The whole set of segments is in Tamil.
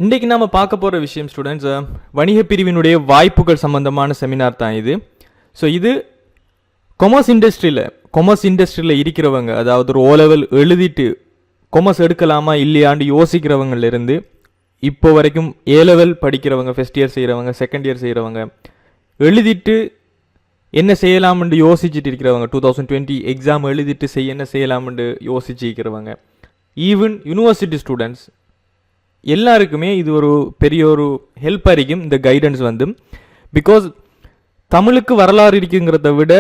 இன்றைக்கு நாம் பார்க்க போகிற விஷயம் ஸ்டூடெண்ட்ஸ், வணிக பிரிவினுடைய வாய்ப்புகள் சம்பந்தமான செமினார் தான் இது. ஸோ இது கொமர்ஸ் இண்டஸ்ட்ரியில் இருக்கிறவங்க, அதாவது ஒரு ஓ லெவல் எழுதிட்டு கொமர்ஸ் எடுக்கலாமா இல்லையான்னு யோசிக்கிறவங்கலேருந்து இப்போ வரைக்கும் ஏ லெவல் படிக்கிறவங்க, ஃபஸ்ட் இயர் செய்கிறவங்க, செகண்ட் இயர் செய்கிறவங்க, எழுதிட்டு என்ன செய்யலாம்னு யோசிச்சுட்டு இருக்கிறவங்க, 2020 எக்ஸாம் எழுதிட்டு என்ன செய்யலாம்னு யோசிச்சு இருக்கிறவங்க, ஈவன் யூனிவர்சிட்டி ஸ்டூடெண்ட்ஸ் எல்லாருக்குமே இது ஒரு பெரிய ஒரு ஹெல்ப்பாக இருக்கும் இந்த கைடன்ஸ் வந்து. பிகாஸ் தமிழுக்கு வரலாறு இருக்குங்கிறத விட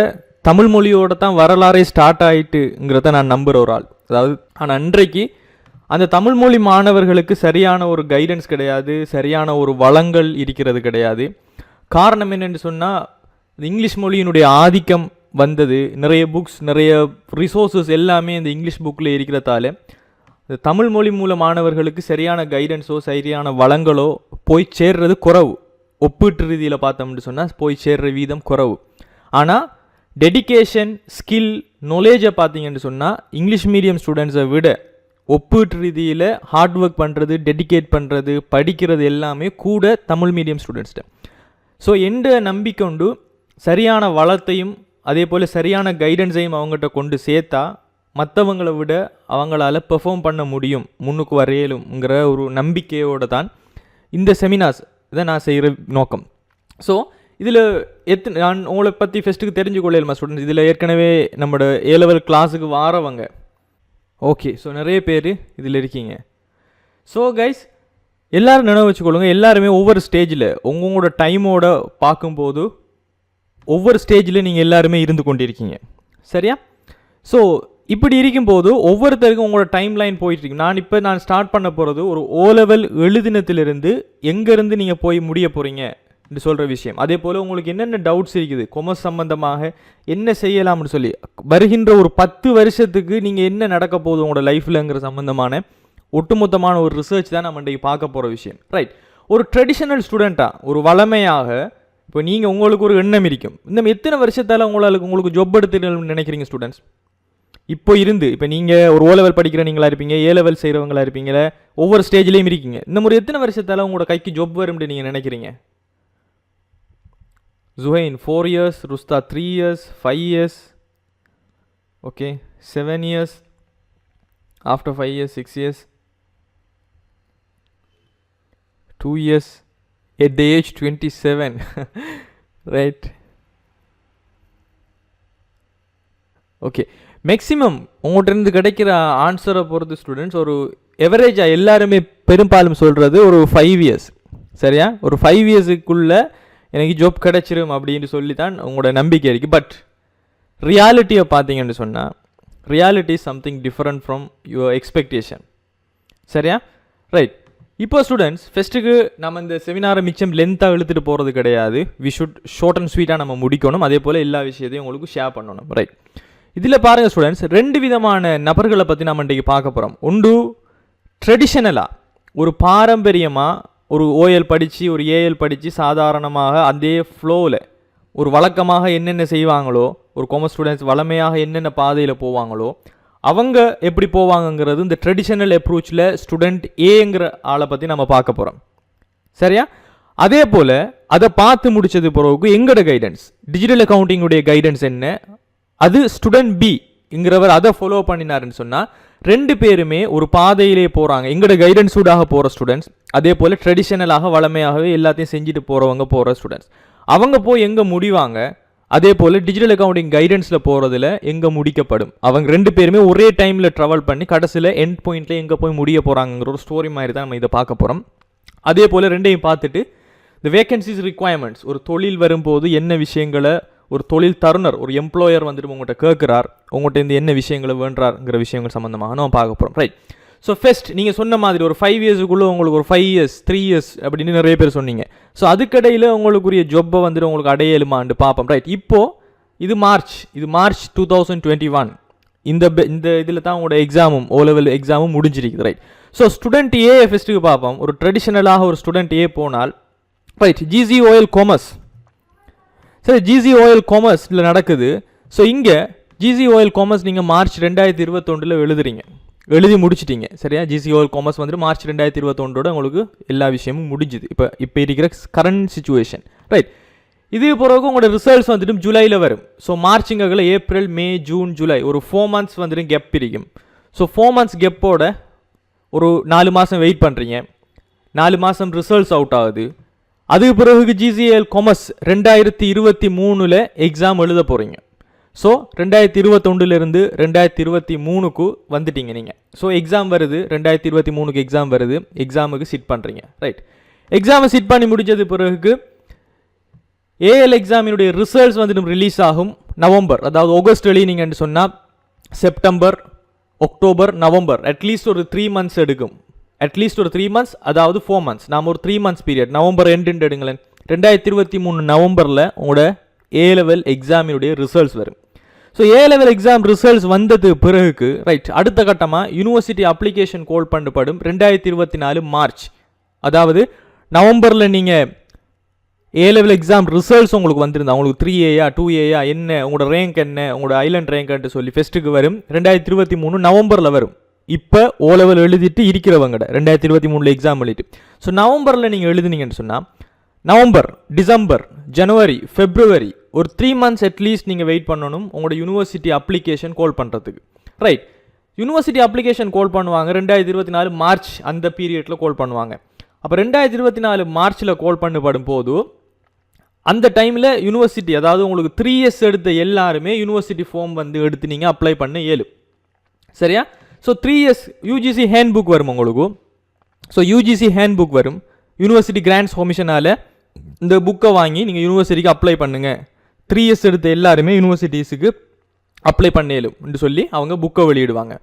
தமிழ் மொழியோட தான் வரலாறே ஸ்டார்ட் ஆகிட்டுங்கிறத நான் நம்புகிற ஒரு ஆள். அதாவது ஆனால் அன்றைக்கு அந்த தமிழ் மொழி மாணவர்களுக்கு சரியான ஒரு கைடன்ஸ் கிடையாது, சரியான ஒரு வளங்கள் இருக்கிறது கிடையாது. காரணம் என்னென்னு சொன்னால், இங்கிலீஷ் மொழியினுடைய ஆதிக்கம் வந்தது, நிறைய புக்ஸ், நிறைய ரிசோர்ஸஸ் எல்லாமே இந்த இங்கிலீஷ் புக்கில் இருக்கிறதால தமிழ் மொழி மூல மாணவர்களுக்கு சரியான கைடன்ஸோ சரியான வளங்களோ போய் சேர்றது குறவு. ஒப்பீட்டு ரீதியில் பார்த்தோம்னு சொன்னால் போய் சேர்ற வீதம் குறவு. ஆனால் டெடிக்கேஷன், ஸ்கில், நாலேஜை பார்த்தீங்கன்னு சொன்னால் இங்கிலீஷ் மீடியம் ஸ்டூடெண்ட்ஸை விட ஒப்பீட்டு ரீதியில் ஹார்ட் ஒர்க் பண்ணுறது, டெடிக்கேட் பண்ணுறது, படிக்கிறது எல்லாமே கூட தமிழ் மீடியம் ஸ்டூடெண்ட்ஸ்கிட்ட. ஸோ எந்த நம்பிக்கை உண்டு சரியான வளத்தையும் அதே போல் சரியான கைடன்ஸையும் அவங்ககிட்ட கொண்டு சேர்த்தா மற்றவங்களை விட அவங்களால பெர்ஃபார்ம் பண்ண முடியும், முன்னுக்கு வரையலுங்கிற ஒரு நம்பிக்கையோடு தான் இந்த செமினார்ஸ் இதை நான் செய்கிற நோக்கம். ஸோ இதில் நான் உங்களை பற்றி ஃபஸ்ட்டுக்கு தெரிஞ்சு கொள்ளலாமா ஸ்டூடெண்ட்ஸ்? இதில் ஏற்கனவே நம்மளோட ஏ லெவல் கிளாஸுக்கு வாரவங்க, ஓகே, ஸோ நிறைய பேர் இதில் இருக்கீங்க. ஸோ கைஸ் எல்லோரும் நினைவு வச்சுக்கொள்ளுங்க, எல்லாருமே ஒவ்வொரு ஸ்டேஜில் உங்களோட டைமோட பார்க்கும்போது ஒவ்வொரு ஸ்டேஜில் நீங்கள் எல்லாருமே இருந்து கொண்டிருக்கீங்க, சரியா? ஸோ இப்படி இருக்கும்போது ஒவ்வொருத்தருக்கும் உங்களோட டைம் லைன் போயிட்டுருக்கு. நான் ஸ்டார்ட் பண்ண போகிறது ஒரு ஓ லெவல் எழுதினத்திலிருந்து எங்கேருந்து நீங்கள் போய் முடிய போகிறீங்க என்று சொல்கிற விஷயம். அதே போல் உங்களுக்கு என்னென்ன டவுட்ஸ் இருக்குது கொமர்ஸ் சம்பந்தமாக என்ன செய்யலாம்னு சொல்லி வருகின்ற ஒரு 10 வருஷத்துக்கு நீங்கள் என்ன நடக்க போகுது உங்களோட லைஃப்லங்கிற சம்பந்தமான ஒட்டுமொத்தமான ஒரு ரிசர்ச் தான் நம்ம இன்றைக்கி பார்க்க போகிற விஷயம், ரைட்? ஒரு ட்ரெடிஷ்னல் ஸ்டூடெண்ட்டாக ஒரு வளமையாக இப்போ நீங்கள் உங்களுக்கு ஒரு எண்ணம் இருக்கும், இந்த எத்தனை வருஷத்தால் உங்களுக்கு ஜாப் எடுத்துன்னு நினைக்கிறீங்க ஸ்டூடெண்ட்ஸ்? இப்போ நீங்கள் ஒரு ஓ லெவல் படிக்கிறவங்களா இருப்பீங்க, ஏ லெவல் செய்கிறவங்களா இருப்பீங்களே, ஒவ்வொரு ஸ்டேஜ்லேயும் இருக்கீங்க. இந்த மாதிரி எத்தனை வருஷத்தால் உங்களோட கைக்கு ஜாப் வரும்னு நீங்கள் நினைக்கிறீங்க? ஜுஹைன் 4 years, ருஸ்தா 3 years, 5 years, okay 7 years, after 5 years 6 years, 2 years, at the age 27, right? Okay, maximum உங்கள்கிட்ட கிடைக்கிற ஆன்சரை பொறுத்து ஸ்டூடெண்ட்ஸ் ஒரு எவரேஜாக எல்லாருமே பெரும்பாலும் சொல்கிறது ஒரு 5 years, சரியா? ஒரு 5 yearsக்குள்ளே எனக்கு ஜாப் கிடைச்சிரும் அப்படின்னு சொல்லி தான் உங்களோட நம்பிக்கை இருக்குது. பட் ரியாலிட்டியை பார்த்தீங்கன்னு சொன்னால் reality is something different from your expectation, சரியா? ரைட். இப்போ ஸ்டூடெண்ட்ஸ் ஃபஸ்ட்டுக்கு நம்ம இந்த செமினாரை மிச்சம் லென்த்தாக இழுத்துட்டு போகிறது கிடையாது. வி ஷுட் ஷார்ட் அண்ட் ஸ்வீட்டாக நம்ம முடிக்கணும், அதே போல் எல்லா விஷயத்தையும் உங்களுக்கு ஷேர் பண்ணணும், ரைட்? இதில் பாருங்கள் ஸ்டூடெண்ட்ஸ், 2 விதமான நபர்களை பற்றி நம்ம இன்றைக்கி பார்க்க போகிறோம். ஒன்று ட்ரெடிஷ்னலாக ஒரு பாரம்பரியமாக ஒரு ஓஎல் படித்து ஒரு ஏஎல் படித்து சாதாரணமாக அதே ஃப்ளோவில் ஒரு வழக்கமாக என்னென்ன செய்வாங்களோ, ஒரு காமர்ஸ் ஸ்டூடெண்ட்ஸ் வளமையாக என்னென்ன பாதையில் போவாங்களோ அவங்க எப்படி போவாங்கங்கிறது இந்த ட்ரெடிஷ்னல் அப்ரோச்சில் ஸ்டூடெண்ட் ஏங்கிற ஆளை பற்றி நம்ம பார்க்க போகிறோம், சரியா? அதே போல் அதை பார்த்து முடித்தது பிறகு எங்களோட கைடன்ஸ், டிஜிட்டல் அக்கௌண்டிங்குடைய கைடன்ஸ் என்ன, அது ஸ்டூடெண்ட் பிங்கிறவர் அதை ஃபாலோ பண்ணினாருன்னு சொன்னால் 2 பேருமே ஒரு பாதையிலே போகிறாங்க. எங்களோட கைடன்ஸூடாக போகிற ஸ்டூடெண்ட்ஸ், அதே போல் ட்ரெடிஷ்னலாக வளமையாகவே எல்லாத்தையும் செஞ்சுட்டு போகிற ஸ்டூடெண்ட்ஸ், அவங்க போய் எங்கே முடிவாங்க, அதே போல் டிஜிட்டல் அக்கௌண்டிங் கைடன்ஸில் போகிறதுல எங்கே முடிக்கப்படும். அவங்க 2 பேருமே ஒரே டைமில் ட்ராவல் பண்ணி கடைசியில் எண்ட் பாயிண்ட்டில் எங்கே போய் முடிய போகிறாங்கிற ஒரு ஸ்டோரி மாதிரி தான் நம்ம இதை பார்க்க போகிறோம். அதே போல் 2ஐயும் பார்த்துட்டு இந்த வேகன்சிஸ் ரிக்வயர்மெண்ட்ஸ், ஒரு தொழில் வரும்போது என்ன விஷயங்களை ஒரு தொழில் தருணர், ஒரு எம்ப்ளாயர் வந்துட்டு உங்கள்கிட்ட கேட்குறார், உங்கள்கிட்ட இந்த என்ன விஷயங்களை வேண்டாருங்கிற விஷயங்கள் சம்மந்தமாக நம்ம பார்க்க போகிறோம், ரைட்? ஸோ ஃபஸ்ட் நீங்கள் சொன்ன மாதிரி ஒரு 5 yearsக்குள்ளே உங்களுக்கு ஒரு 5 years 3 years அப்படின்னு நிறைய பேர் சொன்னீங்க. ஸோ அதுக்கடையில் உங்களுக்குரிய ஜொப்பை வந்துட்டு உங்களுக்கு அடையலுமான்னு பார்ப்போம், ரைட்? இப்போது இது மார்ச் 2021, இந்த இதில் தான் உங்களோட எக்ஸாமும் ஓ லெவல் எக்ஸாமும் முடிஞ்சிருக்குது, ரைட்? ஸோ ஸ்டூடெண்ட் ஏ ஃபஸ்ட்டுக்கு பார்ப்போம். ஒரு ட்ரெடிஷ்னலாக ஒரு ஸ்டூடெண்ட் ஏ போனால், ரைட், GCOL காமர்ஸ், சரி, GCOL காமர்ஸில் நடக்குது. ஸோ இங்கே GCOL காமர்ஸ் நீங்கள் மார்ச் 2021 எழுதுறீங்க, எழுதி முடிச்சிட்டிங்க சரியா. ஜிசிஓஎல் காமர்ஸ் வந்துட்டு மார்ச் 2021 உங்களுக்கு எல்லா விஷயமும் முடிஞ்சுது. இப்போ இருக்கிற கரண்ட் சுச்சுவேஷன் ரைட். இது பிறகு உங்களோட ரிசல்ட்ஸ் வந்துட்டு ஜூலையில் வரும். ஸோ மார்ச்சுங்கல ஏப்ரல் மே ஜூன் ஜூலை ஒரு 4 months வந்துட்டு கெப் இருக்கும். ஸோ 4 months கெப்போட ஒரு 4 மாதம் வெயிட் பண்ணுறீங்க. 4 மாதம் ரிசல்ட்ஸ் அவுட் ஆகுது. அதுக்கு பிறகு ஜிசிஎல் காமர்ஸ் 2023 எக்ஸாம் எழுத போகிறீங்க. ஸோ 2021 2023 வந்துட்டீங்க நீங்கள். ஸோ எக்ஸாம் வருது, 2023 எக்ஸாம் வருது, எக்ஸாமுக்கு சிட் பண்ணுறீங்க ரைட். எக்ஸாமை சிட் பண்ணி முடித்தது பிறகு ஏஎல் எக்ஸாமினுடைய ரிசல்ட்ஸ் வந்துட்டு ரிலீஸ் ஆகும் நவம்பர். அதாவது ஆகஸ்ட் எழுதினீங்கன்னு சொன்னால் செப்டம்பர் அக்டோபர் நவம்பர் அட்லீஸ்ட் ஒரு 3 months எடுக்கும். அட்லீஸ்ட் ஒரு 3 months, அதாவது 4 months. நாம் ஒரு 3 months பீரியட் நவம்பர் எண்டு எடுங்களேன். 2023 நவம்பரில் உங்களோட ஏ லெவல் எக்ஸாமினுடைய ரிசல்ட்ஸ் வரும். ஸோ ஏ லெவல் எக்ஸாம் ரிசல்ட்ஸ் வந்தது பிறகு ரைட் அடுத்த கட்டமாக யூனிவர்சிட்டி அப்ளிகேஷன் கால் பண்ணப்படும் 2024 மார்ச். அதாவது நவம்பரில் நீங்கள் ஏ லெவல் எக்ஸாம் ரிசல்ட்ஸ் உங்களுக்கு வந்திருந்தா உங்களுக்கு 3Aயா 2Aயா என்ன உங்களோட ரேங்க் என்ன உங்களோட ஐலண்ட் ரேங்க்ன்ட்டு சொல்லி ஃபெஸ்ட்டுக்கு வரும் 2023 நவம்பரில் வரும். இப்போ ஓ லெவல் எழுதிட்டு இருக்கிறவங்கட 2023 எக்ஸாம் எழுதிட்டு. ஸோ நவம்பரில் நீங்கள் எழுதுனீங்கன்னு சொன்னால் நவம்பர் டிசம்பர் ஜனவரி ஃபெப்ரவரி ஒரு 3 months அட்லீஸ்ட் நீங்கள் வெயிட் பண்ணணும் உங்களோட யூனிவர்சிட்டி அப்ளிகேஷன் கால் பண்ணுறதுக்கு ரைட். யூனிவர்சிட்டி அப்ளிகேஷன் கால் பண்ணுவாங்க 2024 மார்ச் அந்த பீரியடில் கால் பண்ணுவாங்க. அப்போ 2024 மார்ச்சில் கால் பண்ணப்படும் போது அந்த டைமில் யூனிவர்சிட்டி அதாவது உங்களுக்கு 3 years எடுத்த எல்லாருமே யூனிவர்சிட்டி ஃபார்ம் வந்து எடுத்து நீங்கள் அப்ளை பண்ண இயலும் சரியா. So 3 years UGC hand book வரும் உங்களுக்கு. ஸோ யூஜிசி ஹேண்ட் புக் வரும். யூனிவர்சிட்டி கிராண்ட்ஸ் கமிஷனால் இந்த புக்கை வாங்கி நீங்கள் யூனிவர்சிட்டிக்கு அப்ளை பண்ணுங்கள். 3 years எடுத்த எல்லாருமே யூனிவர்சிட்டிஸுக்கு அப்ளை பண்ணலும் என்று சொல்லி அவங்க புக்கை வெளியிடுவாங்க.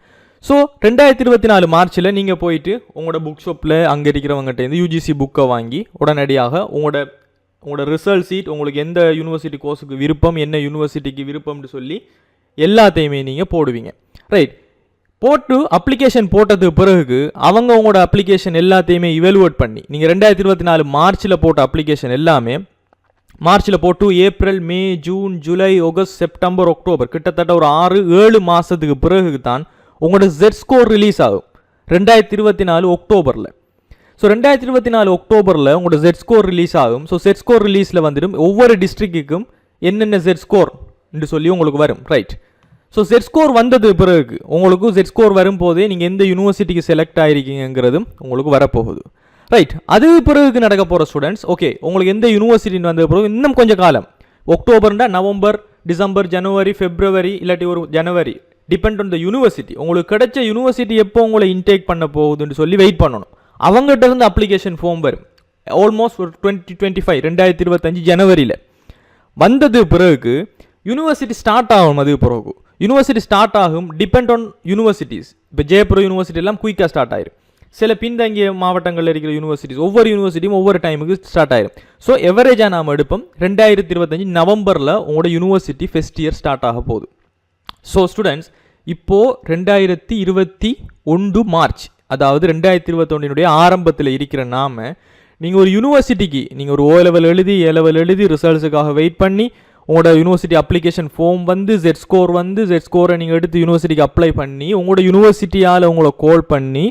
ஸோ 2024 மார்ச்சில் நீங்கள் போயிட்டு உங்களோட புக் ஷாப்பில் அங்கே இருக்கிறவங்ககிட்டேருந்து யூஜிசி புக்கை வாங்கி உடனடியாக உங்களோட ரிசல்ட் சீட் உங்களுக்கு எந்த யூனிவர்சிட்டி கோர்ஸுக்கு விருப்பம் என்ன யூனிவர்சிட்டிக்கு விருப்பம்னு சொல்லி எல்லாத்தையுமே நீங்கள் போடுவீங்க ரைட். போட்டு அப்ளிகேஷன் போட்டதுக்கு பிறகு அவங்க உங்களோட அப்ளிகேஷன் எல்லாத்தையுமே இவெலுவேட் பண்ணி நீங்கள் 2024 மார்ச்சில் போட்ட அப்ளிகேஷன் எல்லாமே மார்ச்சில் போட்டு April May June July August September October கிட்டத்தட்ட ஒரு 6-7 மாதத்துக்கு பிறகு தான் உங்களோட ஜெட் ஸ்கோர் ரிலீஸ் ஆகும் 2024 அக்டோபரில். ஸோ 2024 அக்டோபரில் உங்களோட ஜெட் ஸ்கோர் ரிலீஸ் ஆகும். ஸோ ஜெட் ஸ்கோர் ரிலீஸில் வந்துடும் ஒவ்வொரு டிஸ்ட்ரிக்ட்டுக்கும் என்னென்ன ஜெட் ஸ்கோர் என்று சொல்லி உங்களுக்கு வரும் ரைட். ஸோ ஜெட் ஸ்கோர் வந்தது பிறகு உங்களுக்கு ஜெட் ஸ்கோர் வரும்போதே நீங்கள் எந்த யூனிவர்சிட்டிக்கு செலக்ட் ஆகிருக்கீங்கிறதும் உங்களுக்கு வரப்போகுது ரைட். அது பிறகு நடக்க போகிற ஸ்டூடெண்ட்ஸ் ஓகே உங்களுக்கு எந்த யூனிவர்சிட்டின்னு வந்த பிறகு இன்னும் கொஞ்சம் காலம் அக்டோபர்னா நவம்பர் டிசம்பர் ஜனவரி ஃபெப்ரவரி இல்லாட்டி ஒரு ஜனவரி டிபெண்ட் ஆன் த யூனிவர்சிட்டி. உங்களுக்கு கிடைச்ச யூனிவர்சிட்டி எப்போ உங்களை இன்டேக் பண்ண போகுதுன்னு சொல்லி வெயிட் பண்ணணும். அவங்ககிட்ட இருந்து அப்ளிகேஷன் ஃபார்ம் வரும் ஆல்மோஸ்ட் ஒரு 2025 ஜனவரியில் வந்தது பிறகு யூனிவர்சிட்டி ஸ்டார்ட் ஆகும். அது பிறகு யூனிவர்சிட்டி ஸ்டார்ட் ஆகும் டிபெண்ட் ஆன் யூனிவர்சிட்டிஸ். இப்போ ஜெயபுரம் யூனிவர்சிட்டி எல்லாம் குயிக்காக ஸ்டார்ட் ஆயிரும். சில பின்தங்கிய மாவட்டங்களில் இருக்கிற யூனிவர்சிட்டிஸ் ஒவ்வொரு யூனிவர்சிட்டியும் ஒவ்வொரு டைமுக்கு ஸ்டார்ட் ஆயிரும். ஸோ எவரேஜாக நாம் எடுப்போம் 2025 நவம்பரில் உங்களோட யூனிவர்சிட்டி ஃபர்ஸ்ட் இயர் ஸ்டார்ட் ஆக போகுது. ஸோ ஸ்டூடெண்ட்ஸ் இப்போது 2021 மார்ச் அதாவது 2021 ஆரம்பத்தில் இருக்கிற நாம நீங்கள் ஒரு யூனிவர்சிட்டிக்கு நீங்கள் ஒரு ஓ லெவல் எழுதி ஏ லெவல் எழுதி ரிசல்ட்ஸுக்காக வெயிட் பண்ணி உங்களோட யூனிவர்சிட்டி அப்ளிகேஷன் ஃபார்ம் வந்து ஜெட் ஸ்கோரை நீங்கள் எடுத்து யூனிவர்சிட்டிக்கு அப்ளை பண்ணி உங்களோட யூனிவர்சிட்டியால் உங்களை கால் பண்ணி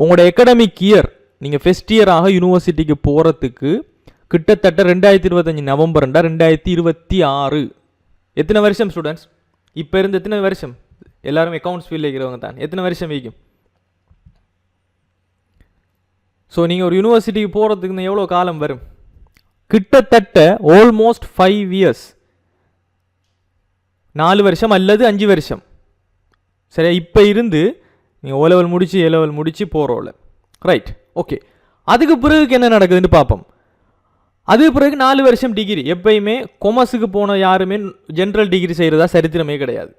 உங்களோட எக்கடமிக் இயர் நீங்கள் ஃபர்ஸ்ட் இயராக யூனிவர்சிட்டிக்கு போகிறதுக்கு கிட்டத்தட்ட 2025 நவம்பர்ண்டா 2026 எத்தனை வருஷம் ஸ்டூடெண்ட்ஸ்? இப்போ இருந்து எத்தனை வருஷம்? எல்லாரும் அக்கௌண்ட்ஸ் ஃபீல்டில் இருக்கிறவங்க தான். எத்தனை வருஷம் வைக்கும்? ஸோ நீங்கள் ஒரு யூனிவர்சிட்டிக்கு போகிறதுக்கு எவ்வளோ காலம் வரும்? கிட்டத்தட்ட ஆல்மோஸ்ட் 5 years 4 வருஷம் அல்லது 5 வருஷம் சரியா. இப்போ இருந்து நீங்கள் ஓ லெவல் முடிச்சு ஏ லெவல் முடிச்சு போகிறோம்ல ரைட் ஓகே. அதுக்கு பிறகு என்ன நடக்குதுன்னு பார்ப்போம். அதுக்கு பிறகு 4 வருஷம் டிகிரி. எப்பயுமே கொமர்ஸுக்கு போன யாருமே ஜென்ரல் டிகிரி செய்கிறதா சரித்திரமே கிடையாது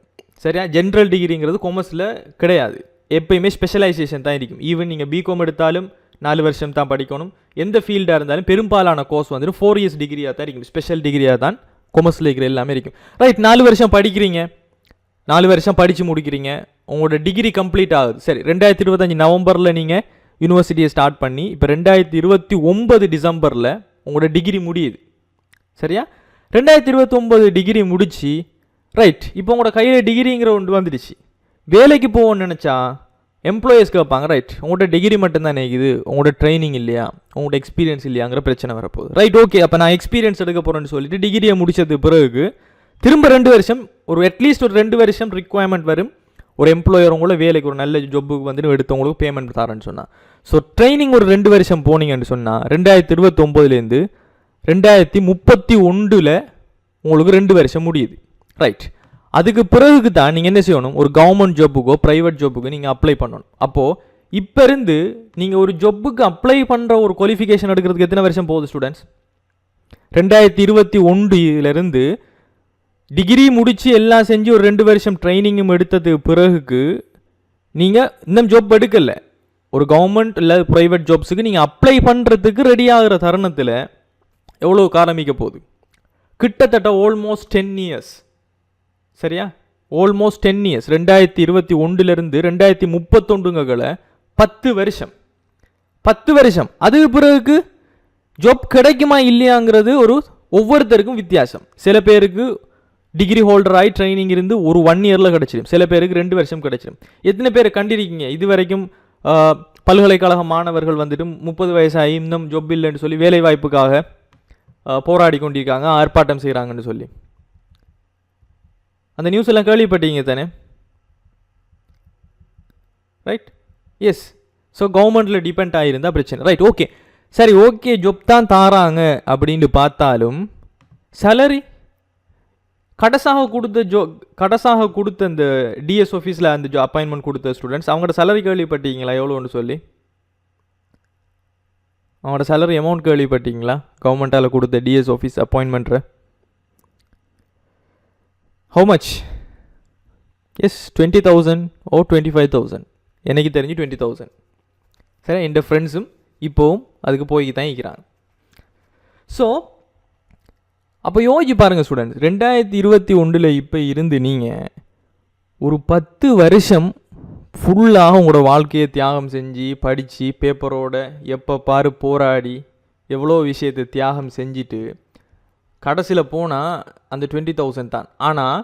சரியா. ஜென்ரல் டிகிரிங்கிறது கொமர்ஸில் கிடையாது. எப்பயுமே ஸ்பெஷலைசேஷன் தான் இருக்கும். ஈவன் நீங்கள் பிகாம் எடுத்தாலும் 4 வருஷம் தான் படிக்கணும். எந்த ஃபீல்டாக இருந்தாலும் பெரும்பாலான கோர்ஸ் வந்துட்டு 4 years டிகிரியாக தான் இருக்கும். ஸ்பெஷல் டிகிரியாக தான் கொமர்ஸில் இருக்கிற எல்லாமே இருக்கும் ரைட். 4 வருஷம் படிக்கிறீங்க, 4 வருஷம் படித்து முடிக்கிறீங்க, உங்களோட டிகிரி கம்ப்ளீட் ஆகுது சரி. 2025 நவம்பரில் நீங்கள் யூனிவர்சிட்டியை ஸ்டார்ட் பண்ணி இப்போ 2029 டிசம்பரில் உங்களோட டிகிரி முடியுது சரியா. 2029 டிகிரி முடிச்சு ரைட். இப்போ உங்களோட கையில் டிகிரிங்கிற ஒன்று வந்துடுச்சு. வேலைக்கு போகணும்னு நினச்சா எம்ப்ளாயர்ஸ் கேட்பாங்க, ரைட் உங்கள்கிட்ட டிகிரி மட்டும்தான் நினைக்குது, உங்களோட ட்ரைனிங் இல்லையா, உங்களோட எக்ஸ்பீரியன்ஸ் இல்லையாங்கிற பிரச்சனை வரப்போகுது. ரைட் ஓகே, அப்போ நான் எக்ஸ்பீரியன்ஸ் எடுக்க போகிறேன்னு சொல்லிட்டு டிகிரியை முடிச்சது பிறகு திரும்ப 2 வருஷம் ஒரு அட்லீஸ்ட் ஒரு 2 வருஷம் ரிக்வயர்மெண்ட் வரும். ஒரு எம்ப்ளாயர் உங்களை வேலைக்கு ஒரு நல்ல ஜாப்புக்கு வந்துட்டு எடுத்தவங்களுக்கு பேமெண்ட் தரேன்னு சொன்னால். ஸோ ட்ரைனிங் ஒரு 2 வருஷம் போனீங்கன்னு சொன்னால் 2029லேருந்து 2031 உங்களுக்கு 2 வருஷம் முடியுது. ரைட், அதுக்கு பிறகு தான் நீங்கள் என்ன செய்யணும், ஒரு கவர்மெண்ட் ஜாப்புக்கோ ப்ரைவேட் ஜாப்புக்கோ நீங்கள் அப்ளை பண்ணணும். அப்போது இப்போ இருந்து நீங்கள் ஒரு ஜாப்புக்கு அப்ளை பண்ணுற ஒரு குவாலிஃபிகேஷன் எடுக்கிறதுக்கு எத்தனை வருஷம் போகுது ஸ்டூடெண்ட்ஸ்? 2021லேருந்து டிகிரி முடித்து எல்லாம் செஞ்சு ஒரு 2 வருஷம் ட்ரைனிங்கும் எடுத்ததுக்கு பிறகு நீங்கள் இன்னும் ஜாப் எடுக்கலை, ஒரு கவர்மெண்ட் இல்லை ப்ரைவேட் ஜாப்ஸுக்கு நீங்கள் அப்ளை பண்ணுறதுக்கு ரெடி ஆகிற தருணத்தில் எவ்வளோ ஆரம்பிக்க போகுது? கிட்டத்தட்ட ஆல்மோஸ்ட் 10 இயர்ஸ். சரியா, ஆல்மோஸ்ட் 10 இயர்ஸ். 2021லேருந்து 2031 10 வருஷம். 10 வருஷம். அதுக்கு பிறகு ஜாப் கிடைக்குமா இல்லையாங்கிறது ஒவ்வொருத்தருக்கும் வித்தியாசம். சில பேருக்கு டிகிரி ஹோல்டர் ஆகி ட்ரைனிங் இருந்து ஒரு 1 இயரில் கிடச்சிடும், சில பேருக்கு 2 வருஷம் கிடச்சிடும். எத்தனை பேர் கண்டிருக்கீங்க இது வரைக்கும் பல்கலைக்கழக மாணவர்கள் வந்துட்டு 30 வயசாகி இன்னும் ஜாப் இல்லைன்னு சொல்லி வேலை வாய்ப்புக்காக போராடி கொண்டிருக்காங்க, ஆர்ப்பாட்டம் செய்கிறாங்கன்னு சொல்லி? அந்த நியூஸ் எல்லாம் கேள்விப்பட்டீங்க தானே? Right, yes. ஸோ கவர்மெண்ட்டில் டிபெண்ட் ஆகியிருந்தால் பிரச்சனை. ரைட் ஓகே, சரி ஓகே, ஜாப் தான் தாராங்க அப்படின்னு பார்த்தாலும் சேலரி கடைசாக கொடுத்த அந்த டிஎஸ் ஆஃபீஸில் அந்த அப்பாயின்மெண்ட் கொடுத்த ஸ்டூடெண்ட்ஸ் அவங்களோட சேலரி கேள்விப்பட்டீங்களா எவ்வளோன்னு சொல்லி? அவங்களோட சேலரி அமௌண்ட் கேள்விப்பட்டீங்களா? கவர்மெண்ட்டால் கொடுத்த DS office appointment how much? Yes 20,000 or 25,000. எனக்கு தெரிஞ்சு 20,000. சரி, என் ஃப்ரெண்ட்ஸும் இப்போவும் அதுக்கு போய் தான் இருக்கிறாங்க. ஸோ அப்போ யோசிச்சு பாருங்கள் ஸ்டூடெண்ட்ஸ், 2021 இப்போ இருந்து நீங்கள் ஒரு 10 வருஷம் ஃபுல்லாக உங்களோட வாழ்க்கையை தியாகம் செஞ்சு படித்து பேப்பரோட எப்போ பாரு போராடி எவ்வளோ விஷயத்தை தியாகம் செஞ்சுட்டு கடைசியில் போனால் அந்த 20,000 தான். ஆனால்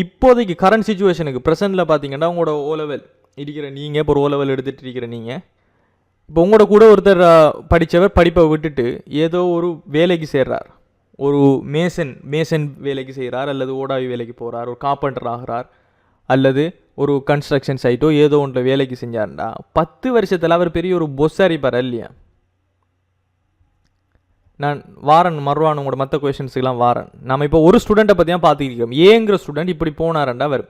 இப்போதைக்கு கரண்ட் சுச்சுவேஷனுக்கு ப்ரெசென்ட்டில் பார்த்தீங்கன்னா உங்களோட ஓ லெவல் இருக்கிற நீங்கள், இப்போ ஒரு ஓ லெவல் எடுத்துகிட்டு இருக்கிற நீங்கள், இப்போ உங்களோட கூட ஒருத்தர் படித்தவர் படிப்பை விட்டுட்டு ஏதோ ஒரு வேலைக்கு சேர்றார், ஒரு மேசன் வேலைக்கு செய்கிறார், அல்லது ஓடாவி வேலைக்கு போகிறார், ஒரு கார்பெண்டர் ஆகிறார், அல்லது ஒரு கன்ஸ்ட்ரக்ஷன் சைட்டோ ஏதோ ஒன்றில் வேலைக்கு செஞ்சார்டா 10 வருஷத்தில் அவர் பெரிய ஒரு பொஸ்ஸாரிப்பார் இல்லையா? நான் வாரன் மறுவான் உங்களோட மற்ற கொஷின்ஸுக்கெல்லாம் வாரன். நம்ம இப்போ ஒரு ஸ்டூடெண்ட்டை பற்றி தான் பார்த்துக்கிறோம். ஏங்கிற ஸ்டூடெண்ட் இப்படி போனாரண்டா அவர்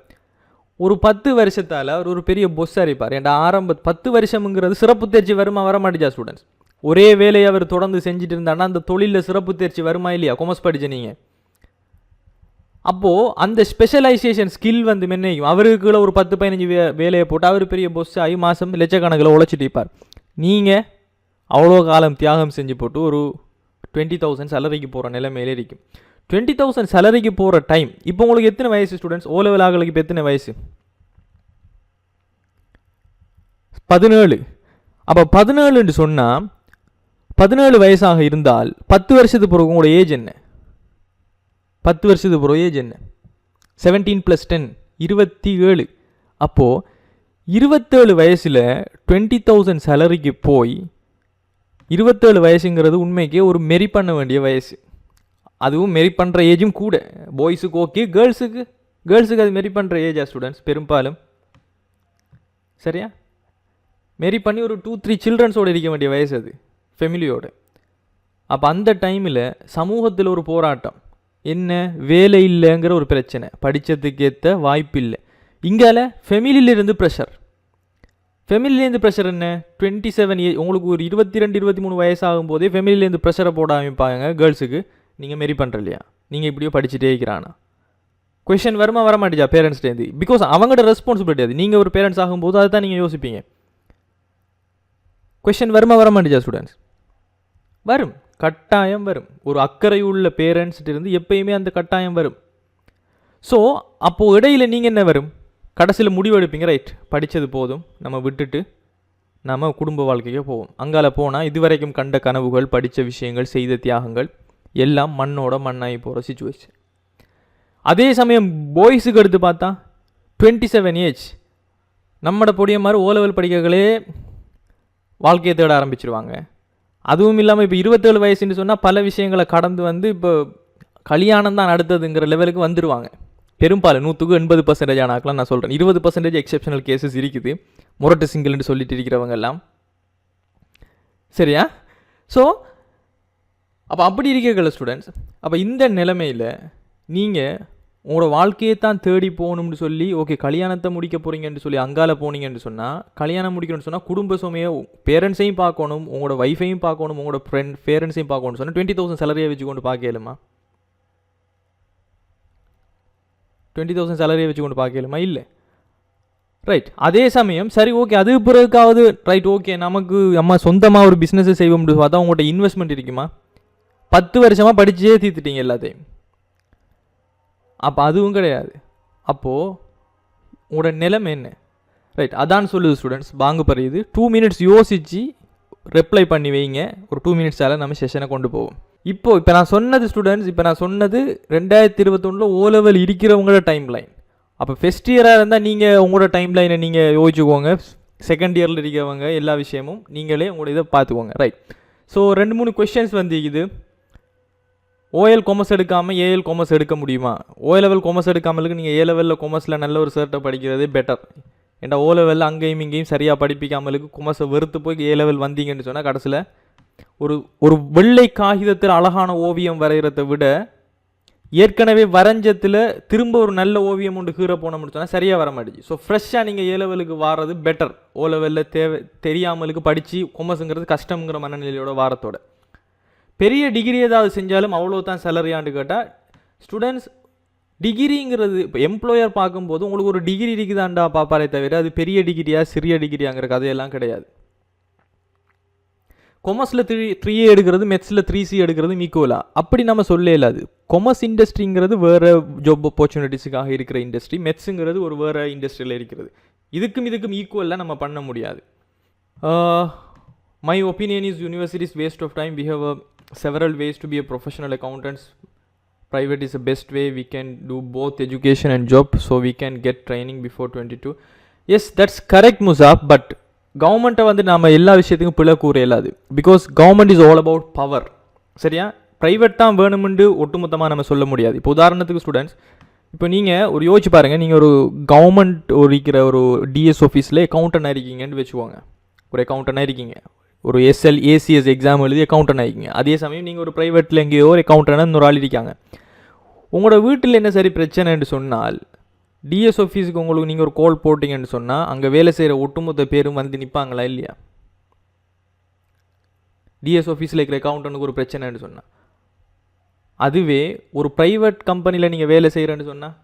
ஒரு 10 வருஷத்தால் அவர் ஒரு பெரிய பொஸ்ஸாரிப்பார். ஏன்டா 10 வருஷம்ங்கிறது சிறப்பு தேர்ச்சி வருமா வர மாட்டேஜா ஸ்டூடெண்ட்ஸ்? ஒரே வேலையை அவர் தொடர்ந்து செஞ்சுட்டு இருந்தாங்கன்னா அந்த தொழிலில் சிறப்பு தேர்ச்சி வருமா இல்லையா? கொமர்ஸ் படித்த நீங்கள் அப்போது அந்த ஸ்பெஷலைசேஷன் ஸ்கில் வந்து மென்னைக்கும் அவருக்குள்ள ஒரு 10-15 வேலையை போட்டு அவர் பெரிய பொஸ் ஆகி மாதம் லட்சக்கணக்கில் உழைச்சிட்டு இருப்பார். நீங்கள் அவ்வளோ காலம் தியாகம் செஞ்சு போட்டு ஒரு 20,000 சேலரிக்கு போகிற நிலைமையிலே இருக்கும். 20,000 சேலரிக்கு போகிற டைம் இப்போ உங்களுக்கு எத்தனை வயசு ஸ்டூடெண்ட்ஸ்? ஓ லெவல் ஆகலுக்கு இப்போ எத்தனை வயசு? 17. அப்போ 17ன்னு சொன்னால் 17 வயசாக இருந்தால் 10 வருஷத்துக்கு பிறகு உங்களோட ஏஜ் என்ன? 10 வருஷத்துக்கு பிறகு ஏஜ் என்ன? 17 + 10 27. அப்போது 27 வயசில் 20,000 சேலரிக்கு போய் 27 வயசுங்கிறது உண்மைக்கே ஒரு மெரி பண்ண வேண்டிய வயசு. அதுவும் மெரி பண்ணுற ஏஜும் கூட. பாய்ஸுக்கு ஓகே, கேர்ள்ஸுக்கு அது மெரி பண்ணுற ஏஜா ஸ்டூடெண்ட்ஸ் பெரும்பாலும்? சரியா, மெரி பண்ணி ஒரு 2-3 சில்ட்ரன்ஸோடு இருக்க வேண்டிய வயசு அது, ஃபெமிலியோடு. அப்போ அந்த டைமில் சமூகத்தில் ஒரு போராட்டம் என்ன, வேலை இல்லைங்கிற ஒரு பிரச்சனை, படித்ததுக்கு ஏற்ற வாய்ப்பு இல்லை. இங்கால ஃபெமிலியிலேருந்து ப்ரெஷர். ஃபெமிலிலேருந்து ப்ரெஷர் என்ன? 27 ஏஜ் உங்களுக்கு ஒரு 22-23 வயசாகும் போதே ஃபெமிலிலேருந்து ப்ரெஷரை போட ஆரம்பிப்பாங்க கேர்ள்ஸுக்கு. நீங்கள் மெரி பண்ணுற இல்லையா, நீங்கள் இப்படியோ படிச்சுட்டே இருக்கிறானா? கொஷின் வருமா வர மாட்டேஜா பேரண்ட்ஸ்டேருந்து? பிகாஸ் அவங்களோட ரெஸ்பான்சிபிலிட்டி அது. நீங்கள் ஒரு பேரண்ட்ஸ் ஆகும்போது அதை தான் நீங்கள் யோசிப்பீங்க. கொஷின் வருமா வர மாட்டேஜா ஸ்டூடெண்ட்ஸ்? வரும், கட்டாயம் வரும். ஒரு அக்கறை உள்ள பேரண்ட்ஸ்கிட்ட இருந்து எப்பயுமே அந்த கட்டாயம் வரும். ஸோ அப்போது இடையில் நீங்கள் என்ன வரும்? கடைசியில் முடிவு எடுப்பீங்க, ரைட் படித்தது போதும், நம்ம விட்டுட்டு நம்ம குடும்ப வாழ்க்கைக்கே போவோம். அங்கால போனால் இதுவரைக்கும் கண்ட கனவுகள், படித்த விஷயங்கள், செய்த தியாகங்கள் எல்லாம் மண்ணோட மண்ணாகி போகிற சிச்சுவேஷன். அதே சமயம் பாய்ஸுக்கு எடுத்து பார்த்தா 27 ஏஜ் நம்மட பொடிய மாதிரி ஓ லெவல் படிக்ககளே வாழ்க்கையை தேட ஆரம்பிச்சிருவாங்க. அதுவும் இல்லாமல் இப்போ 27 வயசுன்னு சொன்னால் பல விஷயங்களை கடந்து வந்து இப்போ கல்யாணம் தான் அடுத்ததுங்கிற லெவலுக்கு வந்துடுவாங்க. பெரும்பாலும் 100% ஆனாக்கெலாம் நான் சொல்கிறேன். 20% எக்ஸெப்ஷனல் கேசஸ் இருக்குது, முரட்டு சிங்கிள்னு சொல்லிட்டு இருக்கிறவங்க எல்லாம். சரியா? ஸோ அப்போ அப்படி இருக்கிற ஸ்டூடெண்ட்ஸ், அப்போ இந்த நிலைமையில் நீங்கள் உங்களோட வாழ்க்கையை தான் தேடி போகணும்னு சொல்லி ஓகே கல்யாணத்தை முடிக்க போகிறீங்கன்னு சொல்லி அங்கால போனீங்கன்னு சொன்னால், கல்யாணம் முடிக்கணும்னு சொன்னால் குடும்ப சுமையை பேரண்ட்ஸையும் பார்க்கணும், உங்களோட ஒய்ஃபையும் பார்க்கணும், உங்களோட பேரண்ட்ஸையும் பார்க்கணும்னு சொன்னால் 20,000 சேலரியை வச்சு கொண்டு பார்க்கலுமா? 20,000 சேலரியை வச்சு கொண்டு பார்க்கலுமா? இல்லை. ரைட். அதே சமயம் சரி ஓகே அது பிறகுக்காவது ரைட் ஓகே நமக்கு நம்ம சொந்தமாக ஒரு பிஸ்னஸை செய்வோம்னு பார்த்தா உங்கள்கிட்ட இன்வெஸ்ட்மெண்ட் இருக்குமா? 10 வருஷமாக படிச்சே தீர்த்துட்டீங்க எல்லாத்தையும். அப்போ அதுவும் கிடையாது. அப்போது உங்களோட நிலைமை என்ன? ரைட், அதான் சொல்லுது ஸ்டூடெண்ட்ஸ். பாங்கு பறியுது. 2 மினிட்ஸ் யோசித்து ரிப்ளை பண்ணி வைங்க. ஒரு 2 மினிட்ஸால் நம்ம செஷனை கொண்டு போவோம். இப்போ நான் சொன்னது ஸ்டூடெண்ட்ஸ், இப்போ நான் சொன்னது 2021 ஓ லெவல் இருக்கிறவங்களோட டைம் லைன். அப்போ ஃபஸ்ட் இயராக இருந்தால் நீங்கள் உங்களோட டைம் லைனை நீங்கள் யோசிச்சுக்கோங்க. செகண்ட் இயரில் இருக்கிறவங்க எல்லா விஷயமும் நீங்களே உங்களோட இதை பார்த்துக்கோங்க. ரைட். ஸோ 2-3 கொஸ்டின்ஸ் வந்து இது. ஓஎல் காமர்ஸ் எடுக்காமல் ஏஎல் காமர்ஸ் எடுக்க முடியுமா? ஓ லெவல் காமர்ஸ் எடுக்காமலுக்கு நீங்கள் ஏ லெவலில் காமர்ஸில் நல்ல ஒரு சர்ட்டை படிக்கிறதே பெட்டர். ஏன்டா ஓ லெவலில் அங்கேயும் இங்கேயும் சரியாக படிப்பிக்காமலுக்கு காமர்ஸை வெறுத்து போய் ஏ லெவல் வந்தீங்கன்னு சொன்னால் கடைசியில் ஒரு வெள்ளை காகிதத்தில் அழகான ஓவியம் வரைகிறத விட ஏற்கனவே வரைஞ்சத்தில் திரும்ப ஒரு நல்ல ஓவியம் ஒன்று கீற போனோம்னு சொன்னால் சரியாக வர மாட்டேங்குது. ஸோ ஃப்ரெஷ்ஷாக நீங்கள் ஏ லெவலுக்கு வாரது பெட்டர். ஓ லெவலில் தெரியாமலுக்கு படித்து காமர்ஸுங்கிறது கஷ்டங்கிற மனநிலையோட வாரத்தோட. பெரிய டிகிரி ஏதாவது செஞ்சாலும் அவ்வளோ தான் சேலரியான்னு கேட்டால் ஸ்டூடெண்ட்ஸ் டிகிரிங்கிறது இப்போ எம்ப்ளாயர் பார்க்கும்போது உங்களுக்கு ஒரு டிகிரி இருக்குதாண்டா பார்ப்பாரே தவிர அது பெரிய டிகிரியா சிறிய டிகிரியாங்கிற கதையெல்லாம் கிடையாது. கொமர்ஸில் 3A எடுக்கிறது, மெத்ஸில் 3C எடுக்கிறது ஈக்குவலா அப்படி நம்ம சொல்ல இல்லாது. கொமர்ஸ் இண்டஸ்ட்ரிங்கிறது வேறு ஜாப் ஆப்பர்ச்சுனிட்டிஸுக்காக இருக்கிற இண்டஸ்ட்ரி, மெத்ஸுங்கிறது ஒரு வேறு இண்டஸ்ட்ரியில் இருக்கிறது. இதுக்கும் ஈக்குவலாக நம்ம பண்ண முடியாது. My opinion is university is waste of time. We have several ways to be a professional accountants. Private is the best way. We can do both education and job, so we can get training before 22. Yes, that's correct Musab, but government வந்து நாம எல்லா விஷயத்துக்கும் பிழை கூற இயலாது. Because government is all about power. சரியா? பிரைவேட் தான் வேணும்னு ஒட்டுமொத்தமாக நம்ம சொல்ல முடியாது. இப்போ உதாரணத்துக்கு ஸ்டூடெண்ட்ஸ், இப்போ நீங்கள் ஒரு யோசிச்சு பாருங்கள், நீங்கள் ஒரு கவர்மெண்ட் இருக்கிற ஒரு டிஎஸ் ஆஃபீஸில் அக்கௌண்டன்ட் இருக்கீங்கன்னு வச்சுக்கோங்க. ஒரு அக்கௌண்டன்ட் இருக்கீங்க, ஒரு ACS எக்ஸாம் எழுதி அக்கௌண்டன்ட் ஆகிக்கிங்க. அதே சமயம் நீங்கள் ஒரு ப்ரைவேட்டில் எங்கேயோ ஒரு அக்கௌண்டன்ட் இன்னொரு ஆள் இருக்காங்க. உங்களோட வீட்டில் என்ன சரி பிரச்சனைன்னு சொன்னால் டிஎஸ் ஆஃபீஸுக்கு உங்களுக்கு நீங்கள் ஒரு கால் போட்டிங்கன்னு சொன்னால் அங்கே வேலை செய்கிற ஒட்டுமொத்த பேரும் வந்து நிற்பாங்களா இல்லையா? டிஎஸ் ஆஃபீஸில் இருக்கிற அக்கௌண்டனுக்கு ஒரு பிரச்சனைன்னு சொன்னால். அதுவே ஒரு ப்ரைவேட் கம்பெனியில் நீங்கள் வேலை செய்கிறேன்னு சொன்னால்,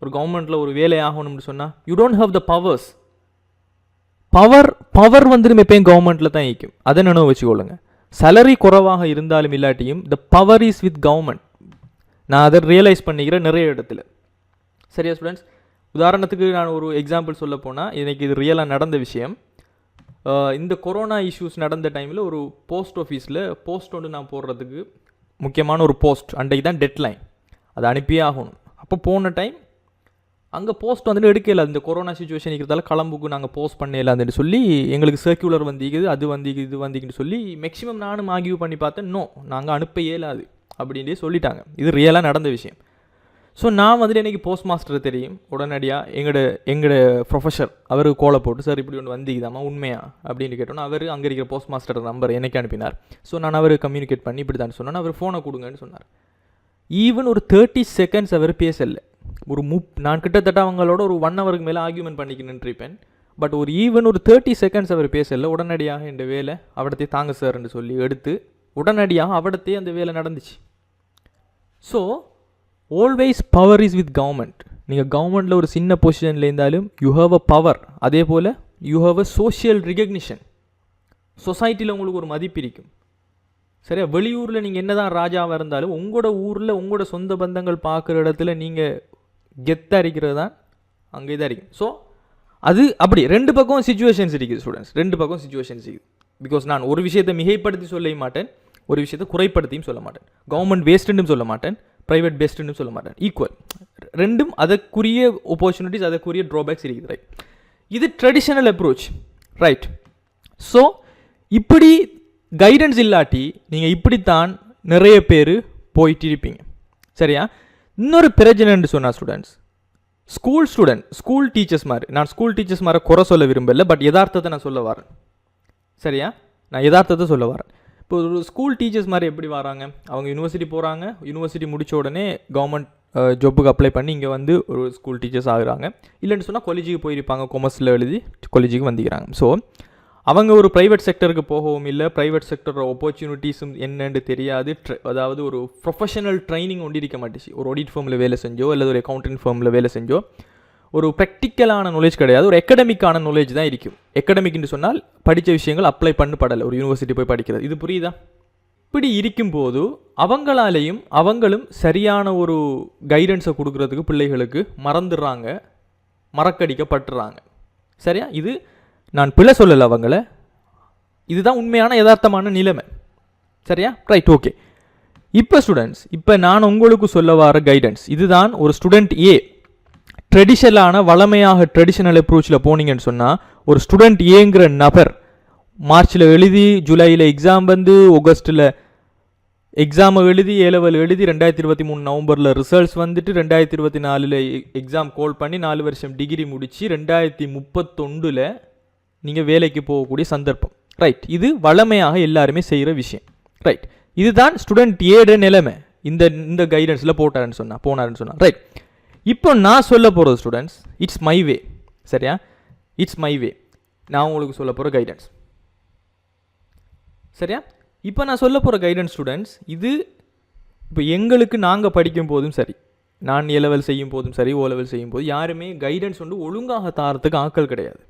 ஒரு கவர்மெண்ட்டில் ஒரு வேலை ஆகணும்னு சொன்னால், you don't have the powers. Power வந்துடும் எப்பயும் கவர்மெண்ட்டில் தான் இருக்கும். அதை நினைவு வச்சுக்கொள்ளுங்க. சேலரி குறைவாக இருந்தாலும் இல்லாட்டியும் the power is with government. நான் அதை ரியலைஸ் பண்ணிக்கிறேன் நிறைய இடத்துல. சரியா ஸ்டூடெண்ட்ஸ்? உதாரணத்துக்கு நான் ஒரு எக்ஸாம்பிள் சொல்ல போனால், எனக்கு இது ரியலாக நடந்த விஷயம். இந்த கொரோனா இஷ்யூஸ் நடந்த டைமில் ஒரு போஸ்ட் ஆஃபீஸில் போஸ்ட் ஒன்று நான் போடுறதுக்கு முக்கியமான ஒரு போஸ்ட், அன்றைக்கு தான் டெட்லைன், அதை அனுப்பியே ஆகணும். அப்போ போன டைம் அங்கே போஸ்ட் வந்துட்டு எடுக்கல. இந்த கொரோனா சுச்சுவேஷன் இருக்கிறதால கிளம்புக்கு நாங்கள் போஸ்ட் பண்ணலான்னு சொல்லி எங்களுக்கு சர்க்குலர் வந்திக்குது, அது வந்திக்குது, இது வந்திக்குன்னு சொல்லி மேக்ஸிமம் நானும் ஆகியூ பண்ணி பார்த்தேன். நோ, நாங்கள் அனுப்ப இயலாது அப்படின்ட்டு சொல்லிட்டாங்க. இது ரியலாக நடந்த விஷயம். ஸோ நான் வந்துட்டு எனக்கு போஸ்ட் மாஸ்டர் தெரியும். உடனடியாக எங்களோட ப்ரொஃபஸர் அவர் கோலை போட்டு, சார் இப்படி ஒன்று வந்திக்குதாம்மா உண்மையா அப்படின்னு கேட்டோன்னா அவர் அங்கே இருக்கிற போஸ்ட் மாஸ்டர் நம்பர் எனக்கு அனுப்பினார். ஸோ நான் அவர் கம்யூனிகேட் பண்ணி இப்படி தான் சொன்னேன். அவர் ஃபோனை கொடுங்கன்னு சொன்னார். ஈவன் ஒரு 30 செகண்ட்ஸ் அவர் பேசலை. நான் கிட்டத்தட்ட அவங்களோட ஒரு 1 ஹவருக்கு மேலே ஆர்கியூமெண்ட் பண்ணிக்கணுன்னு இருப்பேன். பட் ஈவன் ஒரு 30 செகண்ட்ஸ் அவர் பேசலை. உடனடியாக இந்த வேலை அவடத்தையே தாங்க சார்ன்னு சொல்லி எடுத்து உடனடியாக அவடத்தையே அந்த வேலை நடந்துச்சு. So always power is with government. நீங்கள் கவர்மெண்ட்டில் ஒரு சின்ன பொசிஷனில் இருந்தாலும் யூ ஹாவ் அ பவர். அதே போல் you have a social recognition. சொசைட்டியில் உங்களுக்கு ஒரு மதிப்பு இருக்கும். சரியா? வெளியூரில் நீங்கள் என்ன தான் ராஜாவாக இருந்தாலும் உங்களோட ஊரில் உங்களோட சொந்த பந்தங்கள் பார்க்குற இடத்துல நீங்கள் கெத்தாக இருக்கிறது தான் அங்கே தான் இருக்கும். ஸோ அது அப்படி 2 பக்கம் சிச்சுவேஷன்ஸ் இருக்குது ஸ்டூடெண்ட்ஸ். 2 பக்கம் சிச்சுவேஷன்ஸ் இருக்குது. பிகாஸ் நான் ஒரு விஷயத்தை மிகைப்படுத்தி சொல்ல மாட்டேன், ஒரு விஷயத்தை குறைப்படுத்தியும் சொல்ல மாட்டேன். கவர்மெண்ட் வேஸ்ட்டுன்னு சொல்ல மாட்டேன், ப்ரைவேட் பெஸ்ட்டுன்னு சொல்ல மாட்டேன். ஈக்குவல். ரெண்டும் அதற்குரிய ஆப்பர்ச்சுனிட்டிஸ், அதற்குரிய ட்ராபேக்ஸ் இருக்குது. ரைட்? இது ட்ரெடிஷனல் அப்ரோச், ரைட். ஸோ இப்படி கைடன்ஸ் இல்லாட்டி நீங்கள் இப்படித்தான் நிறைய பேர் போயிட்டு இருப்பீங்க, சரியா. இன்னொரு பிரச்சனைன்னு சொன்னால் ஸ்டூடெண்ட்ஸ், ஸ்கூல் டீச்சர்ஸ் மாதிரி, நான் ஸ்கூல் டீச்சர்ஸ் மாதிரி குறை சொல்ல விரும்பல, பட் யதார்த்தத்தை நான் சொல்ல வரேன், சரியா. நான் யதார்த்தத்தை சொல்ல வரேன். இப்போ ஒரு ஸ்கூல் டீச்சர்ஸ் மாதிரி எப்படி வராங்க, அவங்க யூனிவர்சிட்டி போகிறாங்க, யூனிவர்சிட்டி முடித்த உடனே கவர்மெண்ட் ஜாப்புக்கு அப்ளை பண்ணி இங்கே வந்து ஒரு ஸ்கூல் டீச்சர்ஸ் ஆகுறாங்க. இல்லைன்னு சொன்னால் காலேஜுக்கு போயிருப்பாங்க, கொமர்ஸில் எழுதி காலேஜுக்கு வந்துக்கிறாங்க. ஸோ அவங்க ஒரு ப்ரைவேட் செக்டருக்கு போகவும் இல்லை, ப்ரைவேட் செக்டரோட ஆப்பர்ச்சுனிட்டிஸும் என்னென்னு தெரியாது. அதாவது ஒரு ப்ரொஃபஷனல் ட்ரைனிங் ஒன்று இருக்க மாட்டேச்சு. ஒரு ஆடிட் ஃபார்மில் வேலை செஞ்சோ அல்லது ஒரு அக்கௌண்டன்ட் ஃபார்மில் வேலை செஞ்சோ ஒரு ப்ராக்டிக்கலான நாலேஜ் கிடையாது, ஒரு எக்கடமிக்கான நாலேஜ் தான் இருக்கும். எக்கடமிக்னு சொன்னால் படித்த விஷயங்கள் அப்ளை பண்ணப்படலை, ஒரு யூனிவர்சிட்டி போய் படிக்கிறது. இது புரியுதா? இப்படி இருக்கும்போது அவங்களும் சரியான ஒரு கைடன்ஸை கொடுக்கறதுக்கு பிள்ளைகளுக்கு மறந்துடுறாங்க, மறக்கடிக்கப்பட்டுறாங்க, சரியா. இது நான் பிள்ளை சொல்லலை அவங்கள, இதுதான் உண்மையான யதார்த்தமான நிலைமை, சரியா, ரைட், ஓகே. இப்போ ஸ்டூடெண்ட்ஸ், இப்போ நான் உங்களுக்கு சொல்ல வர கைடன்ஸ் இதுதான். ஒரு ஸ்டூடெண்ட் ட்ரெடிஷனலான வளமையாக ட்ரெடிஷனல் அப்ரோச்சில் போனீங்கன்னு சொன்னால், ஒரு ஸ்டூடெண்ட் ஏங்கிற நபர் மார்ச்சில் எழுதி, ஜூலையில் எக்ஸாம் வந்து, ஆகஸ்ட்டில் எக்ஸாமை எழுதி, ஏலெவல் எழுதி, 2023 நவம்பரில் ரிசல்ட்ஸ் வந்துட்டு, 2024 எக்ஸாம் கோல் பண்ணி 4 வருஷம் டிகிரி முடித்து 2031 நீங்கள் வேலைக்கு போகக்கூடிய சந்தர்ப்பம், ரைட். இது வளமையாக எல்லாருமே செய்கிற விஷயம், ரைட். இதுதான் ஸ்டூடெண்ட் ஏட நிலைமை இந்த கைடன்ஸில் போனாருன்னு சொன்னால், ரைட். இப்போ நான் சொல்ல போகிறது ஸ்டூடெண்ட்ஸ், இட்ஸ் மை வே, சரியா, இட்ஸ் மை வே. நான் உங்களுக்கு சொல்ல போகிற கைடன்ஸ், சரியா. இப்போ நான் சொல்ல போகிற கைடன்ஸ் ஸ்டூடெண்ட்ஸ், இது இப்போ எங்களுக்கு நாங்கள் படிக்கும் போதும் சரி, நான் ஏ லெவல் செய்யும் போதும் சரி, ஓ லெவல் செய்யும் போது யாருமே கைடன்ஸ் வந்து ஒழுங்காக தாரத்துக்கு ஆட்கள் கிடையாது.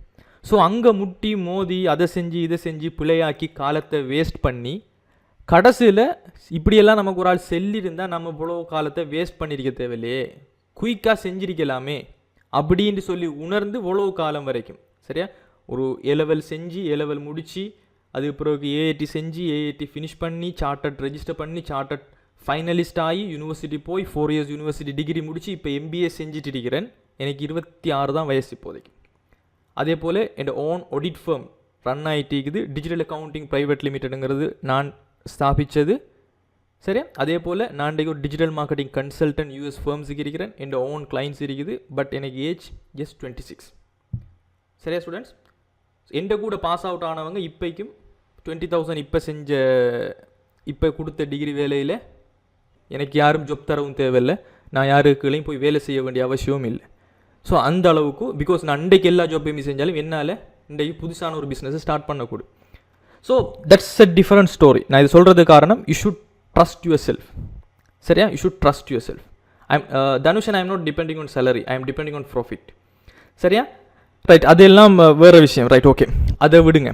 ஸோ அங்கே முட்டி மோதி அதை செஞ்சு இதை செஞ்சு பிழையாக்கி காலத்தை வேஸ்ட் பண்ணி கடைசியில் இப்படியெல்லாம் நமக்கு ஒரு ஆள் செல்லிருந்தால் நம்ம இவ்வளோ காலத்தை வேஸ்ட் பண்ணியிருக்க தேவையில்லையே, குயிக்காக செஞ்சிருக்கலாமே அப்படின்னு சொல்லி உணர்ந்து இவ்வளோ காலம் வரைக்கும், சரியா. ஒரு ஏ லெவல் செஞ்சு, ஏ லெவல் முடித்து, அதுக்கு பிறகு ஏஐடி செஞ்சு, ஏஐடி ஃபினிஷ் பண்ணி, சார்ட்டர்ட் ரெஜிஸ்டர் பண்ணி, சார்ட்டர்ட் ஃபைனலிஸ்ட் ஆகி, யூனிவர்சிட்டி போய் 4 இயர்ஸ் யூனிவர்சிட்டி டிகிரி முடித்து இப்போ எம்பிஏ செஞ்சுட்டு இருக்கிறேன். எனக்கு 26 தான் வயசு இப்போதைக்கு. அதே போல் என் ஓன் ஆடிட் ஃபர்ம் ரன் ஆகிட்டு இருக்குது, டிஜிட்டல் அக்கௌண்டிங் ப்ரைவேட் லிமிட்டடுங்கிறது நான் ஸ்தாபித்தது, சரியா. அதே போல் நான் இன்றைக்கு ஒரு டிஜிட்டல் மார்க்கெட்டிங் கன்சல்டன்ட் யூஎஸ் ஃபர்ம்ஸுக்கு இருக்கிறேன், என் ஓன் கிளைண்ட்ஸ் இருக்குது. பட் எனக்கு ஏஜ் ஜஸ்ட் 26, சரியா ஸ்டூடெண்ட்ஸ். எந்த கூட பாஸ் அவுட் ஆனவங்க இப்போக்கும் 20,000 இப்போ கொடுத்த டிகிரி வேலையில் எனக்கு யாரும் ஜாப் தரவும் தேவையில்லை, நான் யாருக்குள்ளையும் போய் வேலை செய்ய வேண்டிய அவசியமும் இல்லை. ஸோ அந்த அளவுக்கு, பிகாஸ் நான் இன்றைக்கு எல்லா ஜாப்பையுமே செஞ்சாலும் என்னால் இன்றைக்கு புதுசான ஒரு பிஸ்னஸை ஸ்டார்ட் பண்ணக்கூடும். So that's a different story. நான் இது சொல்கிறது காரணம், you should trust yourself, சரியா. You should trust yourself. Dhanushan, I am not depending on salary, I am depending on profit, சரியா, ரைட். அதெல்லாம் வேறு விஷயம், ரைட், ஓகே, அதை விடுங்க.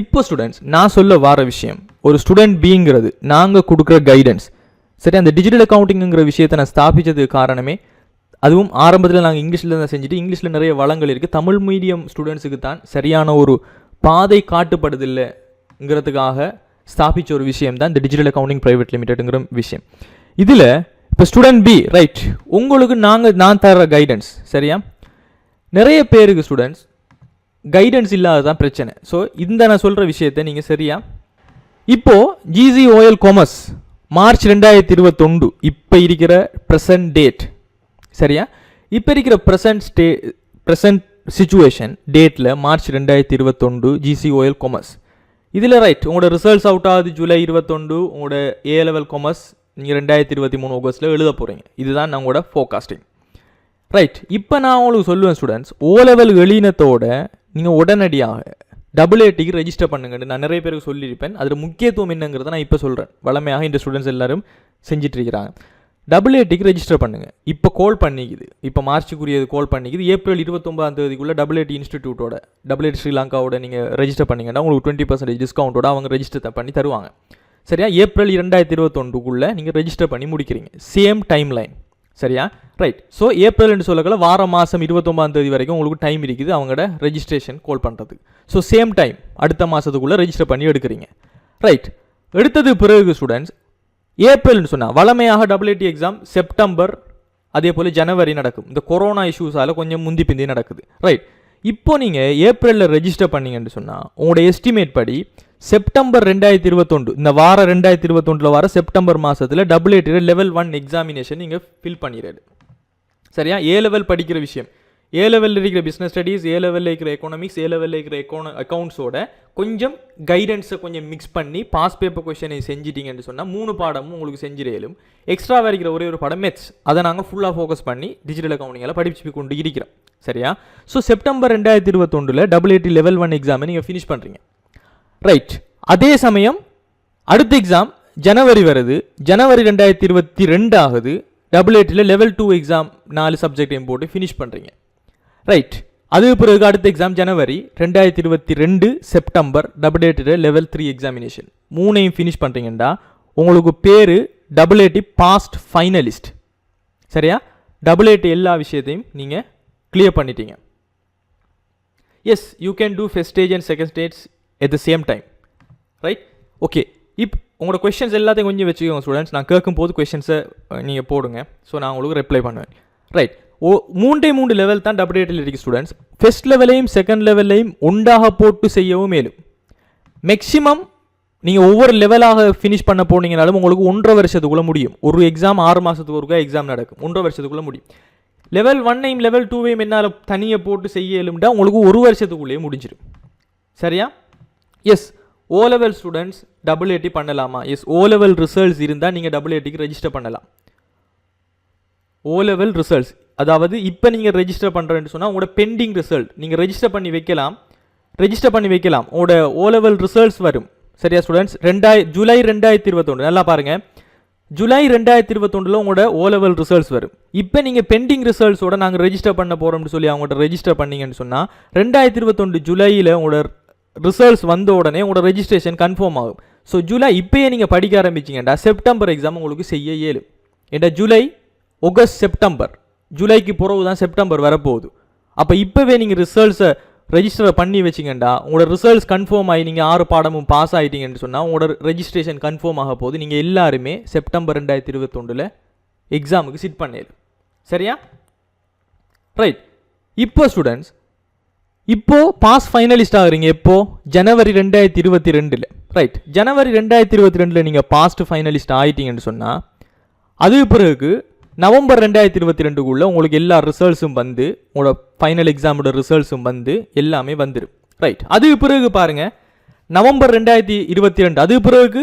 இப்போ ஸ்டூடெண்ட்ஸ், நான் சொல்ல வர விஷயம், ஒரு ஸ்டூடெண்ட் பீங்கிறது நாங்கள் கொடுக்குற கைடன்ஸ், சரி. அந்த டிஜிட்டல் அக்கௌண்டிங்கிற விஷயத்தை நான் ஸ்தாபித்ததுக்கு காரணமே, அதுவும் ஆரம்பத்தில் நாங்கள் இங்கிலீஷில் தான் செஞ்சுட்டு, இங்கிலீஷில் நிறைய வளங்கள் இருக்குது, தமிழ் மீடியம் ஸ்டூடெண்ட்ஸுக்கு தான் சரியான ஒரு பாதை காட்டுப்படுதில்லைங்கிறதுக்காக ஸ்தாபித்த ஒரு விஷயம் தான் இந்த டிஜிட்டல் அக்கௌண்டிங் ப்ரைவேட் லிமிடெடுங்கிற விஷயம். இதில் இப்போ ஸ்டூடெண்ட் பி, ரைட், உங்களுக்கு நான் தர கைடன்ஸ், சரியா. நிறைய பேருக்கு ஸ்டூடெண்ட்ஸ் கைடன்ஸ் இல்லாததான் பிரச்சனை. ஸோ இந்த நான் சொல்கிற விஷயத்தை நீங்கள் சரியா, இப்போது GCOL காமர்ஸ் மார்ச் 2021 இப்போ இருக்கிற ப்ரெசன்ட் டேட், சரியா. இப்போ இருக்கிற ப்ரெசன்ட் சிச்சுவேஷன் டேட்டில் மார்ச் 2021 GCOL காமர்ஸ் இதில், ரைட், உங்களோட ரிசல்ட்ஸ் அவுட் ஆகுது ஜூலை 21, உங்களோட ஏ லெவல் காமர்ஸ் நீங்கள் 2023 ஆகஸ்ட்டில் எழுத போகிறீங்க. இதுதான் நம்மளோட ஃபோர்காஸ்டிங், ரைட். இப்போ நான் உங்களுக்கு சொல்லுவேன் ஸ்டூடெண்ட்ஸ், ஓ லெவல் எழுதினத்தோட நீங்கள் உடனடியாக AATக்கு ரெஜிஸ்டர் பண்ணுங்கன்னு நான் நிறைய பேருக்கு சொல்லியிருப்பேன். அதில் முக்கியத்துவம் என்னங்கிறத நான் இப்போ சொல்கிறேன். வளமையாக இந்த ஸ்டூடெண்ட்ஸ் எல்லாரும் செஞ்சுட்டு இருக்கிறாங்க. AATக்கு ரெஜிஸ்டர் பண்ணுங்கள். இப்போ கால் பண்ணிக்குது, இப்போ மார்ச்சுக்குரியது கால் பண்ணிக்குது. ஏப்ரல் 29 AAT இன்ஸ்டிடியூட்டோட, AAT ஸ்ரீலங்காவோட நீங்கள் ரெஜிஸ்டர் பண்ணிங்கன்னா உங்களுக்கு 20% டிஸ்கவுண்ட்டோட அவங்க ரெஜிஸ்டர் பண்ணி தருவாங்க, சரியா. ஏப்ரல் 2021 நீங்கள் ரெஜிஸ்டர் பண்ணி முடிக்கிறீங்க, சேம் டைம் லைன், சரியா, ரைட். ஸோ ஏப்ரல்னு சொல்லக்கல மாதம் 29 வரைக்கும் உங்களுக்கு டைம் இருக்குது அவங்களோட ரெஜிஸ்ட்ரேஷன் கால் பண்ணுறதுக்கு. ஸோ சேம் டைம் அடுத்த மாதத்துக்குள்ளே ரெஜிஸ்டர் பண்ணி எடுக்கிறீங்க, ரைட். எடுத்தது பிறகு ஸ்டூடெண்ட்ஸ், ஏப்ரல்னு சொன்னால் வளமையாக AAT எக்ஸாம் செப்டம்பர் அதே போல் ஜனவரி நடக்கும். இந்த கொரோனா இஷ்யூஸால் கொஞ்சம் முந்தி பிந்தி நடக்குது, ரைட். இப்போ நீங்கள் ஏப்ரலில் ரெஜிஸ்டர் பண்ணீங்கன்னு சொன்னால் உங்களோட எஸ்டிமேட் படி செப்டம்பர் 2021 இந்த வாரம் 2021 வர செப்டம்பர் மாதத்தில் WAT லெவல் 1 எக்ஸாமினேஷன் நீங்கள் ஃபில் பண்ணிடுறது. சரியா? ஏ லெவல் படிக்கிற விஷயம், ஏ லெவலில் இருக்கிற பிஸ்னஸ் ஸ்டடீஸ், ஏ லெவலில் இருக்கிற எக்கனாமிக்ஸ், ஏ லெவலில் இருக்கிற அக்கௌண்ட்ஸோட கொஞ்சம் கைடன்ஸை கொஞ்சம் மிக்ஸ் பண்ணி பாஸ் பேப்பர் கொஷனை செஞ்சிட்டிங்கன்னு சொன்னால் 3 பாடமும் உங்களுக்கு செஞ்சிடலும். எக்ஸ்ட்ராவாக இருக்கிற ஒரே ஒரு பாடம் மெத்ஸ், அதை நாங்கள் ஃபுல்லாக ஃபோக்கஸ் பண்ணி டிஜிட்டல் அக்கௌண்டிங்கெல்லாம் படிச்சு கொண்டு இருக்கிறோம். சரியா? ஸோ செப்டம்பர் 2021 WAT லெவல் 1 எக்ஸாமை நீங்கள் ஃபினிஷ் பண்ணுறீங்க. ரைட். அதே சமயம் அடுத்த எக்ஸாம் ஜனவரி வருது, ஜனவரி 2022 ஆகுது. WAT லெவல் 2 எக்ஸாம் 4 சப்ஜெக்டையும் போட்டு ஃபினிஷ் பண்ணுறீங்க. ரைட். அதுக்கு பிறகு அடுத்த எக்ஸாம் ஜனவரி 2022 செப்டம்பர் WAT லெவல் 3 எக்ஸாமினேஷன் 3ஐயும் ஃபினிஷ் பண்ணுறீங்கன்னா உங்களுக்கு பேர் WAT பாஸ்ட் ஃபைனலிஸ்ட். சரியா? WAT எல்லா விஷயத்தையும் நீங்கள் கிளியர் பண்ணிட்டீங்க. Yes, you can do first stage and second stage at the same time. Right? Okay. இப்போ உங்களோட கொஷின்ஸ் எல்லாத்தையும் கொஞ்சம் வச்சுக்கோங்க ஸ்டூடெண்ட்ஸ். நான் கேட்கும் போது கொஷின்ஸை நீங்கள் போடுங்க. ஸோ நான் உங்களுக்கு ரிப்ளை பண்ணுவேன். ரைட். 3 லெவல் தான் WAT இருக்குது ஸ்டூடெண்ட்ஸ். ஃபர்ஸ்ட் லெவலையும் செகண்ட் லெவல்லையும் ஒன்றாக போட்டு செய்யவும் மேலும் மேக்ஸிமம் நீங்கள் ஒவ்வொரு லெவலாக ஃபினிஷ் பண்ண போனீங்கனாலும் உங்களுக்கு 1.5 வருஷத்துக்குள்ளே முடியும். ஒரு எக்ஸாம் 6 மாதத்துக்கு ஒருக்கா எக்ஸாம் நடக்கும். 1.5 வருஷத்துக்குள்ளே முடியும். லெவல் 1ஐயும் லெவல் 2ஐயும் என்னால் தனியாக போட்டு செய்யலும்டா உங்களுக்கு 1 வருஷத்துக்குள்ளேயே முடிஞ்சிடும். சரியா? Yes, O level students WAT பண்ணலாமா? எஸ், ஓ லெவல் ரிசல்ட்ஸ் இருந்தால் நீங்கள் WATக்கு ரெஜிஸ்டர் பண்ணலாம். ஓ லெவல் ரிசல்ட்ஸ், அதாவது இப்போ நீங்கள் ரெஜிஸ்டர் பண்ணுறேன்னு சொன்னால் உங்களோட பெண்டிங் ரிசல்ட் நீங்கள் ரெஜிஸ்டர் பண்ணி வைக்கலாம். உங்களோட ஓ லெவல் ரிசல்ட்ஸ் வரும். சரியா ஸ்டூடெண்ட்ஸ்? ஜூலை 2021 நல்லா பாருங்கள். ஜூலை 2021 உங்களோட ஓ லெவல் ரிசல்ட்ஸ் வரும். இப்போ நீங்கள் பெண்டிங் ரிசல்ட்ஸோட நாங்கள் ரெஜிஸ்டர் பண்ண போகிறோம்னு சொல்லி அவங்கள்ட்ட ரெஜிஸ்டர் பண்ணீங்கன்னு சொன்னால் 2021 ஜூலையில் உங்களோட ரிசல்ட்ஸ் வந்த உடனே உங்களோட ரெஜிஸ்ட்ரேஷன் கன்ஃபார்ம் ஆகும். ஸோ ஜூலை இப்போயே நீங்கள் படிக்க ஆரம்பிச்சிங்கண்டா செப்டம்பர் எக்ஸாம் உங்களுக்கு செய்ய இயலும். ஏன்னா ஜூலை, ஆகஸ்ட், செப்டம்பர், ஜூலைக்கு பிறகு தான் செப்டம்பர் வரப்போகுது. அப்போ இப்போவே நீங்கள் ரிசல்ட்ஸை ரெஜிஸ்டர் பண்ணி வச்சிங்கண்டா உங்களோட ரிசல்ட்ஸ் கன்ஃபார்ம் ஆகி நீங்கள் 6 பாடமும் பாஸ் ஆகிட்டீங்கன்னு சொன்னால் உங்களோட ரெஜிஸ்ட்ரேஷன் கன்ஃபார்ம் ஆக போகுது. நீங்கள் எல்லாருமே செப்டம்பர் 2021 எக்ஸாமுக்கு சிட் பண்ணிடும். சரியா? ரைட். இப்போ ஸ்டூடெண்ட்ஸ் பாஸ் ஃபைனலிஸ்ட் ஆகுறீங்க. எப்போ? ஜனவரி 2022. ரைட். ஜனவரி 2022 நீங்கள் பாஸ்ட் ஃபைனலிஸ்ட் ஆகிட்டீங்கன்னு சொன்னால் அதுக்கு பிறகு நவம்பர் 2022 உங்களுக்கு எல்லா ரிசல்ட்ஸும் வந்து உங்களோட ஃபைனல் எக்ஸாமோட ரிசல்ட்ஸும் வந்து எல்லாமே வந்துடும். ரைட். அதுக்கு பிறகு பாருங்கள், நவம்பர் 2022 அதுக்கு பிறகு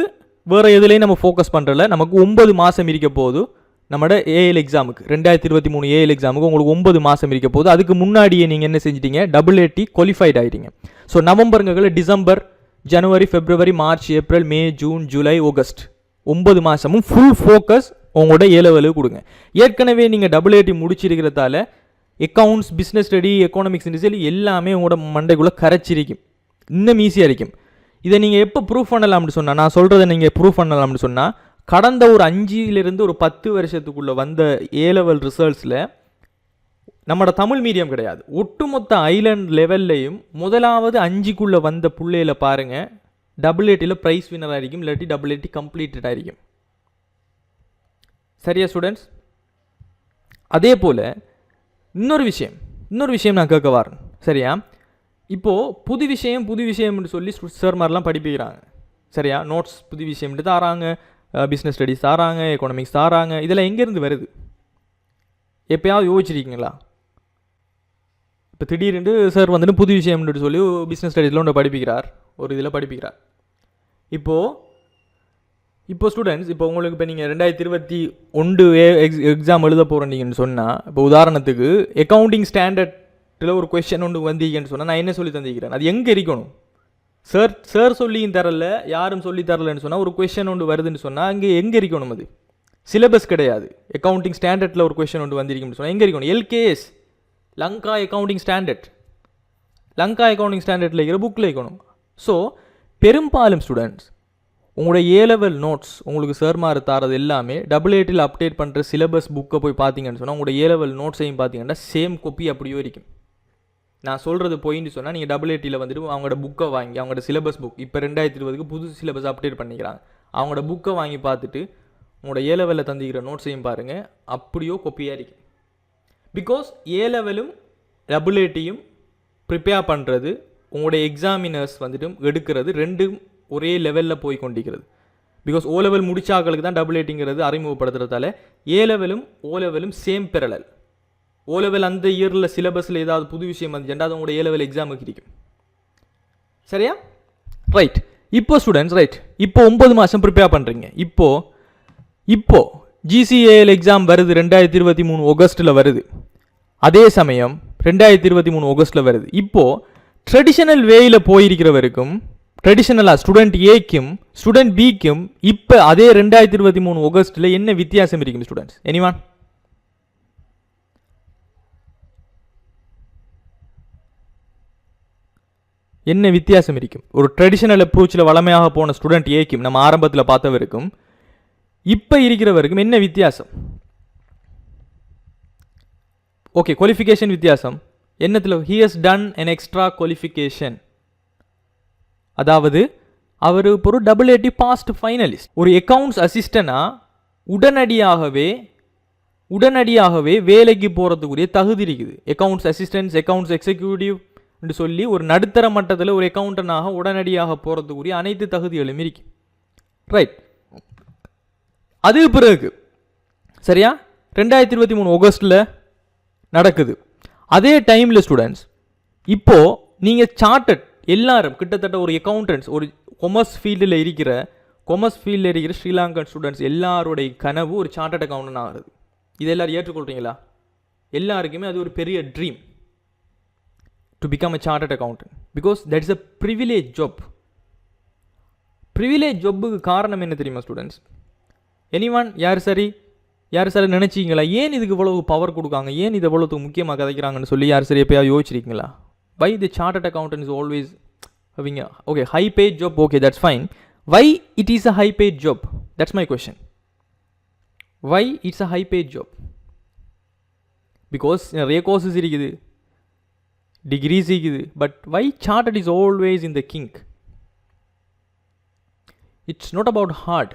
வேறு எதுலேயும் நம்ம ஃபோக்கஸ் பண்ணுறல. நமக்கு 9 மாதம் இருக்க போகுது நம்மளோட ஏஎல் எக்ஸாமுக்கு. 2023 ஏஎல் எக்ஸாமுக்கு உங்களுக்கு 9 மாதம் இருக்க போகுது. அதுக்கு முன்னாடியே நீங்கள் என்ன செஞ்சிட்டீங்க? WAT குவாலிஃபைட் ஆகிட்டீங்க. ஸோ நவம்பருங்கிற டிசம்பர், ஜனவரி, பிப்ரவரி, March, April, May, June, July, August 9 மாதமும் ஃபுல் ஃபோக்கஸ் உங்களோட ஏ லெவலுக்கு கொடுங்க. ஏற்கனவே நீங்கள் WAT முடிச்சிருக்கிறதால accounts, business study, economics industry எல்லாமே உங்களோட மண்டைக்குள்ளே கரைச்சிருக்கும். இன்னும் ஈஸியாக இருக்கும். இதை நீங்கள் எப்போ ப்ரூஃப் பண்ணலாம்னு சொன்னால், நான் சொல்கிறத நீங்கள் ப்ரூஃப் பண்ணலாம்னு சொன்னால் கடந்த ஒரு 5 to 10 வருஷத்துக்குள்ளே வந்த ஏ லெவல் ரிசல்ட்ஸில் நம்மளோட தமிழ் மீடியம் கிடையாது, ஒட்டுமொத்த ஐலண்ட் லெவல்லையும் முதலாவது 5க்குள்ளே வந்த பிள்ளையில பாருங்கள் WATல ப்ரைஸ் வின்னர் ஆகிருக்கும், இல்லாட்டி WAT கம்ப்ளீட்டட் ஆகிருக்கும். சரியா ஸ்டூடெண்ட்ஸ்? அதே போல் இன்னொரு விஷயம் நான் கேட்க வரேன். சரியா? இப்போது புது விஷயம்னு சொல்லி சார் மாதிரிலாம் படிப்பிக்கிறாங்க. சரியா? நோட்ஸ் புது விஷயம்ட்டு தாராங்க, பிஸ்னஸ் ஸ்டடீஸ் தாராங்க, எக்கனாமிக்ஸ் தாராங்க. இதெல்லாம் எங்கேருந்து வருது? எப்போயாவது யோசிச்சிருக்கீங்களா? இப்போ திடீர்னு சார் வந்துட்டு புது விஷயம்னு சொல்லி பிஸ்னஸ் ஸ்டடீஸில் ஒன்று படிப்பிக்கிறார், ஒரு இதில் படிப்பிக்கிறார். இப்போ ஸ்டூடெண்ட்ஸ், இப்போ உங்களுக்கு இப்போ நீங்கள் 2021 எக்ஸாம் எழுத போகிறீங்கன்னு சொன்னால், இப்போ உதாரணத்துக்கு அக்கௌண்டிங் ஸ்டாண்டர்டில் ஒரு கொஸ்டின் ஒன்று வந்தீங்கன்னு சொன்னால் நான் என்ன சொல்லி தந்திக்கிறேன்? அது எங்கே இருக்கணும்? சார் சொல்லியும் தரல, யாரும் சொல்லி தரலன்னு சொன்னால் ஒரு கொஸ்டின் ஒன்று வருதுன்னு சொன்னால் அங்கே எங்கே இருக்கணும்? அது சிலபஸ் கிடையாது. அக்கௌண்டிங் ஸ்டாண்டர்டில் ஒரு கொஸ்டின் ஒன்று வந்திருக்குன்னு சொன்னால் எங்கே இருக்கணும்? LKS, லங்கா அக்கௌண்டிங் ஸ்டாண்டர்டில் இருக்கிற புக்கில் இருக்கணும். ஸோ பெரும்பாலும் ஸ்டூடெண்ட்ஸ் உங்களோட ஏ லெவல் நோட்ஸ் உங்களுக்கு சார்மார் தாரது எல்லாமே WATல அப்டேட் பண்ணுற சிலபஸ் புக்கை போய் பார்த்தீங்கன்னு சொன்னால் உங்களோட ஏ லெவல் நோட்ஸையும் பார்த்தீங்கன்னா சேம் காப்பி அப்படியே இருக்கும். நான் சொல்கிறது போயின்னு சொன்னால் நீங்கள் WATல வந்துட்டு அவங்களோட புக்கை வாங்கி, அவங்களோட சிலபஸ் புக் இப்போ 2020 புது சிலபஸ் அப்டேட் பண்ணிக்கிறாங்க, அவங்களோட புக்கை வாங்கி பார்த்துட்டு உங்களோட ஏ லெவலில் தந்திக்கிற நோட்ஸையும் பாருங்கள், அப்படியோ காப்பியாக இருக்கும். பிகாஸ் ஏ லெவலும் WATயும் ப்ரிப்பேர் பண்ணுறது, உங்களுடைய எக்ஸாமினர்ஸ் வந்துட்டு எடுக்கிறது ரெண்டும் ஒரே லெவலில் போய் கொண்டிருக்கிறது. பிகாஸ் ஓ லெவல் முடிச்சாக்களுக்கு தான் டபுள் ஏட்டிங்கிறது அறிமுகப்படுத்துறதால ஏ லெவலும் ஓ லெவலும் சேம் பெரலல். ஓ லெவல் அந்த இயரில் சிலபஸில் ஏதாவது புது விஷயம் வந்துச்சுன்னா அது உங்களோட ஏ லெவல் எக்ஸாமுக்கு இருக்கும். சரியா? ரைட். இப்போ ஸ்டூடெண்ட்ஸ், ரைட், இப்போ 9 மாதம் ப்ரிப்பேர் பண்ணுறீங்க. இப்போ ஜிசிஏஎல் எக்ஸாம் வருது, 2023 ஆகஸ்ட்டில் வருது. அதே சமயம் 2023 ஆகஸ்ட்டில் வருது. இப்போது ட்ரெடிஷனல் வேயில் போயிருக்கிறவருக்கும் ட்ரெடிஷனலாக ஸ்டூடெண்ட் ஏக்கும் ஸ்டூடெண்ட் பிக்கும் இப்போ அதே 2023 ஆகஸ்ட்டில் என்ன வித்தியாசம் இருக்கும் ஸ்டூடெண்ட்ஸ்? எனிவான்? என்ன வித்தியாசம் இருக்கும்? ஒரு ட்ரெடிஷனல் அப்ரோச்சில் வளமையாக போன ஸ்டூடெண்ட் ஏக்கும் நம்ம ஆரம்பத்தில் பார்த்தவருக்கும் இப்போ இருக்கிறவருக்கும் என்ன வித்தியாசம்? ஓகே, குவாலிஃபிகேஷன் வித்தியாசம் என்னத்தில்? He has done an extra qualification. அதாவது அவர் இப்போ ஒரு AA பாஸ்ட் ஃபைனலிஸ்ட். ஒரு அக்கவுண்ட்ஸ் அசிஸ்டண்டாக உடனடியாகவே வேலைக்கு போகிறதுக்குரிய தகுதி இருக்குது. அக்கவுண்ட்ஸ் அசிஸ்டன்ஸ், அக்கவுண்ட்ஸ் எக்ஸிக்யூட்டிவ் என்று சொல்லி ஒரு நடுத்தர மட்டத்தில் ஒரு அக்கௌண்டனாக உடனடியாக போகிறதுக்குரிய அனைத்து தகுதிகளும் இருக்கு. ரைட். அது பிறகு சரியா 2023 ஆகஸ்ட்டில் நடக்குது. அதே டைமில் ஸ்டூடெண்ட்ஸ் இப்போது நீங்கள் சார்ட்டட் எல்லாரும் கிட்டத்தட்ட ஒரு அக்கௌண்டன்ஸ், ஒரு கொமர்ஸ் ஃபீல்டில் இருக்கிற ஸ்ரீலங்கன் ஸ்டூடெண்ட்ஸ் எல்லாருடைய கனவு ஒரு சார்ட்டட் அக்கௌண்டன்ட் ஆகிறது. இது எல்லோரும் ஏற்றுக்கொள்கிறீங்களா? எல்லாருக்குமே அது ஒரு பெரிய dream to become a chartered accountant. Because that is a privilege job. Privilege ஜாப்புக்கு காரணம் என்ன தெரியுமா ஸ்டூடெண்ட்ஸ்? எனிவான் யார் சரி நினச்சிங்களா? ஏன் இதுக்கு இவ்வளவு பவர் கொடுக்காங்க, ஏன் இது எவ்வளோத்துக்கு முக்கியமாக கதைக்கிறாங்கன்னு சொல்லி யார் சரி எப்போயா யோசிச்சிருக்கீங்களா? Why the chartered accountant is always having a high paid job? Okay, that's fine. Why it is a high paid job? That's my question. Why it's a high paid job? Because நிறைய courses இருக்குது, degrees இருக்குது, but why chartered is always in the kink? It's not about hard.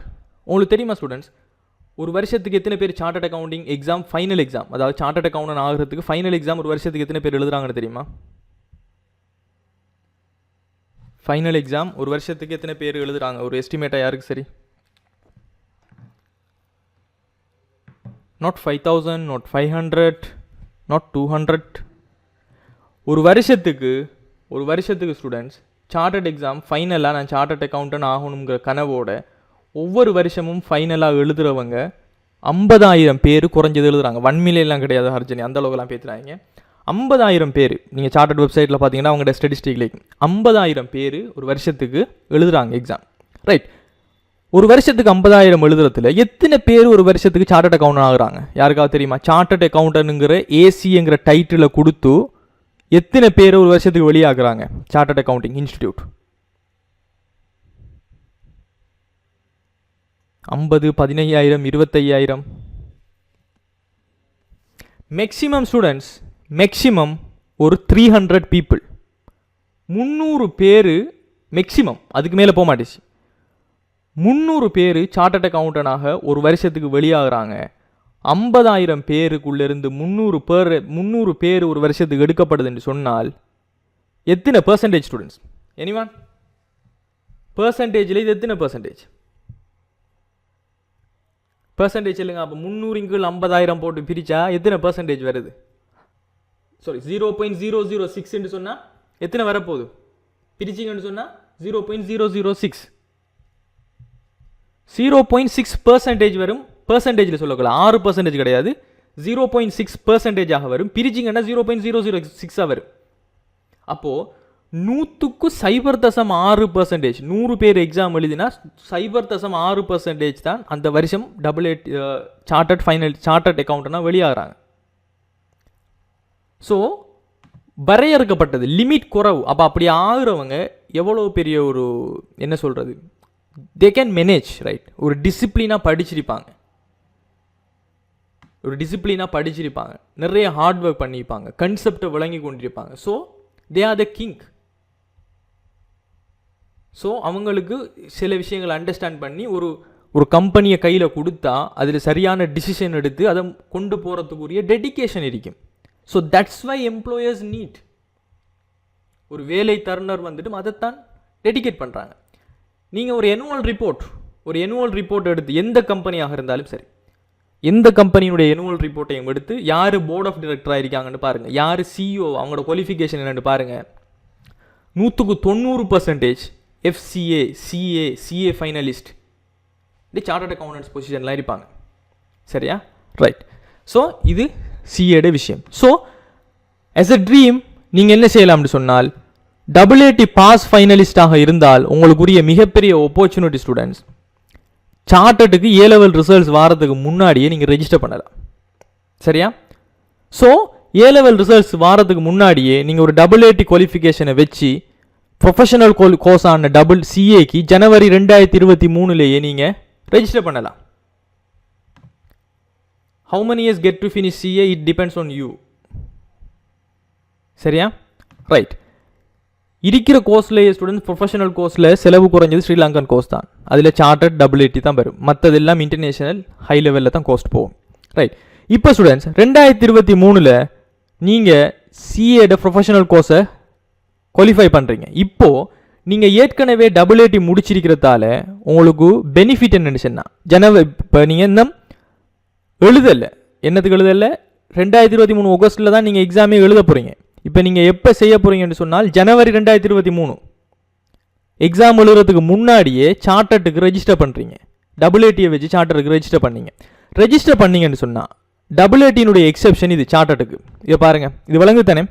உங்களுக்கு தெரியுமா ஸ்டூடெண்ட்ஸ், ஒரு வருஷத்துக்கு எத்தனை பேர் chartered accounting exam final exam, அதாவது சார்ட்டட் அக்கௌண்டன்ட் ஆகிறதுக்கு ஃபைனல் எக்ஸாம் ஒரு வருஷத்துக்கு எத்தனை பேர் எழுதுறாங்கன்னு தெரியுமா? ஃபைனல் எக்ஸாம் ஒரு வருஷத்துக்கு எத்தனை பேர் எழுதுறாங்க? ஒரு எஸ்டிமேட்டாக யாருக்கு சரி? Not 5000, not 500, not 200. ஒரு வருஷத்துக்கு ஸ்டூடெண்ட்ஸ் சார்ட்டட் எக்ஸாம் ஃபைனலாக நான் சார்ட்டட் அக்கௌண்டன்ட் ஆகணுங்கிற கனவோட ஒவ்வொரு வருஷமும் ஃபைனலாக எழுதுகிறவங்க 50,000 பேர் குறைஞ்சது எழுதுறாங்க. 1 மில்லியன்லாம் கிடையாது ஹர்ஜனி, அந்த அளவுக்குலாம் பேசுகிறாங்க. 50,000 பேர் நீங்கள் சார்ட்டட் வெப்சைட்டில் பார்த்தீங்கன்னா அவங்களோட ஸ்டடிஸ்டிக்ல 50,000 பேர் ஒரு வருஷத்துக்கு எழுதுறாங்க எக்ஸாம். ரைட். ஒரு வருஷத்துக்கு 50,000 எழுதுறதுல எத்தனை பேர் ஒரு வருஷத்துக்கு சார்ட்டட் அக்கௌண்டன்ட் ஆகுறாங்க? யாருக்காவது தெரியுமா? சார்ட்டட் அக்கௌண்டன்ட்ங்கிற ஏசிங்கிற டைட்டிலை கொடுத்து எத்தனை பேர் ஒரு வருஷத்துக்கு வெளியாகிறாங்க chartered accounting institute? 50, 15,000, 25,000. Maximum students maximum ஒரு 300 பீப்புள், 300 பேர் மேக்ஸிமம், அதுக்கு மேலே போக மாட்டேச்சு. 300 பேர் சார்ட்டட் அக்கௌண்டனாக ஒரு வருஷத்துக்கு வெளியாகிறாங்க. 50,000 பேருக்குள்ளேருந்து 300 பேர் ஒரு வருஷத்துக்கு எடுக்கப்படுதுன்னு சொன்னால் எத்தனை பெர்சன்டேஜ் ஸ்டூடெண்ட்ஸ்? எனிவான் பெர்சன்டேஜில் இது எத்தனை பெர்சன்டேஜ் இல்லைங்க? அப்போ 300 × 50,000 போட்டு பிரித்தா எத்தனை பெர்சன்டேஜ் வருது? சாரி, 0.006 சொன்னால் எத்தனை வரப்போகுது? பிரிச்சிங்கன்னு சொன்னால் 0.006, 0.6% வரும். பெர்சன்டேஜில் சொல்லக்கூடாது, 6% கிடையாது, 0.6% வரும். பிரிச்சிங்கன்னா 0.006 வரும். அப்போது 100க்கு 0.6%, 100 பேர் எக்ஸாம் எழுதினா 0.6% தான் அந்த வருஷம் சார்ட்டட் அக்கௌண்டனாக வெளியாகிறாங்க. ஸோ வரையறுக்கப்பட்டது, லிமிட் குறவு. அப்போ அப்படி ஆகுறவங்க எவ்வளோ பெரிய ஒரு என்ன சொல்கிறது, தே கேன் மேனேஜ், ரைட்? ஒரு டிசிப்ளினாக படிச்சிருப்பாங்க, நிறைய ஹார்ட் ஒர்க் பண்ணியிருப்பாங்க, கன்செப்டை விளங்கி கொண்டிருப்பாங்க. So they are the king. So அவங்களுக்கு சில விஷயங்களை அண்டர்ஸ்டாண்ட் பண்ணி ஒரு கம்பெனியை கையில் கொடுத்தா அதில் சரியான டிசிஷன் எடுத்து அதை கொண்டு போகிறதுக்குரிய டெடிக்கேஷன் இருக்கும். So that's why employers need. ஒரு வேலை தருணர் வந்துட்டு அதைத்தான் டெடிகேட் பண்ணுறாங்க. நீங்கள் ஒரு எனுவல் ரிப்போர்ட் எடுத்து எந்த கம்பெனியாக இருந்தாலும் சரி, எந்த கம்பெனியுடைய எனுவல் ரிப்போர்ட்டையும் எடுத்து யார் போர்ட் ஆஃப் டைரக்டராக இருக்காங்கன்னு பாருங்கள், யார் சிஇஓ, அவங்களோட குவாலிஃபிகேஷன் என்னென்னு பாருங்கள். 100% FCA, CA ஃபைனலிஸ்ட், இப்படி சார்ட்டர்ட் அக்கௌண்டன்ஸ் பொசிஷன்லாம் இருப்பாங்க. சரியா? ரைட். ஸோ இது சிஏட விஷயம். ஸோ as a ட்ரீம் நீங்கள் என்ன செய்யலாம்னு சொன்னால், AAT பாஸ் ஃபைனலிஸ்டாக இருந்தால் உங்களுக்குரிய மிகப்பெரிய ஆப்பர்ச்சுனிட்டி ஸ்டூடெண்ட்ஸ், சார்ட்டர்டுக்கு A-level ரிசல்ட்ஸ் வாரத்துக்கு முன்னாடியே நீங்கள் ரெஜிஸ்டர் பண்ணலாம். சரியா? ஸோ A-level ரிசல்ட்ஸ் வாரத்துக்கு முன்னாடியே நீங்கள் ஒரு AAT குவாலிஃபிகேஷனை வச்சு ப்ரொஃபஷனல் கோர்ஸான CAக்கு ஜனவரி 2023 நீங்கள் ரெஜிஸ்டர் பண்ணலாம். How many years get to finish CA? It depends on you. சரியா? ரைட். இருக்கிற கோர்ஸ்லேயே ஸ்டூடெண்ட்ஸ் ப்ரொஃபஷனல் கோர்ஸில் செலவு குறைஞ்சது ஸ்ரீலங்கன் கோர்ஸ் தான். அதில் சார்ட்டர்ட் AAT தான் வரும். மற்றதெல்லாம் இன்டர்நேஷனல் ஹை லெவலில் தான் கோர்ஸ் போகும். ரைட். இப்போ ஸ்டூடெண்ட்ஸ் 2023 நீங்கள் சிஏட ப்ரொஃபஷனல் கோர்ஸை குவாலிஃபை பண்ணுறீங்க. இப்போது நீங்கள் ஏற்கனவே AAT முடிச்சிருக்கிறதால உங்களுக்கு பெனிஃபிட் என்னென்னு சொன்னால், இப்போ நீங்கள் இன்னும் எழுதலை. என்னத்துக்கு எழுதலை? 2023 ஆகஸ்ட்டில் தான் நீங்கள் எக்ஸாமே எழுத போகிறீங்க. இப்போ நீங்கள் எப்போ செய்ய போகிறீங்கன்னு சொன்னால், ஜனவரி 2023 எக்ஸாம் எழுதுறதுக்கு முன்னாடியே சார்ட்டர்ட்டுக்கு ரெஜிஸ்டர் பண்ணுறீங்க. AATயை வச்சு சார்ட்டருக்கு ரெஜிஸ்டர் பண்ணீங்க. ரெஜிஸ்டர் பண்ணீங்கன்னு சொன்னால் AATனுடைய எக்ஸெப்ஷன் இது சார்ட்டர்ட்டுக்கு. இதை பாருங்கள், இது விளங்கு தானே?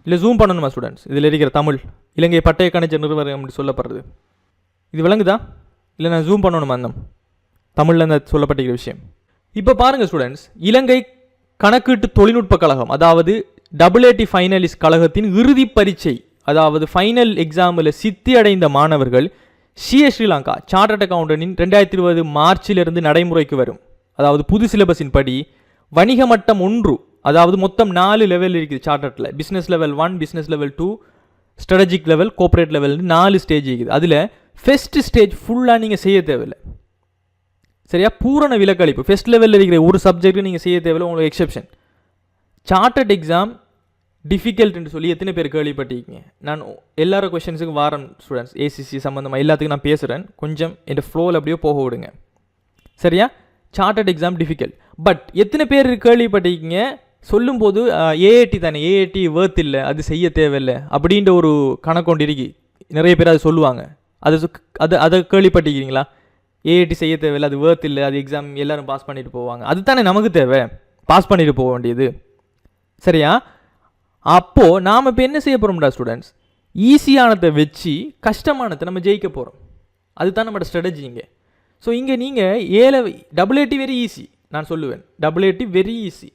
இல்லை ஜூம் பண்ணணுமா ஸ்டூடெண்ட்ஸ்? இதில் இருக்கிற தமிழ் இலங்கை பட்டய கணிச்ச நிறுவனம் அப்படி சொல்லப்படுறது இது விளங்குதா? இல்லை நான் ஜூம் பண்ணணுமா? அந்த தமிழில் இந்த சொல்லப்பட்டிருக்கிற விஷயம் இப்போ பாருங்கள் ஸ்டூடெண்ட்ஸ். இலங்கை கணக்கீட்டு தொழில்நுட்ப கழகம், அதாவது AAT ஃபைனலிஸ்ட் கழகத்தின் இறுதி பரீட்சை, அதாவது ஃபைனல் எக்ஸாமில் சித்தி அடைந்த மாணவர்கள் CA ஸ்ரீலங்கா சார்ட்டர்ட் அக்கௌண்டன்டின் 2020 மார்ச்சிலிருந்து நடைமுறைக்கு வரும். அதாவது புது சிலபஸின் படி வணிக மட்டம் 1, அதாவது மொத்தம் 4 லெவல் இருக்குது சார்ட்டர்ட்டில். Business level 1, business level 2, strategic level, corporate லெவல்னு 4 ஸ்டேஜ் இருக்குது. அதில் ஃபஸ்ட் ஸ்டேஜ் ஃபுல்லாக நீங்கள் செய்ய தேவையில்லை. சரியா? பூரண விலக்களிப்பு. ஃபஸ்ட் லெவலில் இருக்கிற ஒரு சப்ஜெக்ட்டு நீங்கள் செய்ய தேவையில்லை, உங்களுக்கு எக்ஸெப்ஷன். சார்ட்டர்ட் எக்ஸாம் டிஃபிகல்ட்னு சொல்லி எத்தனை பேர் கேள்விப்பட்டிருக்கீங்க? நான் எல்லாரும் கொஷின்ஸுக்கு வாரம் ஸ்டூடெண்ட்ஸ், ACC சம்மந்தமாக எல்லாத்துக்கும் நான் பேசுகிறேன். கொஞ்சம் என் ஃப்ளோவில் அப்படியே போக விடுங்க. சரியா? Chartered exam difficult. பட் எத்தனை பேர் கேள்விப்பட்டிருக்கீங்க சொல்லும்போது AAT தானே, AAT வேர்த் இல்லை, அது செய்ய தேவையில்லை அப்படின்ற ஒரு கணக்கொண்டு இருக்கு. நிறைய பேர் அதை சொல்லுவாங்க. அதை கேள்விப்பட்டிருக்கீங்களா? AAT செய்ய தேவையில்லை, அது வேர்த் இல்லை, அது எக்ஸாம் எல்லோரும் பாஸ் பண்ணிட்டு போவாங்க. அது தானே நமக்கு தேவை, பாஸ் பண்ணிட்டு போக வேண்டியது. சரியா? அப்போது நாம் இப்போ என்ன செய்ய போகிறோம்டா ஸ்டூடெண்ட்ஸ்? ஈஸியானதை வச்சு கஷ்டமானதை நம்ம ஜெயிக்க போகிறோம். அதுதான் நம்மளோட ஸ்ட்ராட்டஜி இங்கே. ஸோ இங்கே நீங்கள் AAT வெரி ஈஸி, நான் சொல்லுவேன். AAT very easy.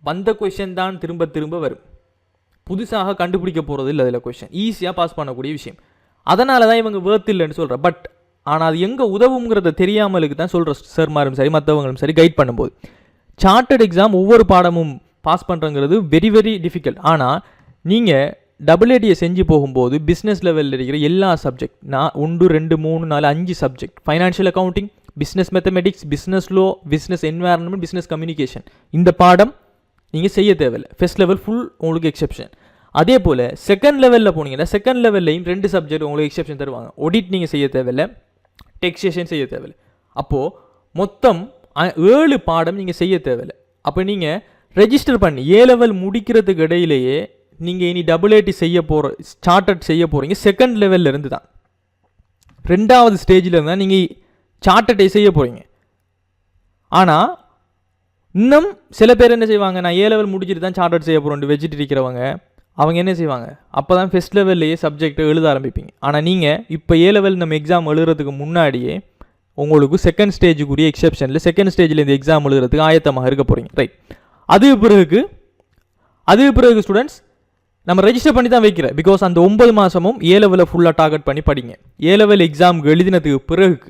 வந்த கொஷின் தான் திரும்ப திரும்ப வரும். புதுசாக கண்டுபிடிக்க போகிறது இல்லை. அதில் கொஷின் ஈஸியாக பாஸ் பண்ணக்கூடிய விஷயம். அதனால தான் இவங்க வேர்த் இல்லைன்னு சொல்கிறேன். பட் ஆனால் அது எங்கே உதவுங்கிறத தெரியாமலுக்கு தான் சொல்கிற சார்மாரும் சரி மற்றவங்களும் சரி கைட் பண்ணும்போது. சார்ட்டர்ட் எக்ஸாம் ஒவ்வொரு பாடமும் பாஸ் பண்ணுறங்கிறது வெரி வெரி டிஃபிகல்ட். ஆனால் நீங்கள் AATயை செஞ்சு போகும்போது பிஸ்னஸ் லெவலில் இருக்கிற எல்லா subject, 1 2 3 4 5 subject, financial accounting, business mathematics, business low, business environment, business communication, இந்த பாடம் நீங்கள் செய்ய தேவையில்லை. ஃபர்ஸ்ட் லெவல் ஃபுல் உங்களுக்கு எக்ஸெப்ஷன். அதே போல் செகண்ட் லெவலில் போனீங்கன்னா செகண்ட் லெவல்லையும் 2 சப்ஜெக்ட் உங்களுக்கு எக்ஸெப்ஷன் தருவாங்க. ஆடிட் நீங்கள் செய்ய தேவையில்லை, டெக்ஸேஷன் செய்ய தேவையில்லை. அப்போது மொத்தம் 7 பாடம் நீங்கள் செய்ய தேவையில்லை. அப்போ நீங்கள் ரெஜிஸ்டர் பண்ணி A-level முடிக்கிறதுக்கு இடையிலேயே நீங்கள் இனி AAT செய்ய போகிற சார்ட்டர்ட் செய்ய போகிறீங்க. செகண்ட் லெவலில் இருந்து தான், 2வது ஸ்டேஜில் இருந்தால் நீங்கள் சார்ட்டர்ட்டை செய்ய போகிறீங்க. ஆனால் இன்னும் சில பேர் என்ன செய்வாங்க, நான் A-level முடிச்சுட்டு தான் சார்ட்டர்ட் செய்ய போகிறோன்னு வச்சுட்டு இருக்கிறவங்க, அவங்க என்ன செய்வாங்க, அப்போ தான் ஃபஸ்ட் லெவல்லையே சப்ஜெக்டை எழுத ஆரம்பிப்பீங்க. ஆனால் நீங்கள் இப்போ A-level நம்ம எக்ஸாம் எழுதுறதுக்கு முன்னாடியே உங்களுக்கு செகண்ட் ஸ்டேஜுக்குரிய எக்ஸெப்ஷனில் செகண்ட் ஸ்டேஜில் இந்த எக்ஸாம் எழுதுறதுக்கு ஆயத்தமாக இருக்க போகிறீங்க. ரைட். அது பிறகு ஸ்டூடெண்ட்ஸ் நம்ம ரெஜிஸ்டர் பண்ணி தான் வைக்கிறேன். பிகாஸ் அந்த 9 மாதமும் A-level ஃபுல்லாக டார்கெட் பண்ணி படிங்க. A-level எக்ஸாம் எழுதினதுக்கு பிறகு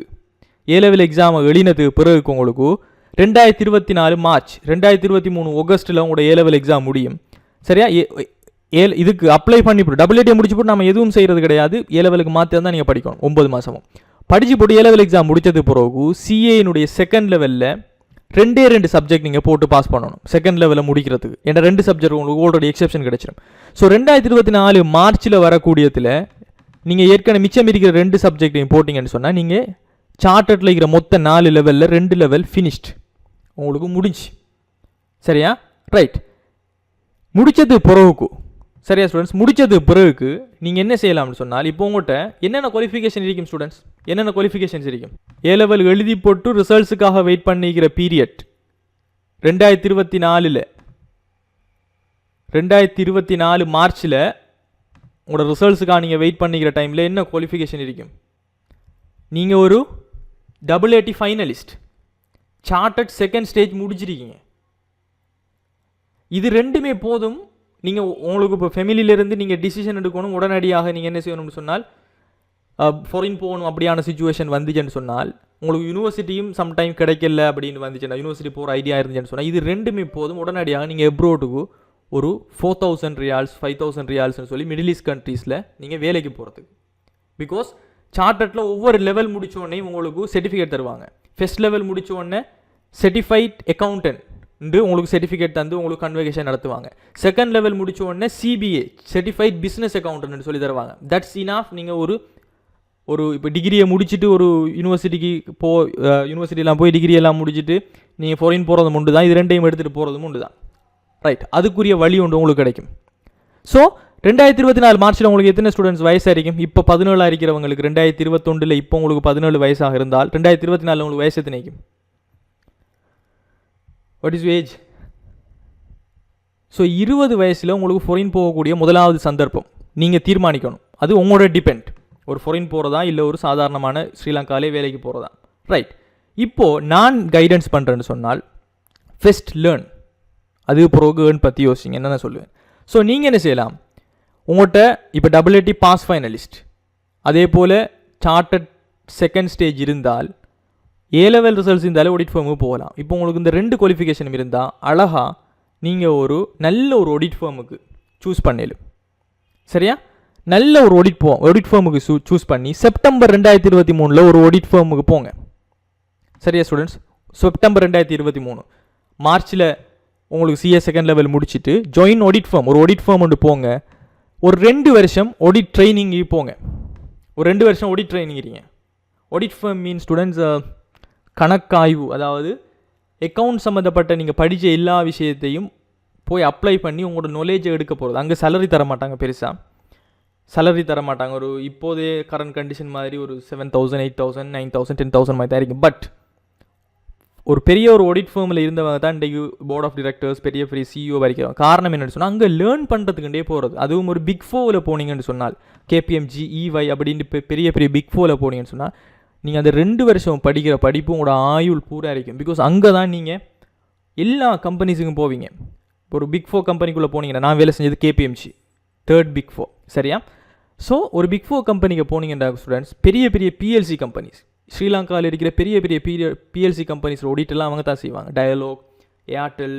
உங்களுக்கு 2024 மார்ச் 2023 ஆகஸ்ட்டில் உங்களோட A-level எக்ஸாம் முடியும். சரியா? இதுக்கு அப்ளை பண்ணி போட்டு AAT முடிச்சு போட்டு நம்ம எதுவும் செய்கிறது கிடையாது. A-levelக்கு மாற்றி தான் நீங்கள் படிக்கணும். 9 மாதமும் படித்து போட்டு A-level எக்ஸாம் முடித்தது பிறகு CAனுடைய செகண்ட் லெவலில் 2 சப்ஜெக்ட் நீங்கள் போட்டு பாஸ் பண்ணணும் செகண்ட் லெவலில் முடிக்கிறதுக்கு. ஏன்னா 2 சப்ஜெக்ட் உங்களுக்கு ஆல்ரெடி எக்ஸெப்ஷன் கிடைச்சிடும். ஸோ 2024 மார்ச்சில் வரக்கூடியதில் நீங்கள் ஏற்கனவே மிச்சம் இருக்கிற 2 சப்ஜெக்டையும் போட்டிங்கன்னு சொன்னால் நீங்கள் சார்ட்டர்டில் இருக்கிற மொத்த 4 லெவலில் 2 லெவல் ஃபினிஷ்ட் உங்களுக்கு முடிஞ்சு. சரியா? ரைட். முடித்தது பிறகுக்கு சரியா ஸ்டூடெண்ட்ஸ்? முடித்தது பிறகுக்கு நீங்கள் என்ன செய்யலாம்னு சொன்னால் இப்போ உங்கள்கிட்ட என்னென்ன குவாலிஃபிகேஷன் இருக்கும் ஸ்டூடெண்ட்ஸ்? என்னென்ன குவாலிஃபிகேஷன்ஸ் இருக்கும்? ஏ லெவல் எழுதி போட்டு ரிசல்ட்ஸுக்காக வெயிட் பண்ணிக்கிற பீரியட் 2024 மார்ச்சில் உங்களோட ரிசல்ட்ஸுக்காக நீங்கள் வெயிட் பண்ணிக்கிற டைமில் என்ன குவாலிஃபிகேஷன் இருக்கும்? நீங்கள் ஒரு AAT finalist, chartered second stage முடிச்சிருக்கீங்க. இது ரெண்டுமே போதும். நீங்கள் உங்களுக்கு இப்போ ஃபேமிலியிலேருந்து நீங்கள் டிசிஷன் எடுக்கணும், உடனடியாக நீங்கள் என்ன செய்யணும்னு சொன்னால் ஃபாரின் போகணும் அப்படியான சுச்சுவேஷன் வந்துச்சுன்னு சொன்னால், உங்களுக்கு யூனிவர்சிட்டியும் சம்டைம் கிடைக்கல அப்படின்னு வந்துச்சுன்னா, யூனிவர்சிட்டி போகிற ஐடியா இருந்துச்சுன்னு சொன்னால், இது ரெண்டுமே போதும். உடனடியாக நீங்கள் எப்ரோடுக்கு ஒரு 4000 ரியால்ஸ் 5000 ரியால்ஸ்னு சொல்லி மிடில் ஈஸ்ட் கண்ட்ரீஸில் நீங்கள் வேலைக்கு போகிறதுக்கு. பிகாஸ் சார்ட்டர்டில் ஒவ்வொரு லெவல் முடித்தோடனே உங்களுக்கு சர்டிஃபிகேட் தருவாங்க. ஃபர்ஸ்ட் லெவல் முடித்தோடனே சர்டிஃபைட் அக்கௌண்டன்ட் உங்களுக்கு சர்டிஃபிகேட் தந்து உங்களுக்கு கன்வகேஷன் நடத்துவாங்க. செகண்ட் லெவல் முடிச்ச உடனே CBA சர்டிஃபைட் பிஸ்னஸ் அக்கௌண்டன்ட் சொல்லி தருவாங்க. That's enough. நீங்கள் ஒரு இப்போ டிகிரியை முடிச்சுட்டு ஒரு யூனிவர்சிட்டிக்கு யூனிவர்சிட்டியெலாம் போய் டிகிரியெல்லாம் முடிச்சுட்டு நீங்கள் ஃபாரின் போகிறது உண்டு தான். இது ரெண்டையும் எடுத்துகிட்டு போகிறதும் உண்டு தான். ரைட். அதுக்குரிய வழி ஒன்று உங்களுக்கு கிடைக்கும். ஸோ 2024 மார்ச்சில் உங்களுக்கு எத்தனை ஸ்டூடெண்ட்ஸ் வயசாக இருக்கும்? இப்போ 17 இருக்கிறவங்களுக்கு 2021 இப்போ உங்களுக்கு 17 வயசாக இருந்தால் 2024 உங்களுக்கு வயசு எத்தனை இருக்கும்? What is age? ஸோ 20 வயசில் உங்களுக்கு ஃபாரின் போகக்கூடிய முதலாவது சந்தர்ப்பம் நீங்கள் தீர்மானிக்கணும். அது உங்களோட டிபெண்ட். ஒரு ஃபாரின் போகிறதா இல்லை ஒரு சாதாரணமான ஸ்ரீலங்காலே வேலைக்கு போகிறதா. ரைட். இப்போது நான் கைடன்ஸ் பண்ணுறேன்னு சொன்னால் ஃபர்ஸ்ட் லேர்ன், அது பிறகு ஏர்ன் பற்றி யோசிங்க என்ன நான் சொல்லுவேன். ஸோ நீங்கள் என்ன செய்யலாம்? உங்கள்கிட்ட இப்போ AAT பாஸ் ஃபைனலிஸ்ட், அதே போல் சார்ட்டர்ட் செகண்ட் ஸ்டேஜ் இருந்தால், ஏ லெவல் ரிசல்ட்ஸ் இருந்தாலே ஆடிட் ஃபர்முக்கு போகலாம். இப்போ உங்களுக்கு இந்த 2 குவாலிஃபிகேஷனும் இருந்தால் அழகாக நீங்கள் ஒரு நல்ல ஒரு ஆடிட் ஃபர்முக்கு சூஸ் பண்ணலும். சரியா? நல்ல ஒரு ஆடிட் ஃபர்முக்கு சூஸ் பண்ணி செப்டம்பர் 2023 ஒரு ஆடிட் ஃபர்முக்கு போங்க. சரியா ஸ்டூடெண்ட்ஸ்? செப்டம்பர் 2023 மார்ச்சில் உங்களுக்கு CA செகண்ட் லெவல் முடிச்சுட்டு ஜாயின் ஆடிட் ஃபர்ம், ஒரு ஆடிட் ஃபர்ம் ஒன்று போங்க. ஒரு 2 வருஷம் ஆடிட் ட்ரைனிங்கு போங்க. ஒரு 2 வருஷம் ஆடிட் ட்ரைனிங் இருங்க. ஆடிட் ஃபர்ம் மீன் ஸ்டூடெண்ட்ஸ் கணக்காய்வு, அதாவது அக்கௌண்ட் சம்மந்தப்பட்ட நீங்கள் படித்த எல்லா விஷயத்தையும் போய் அப்ளை பண்ணி உங்களோட நாலேஜை எடுக்க போகிறது. அங்கே சேலரி தர மாட்டாங்க, பெருசாக சேலரி தர மாட்டாங்க. ஒரு இப்போதே கரண்ட் கண்டிஷன் மாதிரி ஒரு 7000 8000 9000 10000 மாதிரி தான் இருக்கும். பட் ஒரு பெரிய ஒரு ஆடிட் ஃபர்மில் இருந்தவங்க தான் இன்றைக்கு போர்ட் ஆஃப் டிரெக்டர்ஸ் பெரிய பெரிய CEO வரைக்கும். காரணம் என்னென்னு சொன்னால் அங்கே லேர்ன் பண்ணுறதுக்குண்டே போகிறது. அதுவும் ஒரு பிக் 4ல் போனீங்கன்னு சொன்னால், KPMG EY அப்படின்னு பெரிய பெரிய பிக் 4ல் போனீங்கன்னு சொன்னால், நீங்கள் அந்த 2 வருஷம் படிக்கிற படிப்பு உங்களோட ஆயுள் பூரா இருக்கும். பிகாஸ் அங்கே தான் நீங்கள் எல்லா கம்பெனிஸுக்கும் போவீங்க. ஒரு பிக் 4 கம்பெனிக்குள்ளே போனீங்கன்னா, நான் வேலை செஞ்சது KPMG 3rd பிக் 4. சரியா? ஸோ ஒரு பிக் 4 கம்பெனிக்கு போனீங்கன்னா ஸ்டூடெண்ட்ஸ், பெரிய பெரிய PLC கம்பெனிஸ், ஸ்ரீலங்காவில் இருக்கிற பெரிய பெரிய PLC கம்பெனிஸ் ஆடிட்டெல்லாம் அவங்க தான் செய்வாங்க. டயலாக், ஏர்டெல்,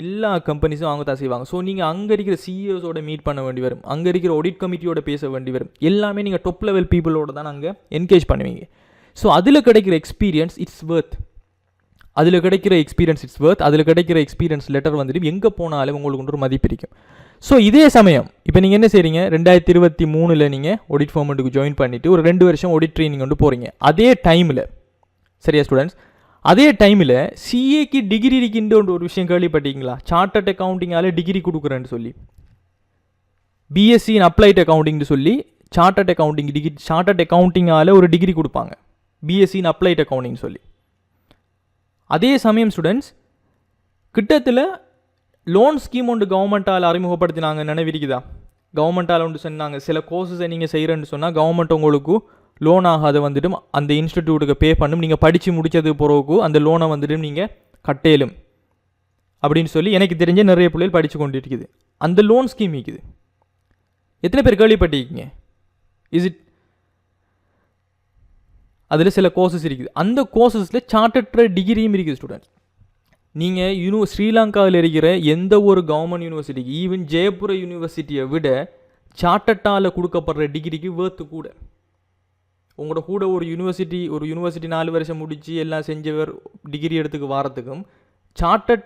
எல்லா கம்பெனிஸும் அவங்க தான் செய்வாங்க. ஸோ நீங்கள் அங்கே இருக்கிற CEOஸோட மீட் பண்ண வேண்டி வரும், அங்கே இருக்கிற ஆடிட் கமிட்டியோட பேச வேண்டி வரும். எல்லாமே நீங்கள் டாப் லெவல் பீப்புளோட தான் அங்கே என்கேஜ் பண்ணுவீங்க. ஸோ அதில் கிடைக்கிற எக்ஸ்பீரியன்ஸ் இட்ஸ் வர்த். அதில் கிடைக்கிற எக்ஸ்பீரியன்ஸ் லெட்டர் வந்துட்டு எங்கே போனாலும் உங்களுக்கு ஒரு மதிப்பு இருக்கும். ஸோ இதே சமயம் இப்போ நீங்கள் என்ன செய்கிறீங்க? 2023 நீங்கள் ஆடிட் ஃபார்மெண்ட்டுக்கு ஜாயின் பண்ணிவிட்டு ஒரு 2 வருஷம் ஆடிட் ட்ரைனிங் கொண்டு போகிறீங்க. அதே டைமில், சரியா ஸ்டூடெண்ட்ஸ், அதே டைமில் CAக்கு டிகிரி இருக்கின்ற ஒரு விஷயம் கேள்விப்பட்டீங்களா? சார்ட்டர்ட் அக்கௌண்டிங்கால் டிகிரி கொடுக்குறேன்னு சொல்லி, BSc இன் அப்ளைட் அக்கௌண்டிங்னு சொல்லி சார்ட்டர்ட் அக்கௌண்டிங்கால் ஒரு டிகிரி கொடுப்பாங்க, BSc இன் அப்ளைட் அக்கௌண்டிங்னு சொல்லி. அதே சமயம் ஸ்டூடெண்ட்ஸ், கிட்டத்தில் லோன் ஸ்கீம் ஒன்று கவர்மெண்ட்டால் அறிமுகப்படுத்தினாங்க, நினைவிருக்குதா? கவர்மெண்ட்டால் ஒன்று சொன்னாங்க, சில கோர்ஸஸை நீங்கள் செய்கிறேன்னு சொன்னால் கவர்மெண்ட் உங்களுக்கு லோன் ஆகாத வந்துட்டு அந்த இன்ஸ்டிடியூட்டுக்கு பே பண்ணும், நீங்கள் படித்து முடித்தது பிறகு அந்த லோனை வந்துட்டு நீங்கள் கட்டேலும் அப்படின்னு சொல்லி எனக்கு தெரிஞ்ச நிறைய பிள்ளைகள் படித்து கொண்டு இருக்குது. அந்த லோன் ஸ்கீம் இருக்குது. எத்தனை பேர் கேள்விப்பட்டிருக்கீங்க? அதில் சில கோர்சஸ் இருக்குது. அந்த கோர்சஸில் சார்ட்டர்ட் டிகிரியும் இருக்குது ஸ்டூடெண்ட்ஸ். நீங்கள் ஸ்ரீலங்காவில் இருக்கிற எந்த ஒரு கவர்மெண்ட் யூனிவர்சிட்டிக்கு, ஈவன் ஜெயபுர யூனிவர்சிட்டியை விட சார்ட்டர்ட்டால் கொடுக்கப்படுற டிகிரிக்கு வேர்த்து கூட. உங்களோட கூட ஒரு யூனிவர்சிட்டி 4 வருஷம் முடித்து எல்லாம் செஞ்சவர் டிகிரி எடுத்துக்கு வாரத்துக்கும் சார்ட்டட்